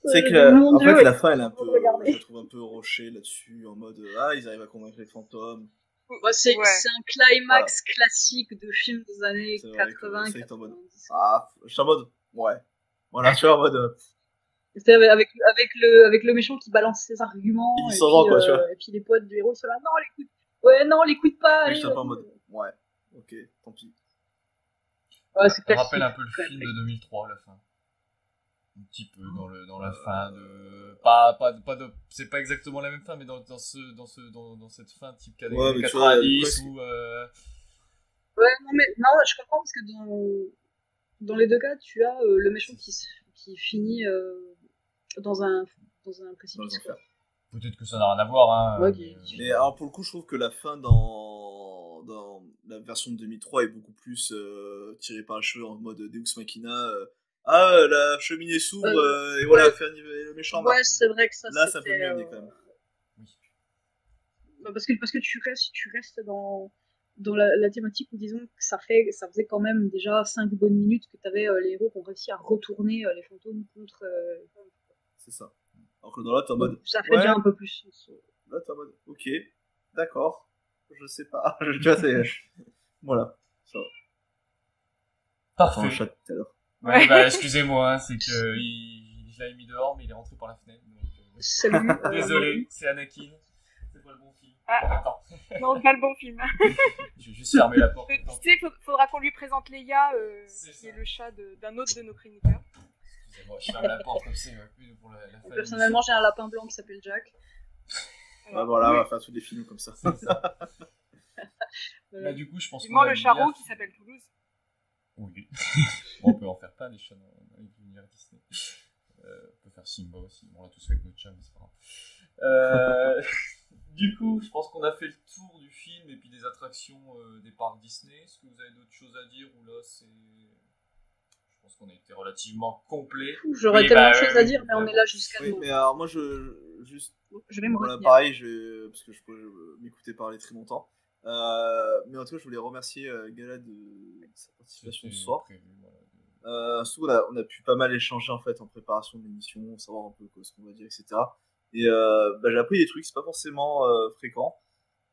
c'est que en fait la fin elle est un peu, je trouve un peu rushée là-dessus, en mode ils arrivent à convaincre les fantômes. Ouais, c'est un climax classique de film des années 80, 90. Je suis en mode, ouais. Voilà, tu vois, en mode... C'est avec le méchant qui balance ses arguments, et puis les potes du héros sont là, non, l'écoute pas, allez. Je suis un peu en mode, ouais, ok, tant pis. Ouais, ça rappelle un peu le film de 2003, la fin. Un petit peu dans la fin de c'est pas exactement la même fin mais dans cette fin type 90 où ouais non je comprends parce que dans les deux cas tu as le méchant qui finit dans un précipice. Peut-être que ça n'a rien à voir mais alors pour le coup je trouve que la fin dans la version de 2003 est beaucoup plus tirée par les cheveux en mode Deus Machina. La cheminée s'ouvre et voilà, faire le méchant. Ouais, c'est vrai que ça là, c'est un peu mieux amené quand même. Oui. Parce que tu restes dans la thématique où disons que ça faisait quand même déjà 5 bonnes minutes que t'avais les héros qui ont réussi à retourner les fantômes contre. C'est ça. Alors que dans l'autre, en mode. Ça fait déjà un peu plus. Là, t'es en mode, ok, d'accord, je sais pas. Tu vois, c'est... Voilà, ça va. Parfait. Enfin, un chat tout à l'heure. Ouais, bah, excusez-moi, hein, c'est que je l'avais mis dehors, mais il est rentré par la fenêtre. Donc, Salut. Désolé, c'est Anakin. C'est pas le bon film. Ah. Attends. Non, pas le bon film. Je vais juste fermer la porte. Tu sais, faudra qu'on lui présente Leia, qui est le chat d'un autre de nos chroniqueurs. Excusez-moi, je ferme la porte comme ça, il va plus pour la famille. Personnellement, j'ai un lapin blanc qui s'appelle Jack. Voilà, on va faire tous des films comme ça. C'est ça. Bah, du coup, je pense qu'on a le charreau qui s'appelle Toulouse. Oui. Bon, on peut en faire plein des chats dans l'univers Disney. On peut faire Simba aussi. Bon, on l'a tous fait avec notre chat, mais c'est pas grave. Du coup, je pense qu'on a fait le tour du film et puis des attractions des parcs Disney. Est-ce que vous avez d'autres choses à dire ou là, c'est... Je pense qu'on a été relativement complet. J'aurais tellement de choses à dire, mais on est là jusqu'à oui, mais alors moi, je vais me voilà, retenir. pareil, parce que je peux m'écouter parler très longtemps. Mais en tout cas, je voulais remercier Gala de sa participation ce soir. Surtout, on a pu pas mal échanger en fait en préparation de l'émission, savoir un peu ce qu'on va dire, etc. Et j'ai appris des trucs, c'est pas forcément fréquent.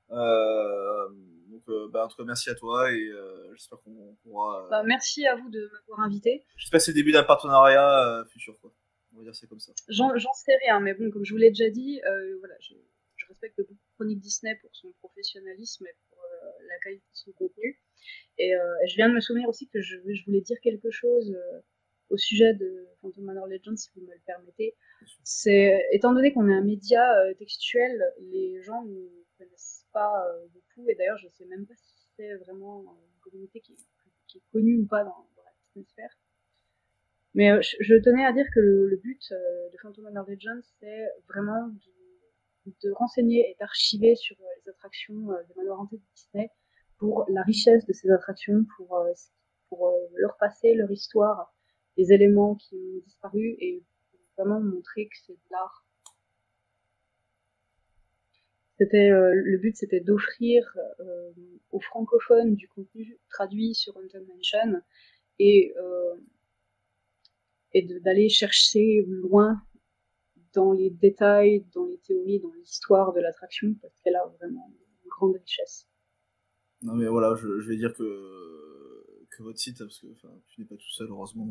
Donc, en tout cas, merci à toi et j'espère qu'on pourra. Merci à vous de m'avoir invité. J'espère que c'est le début d'un partenariat futur, quoi. On va dire c'est comme ça. J'en sais rien, mais bon, comme je vous l'ai déjà dit, voilà, je respecte beaucoup Chronique Disney pour son professionnalisme et pour la qualité de son contenu. Et je viens de me souvenir aussi que je voulais dire quelque chose au sujet de Phantom Manor Legends, si vous me le permettez. C'est, étant donné qu'on est un média textuel, les gens ne connaissent pas beaucoup, et d'ailleurs je ne sais même pas si c'est vraiment une communauté qui est connue ou pas dans la Disney sphère. Mais je tenais à dire que le but de Phantom Manor Legends, c'est vraiment de renseigner et d'archiver sur les attractions des manoirs hantés de Disney pour la richesse de ces attractions, pour leur passé, leur histoire, les éléments qui ont disparu et vraiment montrer que c'est de l'art. Le but, c'était d'offrir aux francophones du contenu traduit sur Haunted Mansion et d'aller chercher loin dans les détails, dans les théories, dans l'histoire de l'attraction, parce qu'elle a vraiment une grande richesse. Non mais voilà, je vais dire que votre site, parce que tu n'es pas tout seul, heureusement,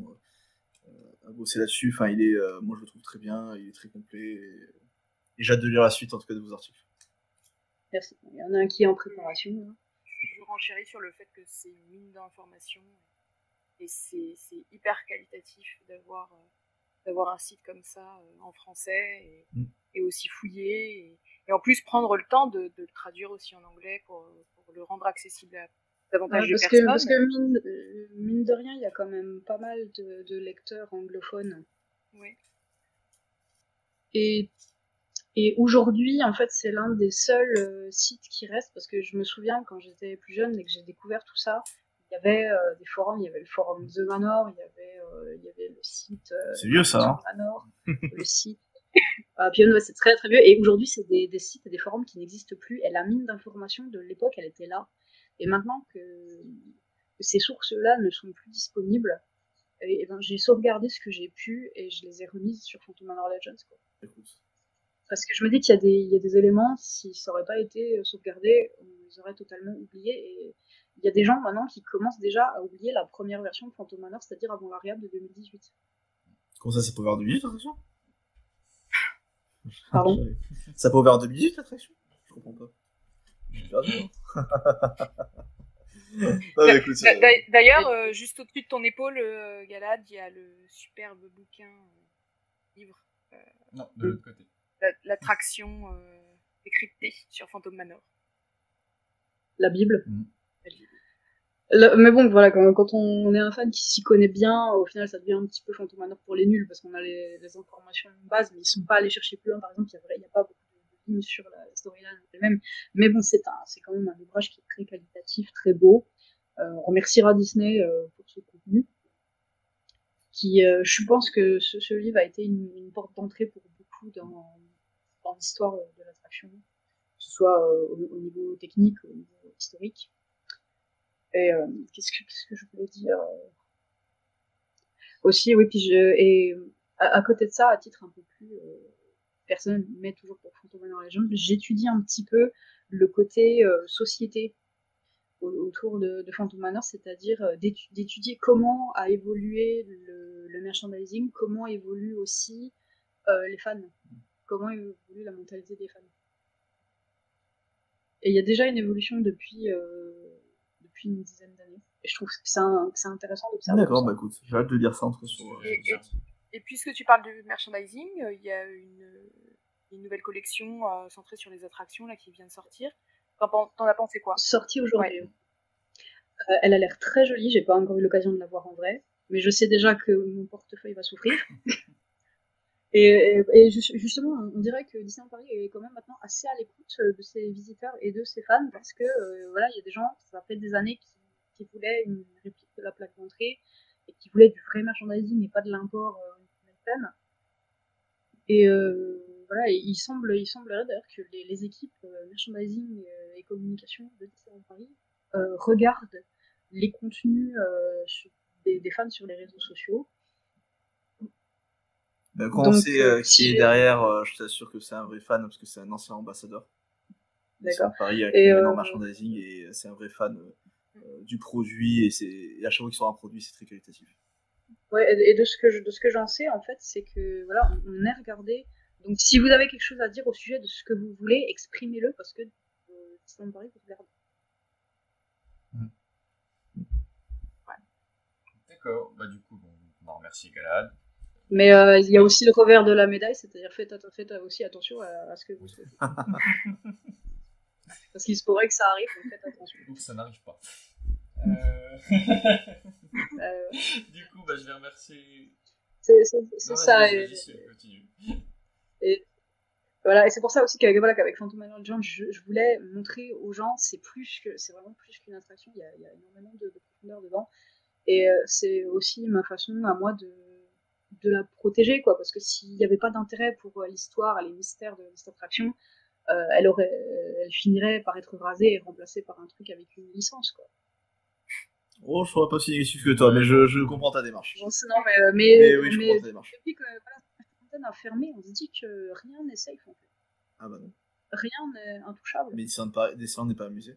à bosser là-dessus. Enfin, il est, moi je le trouve très bien, il est très complet, et j'ai hâte de lire la suite en tout cas de vos articles. Merci. Il y en a un qui est en préparation. Hein. Je renchéris sur le fait que c'est une mine d'informations et c'est hyper qualitatif d'avoir un site comme ça en français et aussi fouillé et en plus prendre le temps de le traduire aussi en anglais pour le rendre accessible à davantage de personnes. Parce que mine de rien, il y a quand même pas mal de lecteurs anglophones. Oui. Et aujourd'hui, en fait, c'est l'un des seuls sites qui reste, parce que je me souviens quand j'étais plus jeune et que j'ai découvert tout ça, il y avait des forums, il y avait le forum The Manor, il y avait le site c'est vieux ça, hein. Manor, le site. Puis c'est très très vieux, et aujourd'hui c'est des sites et des forums qui n'existent plus, et la mine d'informations de l'époque, elle était là. Et maintenant que ces sources-là ne sont plus disponibles, et ben, j'ai sauvegardé ce que j'ai pu, et je les ai remises sur Phantom Manor Legends, quoi. Parce que je me dis qu'il y a des éléments, si ça n'aurait pas été sauvegardé, on les aurait totalement oubliés. Et il y a des gens maintenant qui commencent déjà à oublier la première version de Phantom Manor, c'est-à-dire avant la réhab de 2018. Comment ça, c'est pas ouvert 2018 l'attraction? Pardon? Ça pas ouvert 2018 l'attraction? Je comprends pas. J'ai perdu. D'ailleurs, juste au-dessus de ton épaule, Galad, il y a le superbe bouquin livre. Non, de l'autre côté. L'attraction décryptée sur Phantom Manor. La Bible. Mais bon, voilà, quand on est un fan qui s'y connaît bien, au final, ça devient un petit peu Phantom Manor pour les nuls, parce qu'on a les informations de base, mais ils sont pas allés chercher plus loin. Par exemple, il n'y a pas beaucoup de lignes sur la storyline elle-même. Mais bon, c'est quand même un ouvrage qui est très qualitatif, très beau. On remerciera Disney pour ce contenu. Je pense que ce livre a été une porte d'entrée pour beaucoup dans l'histoire de l'attraction, que ce soit au niveau technique, au niveau historique. Et qu'est-ce que je voulais dire aussi, oui, puis à côté de ça, à titre un peu plus personne, mais toujours pour Phantom Manor Legends, j'étudie un petit peu le côté société autour de Phantom Manor, c'est-à-dire d'étudier comment a évolué le merchandising, comment évoluent aussi les fans, comment évolue la mentalité des fans. Et il y a déjà une évolution depuis une dizaine d'années. Et je trouve que c'est intéressant d'observer. D'accord, bah écoute, j'ai hâte de lire ça entre sur. Et puisque tu parles de merchandising, il y a une nouvelle collection centrée sur les attractions là qui vient de sortir. T'en as pensé quoi? Sortie aujourd'hui. Ouais. Elle a l'air très jolie, j'ai pas encore eu l'occasion de la voir en vrai, mais je sais déjà que mon portefeuille va souffrir. et justement, on dirait que Disneyland Paris est quand même maintenant assez à l'écoute de ses visiteurs et de ses fans, parce que voilà, il y a des gens, ça fait des années qui voulaient une réplique de la plaque d'entrée, et qui voulaient du vrai merchandising et pas de l'import peine. Et voilà, il semblerait d'ailleurs que les équipes merchandising et communication de Disneyland Paris regardent les contenus des fans sur les réseaux sociaux. Quand on sait qui est derrière, je t'assure que c'est un vrai fan parce que c'est un ancien ambassadeur. D'accord. Paris avec maintenant merchandising et c'est un vrai fan du produit et à chaque fois qu'il sort un produit, c'est très qualitatif. Ouais, et de ce que j'en sais en fait, c'est que voilà, on est regardé. Donc si vous avez quelque chose à dire au sujet de ce que vous voulez, exprimez-le parce que Disneyland Paris vous regarde. Ouais. D'accord, bah du coup on va remercier Galad. Mais il y a aussi le revers de la médaille, c'est-à-dire faites aussi attention à ce que vous souhaitez. Parce qu'il se pourrait que ça arrive, donc faites attention. Ou que ça n'arrive pas. Du coup, bah, je vais remercier. C'est ça. Et voilà, et c'est pour ça aussi qu'avec Phantom Manor Legends, je voulais montrer aux gens, c'est vraiment plus qu'une attraction. Il y a énormément de profondeur dedans. Et c'est aussi ma façon à moi de la protéger, quoi, parce que s'il n'y avait pas d'intérêt pour l'histoire et les mystères de cette attraction, elle finirait par être rasée et remplacée par un truc avec une licence, quoi. Oh, je serais pas aussi négatif que toi, mais je comprends ta démarche. Non, mais oui, je comprends ta démarche. Depuis que la fontaine a fermé, on se dit que rien n'est safe, en fait. Ah bah non. Rien n'est intouchable. Mais Disneyland n'est pas amusé.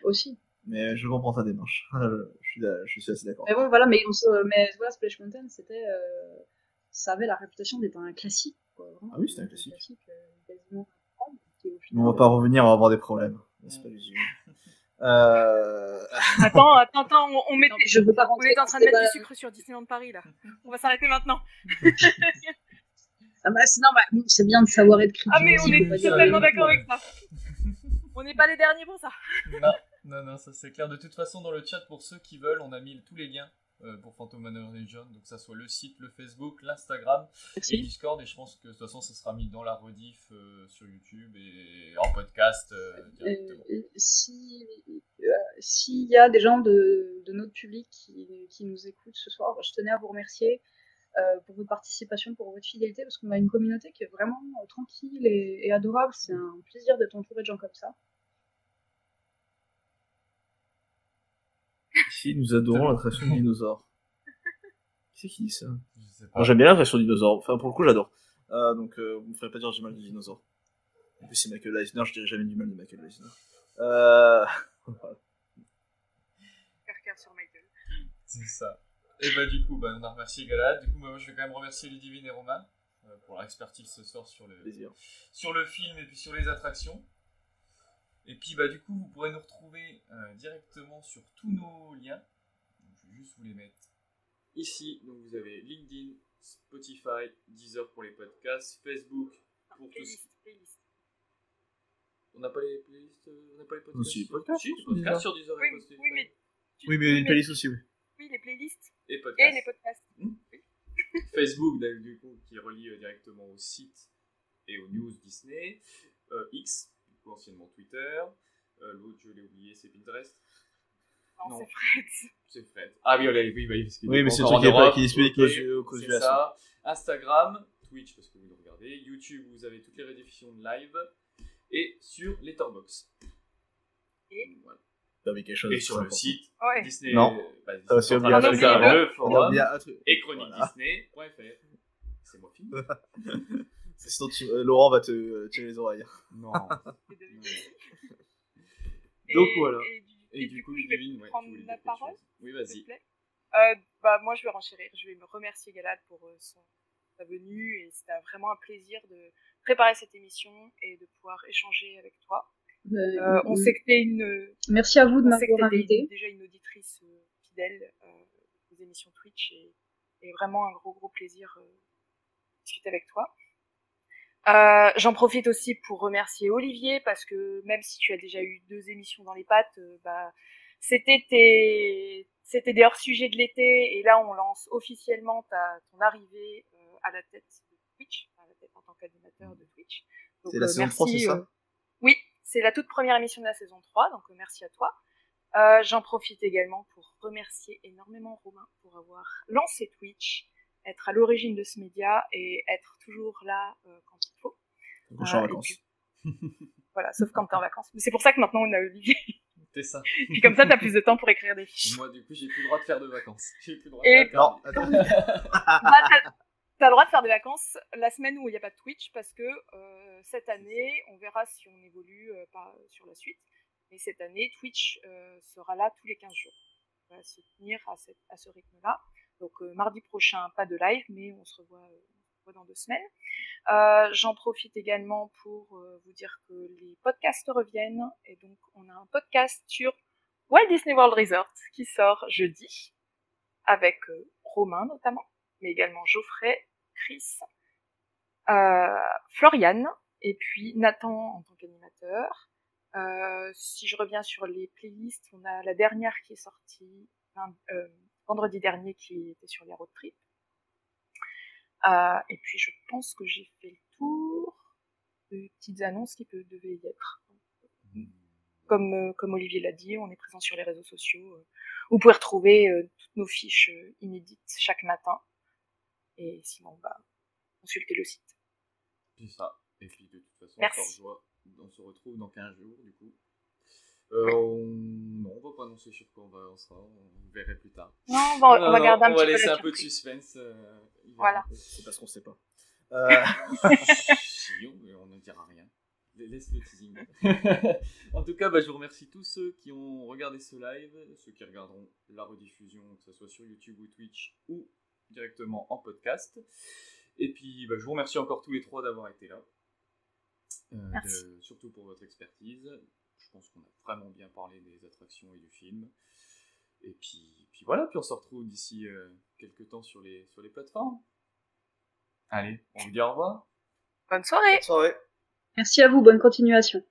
Aussi. Mais je comprends ta démarche. je suis assez d'accord. Mais bon, voilà, mais voilà, Splash Mountain, ça avait la réputation d'être un classique, quoi. Vraiment, ah oui, c'était un classique. Quasiment. On va pas revenir, on va avoir des problèmes. C'est pas l'usine. Attends, on met. Non, je veux pas on est en train de mettre du sucre sur Disneyland Paris là. On va s'arrêter maintenant. Ah bah, c'est bien de savoir être critique. Ah mais on est totalement d'accord avec ça. On n'est pas les derniers pour ça. Non, ça c'est clair. De toute façon, dans le chat, pour ceux qui veulent, on a mis tous les liens pour Phantom Manor Legends, donc ça soit le site, le Facebook, l'Instagram et Discord, et je pense que de toute façon ça sera mis dans la rediff sur YouTube et en podcast directement. S'il y a des gens de notre public qui nous écoutent ce soir, je tenais à vous remercier pour votre participation, pour votre fidélité, parce qu'on a une communauté qui est vraiment tranquille et adorable. C'est un plaisir d'être entouré de gens comme ça. Ici, nous adorons l'attraction de dinosaures. Qui c'est qui dit ça? Je sais pas. J'aime bien l'attraction de dinosaures. Enfin, pour le coup, j'adore. Donc, vous me ferez pas dire du mal de dinosaures. En plus, c'est Michael Eisner, je dirais jamais du mal de Michael Eisner. Voilà. Cœur sur Michael. C'est ça. Et bah, du coup, on a remercié Galad. Du coup, moi, je vais quand même remercier Ludivine et Romain pour leur expertise ce soir sur le film et puis sur les attractions. Et puis bah du coup vous pourrez nous retrouver directement sur tous nos liens. Donc, je vais juste vous les mettre ici. Donc vous avez LinkedIn, Spotify, Deezer pour les podcasts, Facebook pour tous. On n'a pas les playlists, on n'a pas les podcasts. Aussi les podcasts. Si, podcasts sur Deezer et Spotify. Oui, mais les playlists aussi, oui. Oui, les playlists et les podcasts. Oui. Facebook du coup qui relie directement au site et aux news Disney, X. Anciennement Twitter, l'autre je l'ai oublié, c'est Pinterest. Non, c'est Fred. C'est Fred. Ah oui, parce qu'il mais c'est le truc qui explique aux causes c'est ça. Instagram, Twitch parce que vous nous regardez, YouTube vous avez toutes les rediffusions de live et sur Letterboxd. Et voilà. Quelque chose et sur le site Disney. Non. C'est bien le forum et chroniquedisney.fr. Laissez-moi finir. Sinon, Laurent va te tirer les oreilles. Non. Donc voilà. Et du coup, je vais prendre la parole. Oui, vas-y. Moi, je vais renchérir. Je vais me remercier Galad pour sa venue. Et c'était vraiment un plaisir de préparer cette émission et de pouvoir échanger avec toi. On sait que t'es une... Merci à vous de m'avoir invité. Déjà une auditrice fidèle des émissions Twitch. Et vraiment un gros plaisir de discuter avec toi. J'en profite aussi pour remercier Olivier parce que même si tu as déjà eu 2 émissions dans les pattes, c'était des hors-sujets de l'été et là on lance officiellement ton arrivée à la tête de Twitch, à la tête en tant qu'animateur de Twitch. Donc, c'est la saison 3, c'est ça? Oui, c'est la toute première émission de la saison 3, donc merci à toi. J'en profite également pour remercier énormément Romain pour avoir lancé Twitch, être à l'origine de ce média et être toujours là quand il faut. Quand je suis en vacances. Voilà, sauf quand t'es en vacances. Mais c'est pour ça que maintenant on a Olivier. C'est ça. Puis comme ça, t'as plus de temps pour écrire des fiches. Moi, du coup, j'ai plus le droit de faire de vacances. J'ai plus le droit de faire. Non, attends. T'as le droit de faire des vacances la semaine où il n'y a pas de Twitch parce que cette année, on verra si on évolue sur la suite. Mais cette année, Twitch sera là tous les 15 jours. On va se tenir à ce rythme-là. Donc mardi prochain, pas de live, mais on se revoit dans 2 semaines. J'en profite également pour vous dire que les podcasts reviennent. Et donc on a un podcast sur Walt Disney World Resort qui sort jeudi avec Romain notamment, mais également Geoffrey, Chris, Floriane et puis Nathan en tant qu'animateur. Si je reviens sur les playlists, on a la dernière qui est sortie vendredi dernier qui était sur les road trips. Et puis je pense que j'ai fait le tour de petites annonces qui devaient y être. Comme Olivier l'a dit, on est présent sur les réseaux sociaux. Vous pouvez retrouver toutes nos fiches inédites chaque matin. Et sinon, consultez le site. C'est ça. Et puis de toute façon, on se retrouve dans 15 jours du coup. Non, on va pas annoncer sur quoi on sera, on verra plus tard. Non, on va garder un petit peu. On va laisser un peu de suspense. Voilà. C'est parce qu'on sait pas. Si, on ne dira rien. Laisse le teasing. En tout cas, je vous remercie tous ceux qui ont regardé ce live, ceux qui regarderont la rediffusion, que ce soit sur YouTube ou Twitch ou directement en podcast. Et puis, je vous remercie encore tous les 3 d'avoir été là. Surtout pour votre expertise. Je pense qu'on a vraiment bien parlé des attractions et du film. Et puis voilà, puis on se retrouve d'ici quelques temps sur les plateformes. Allez, on vous dit au revoir. Bonne soirée. Bonne soirée. Merci à vous, bonne continuation.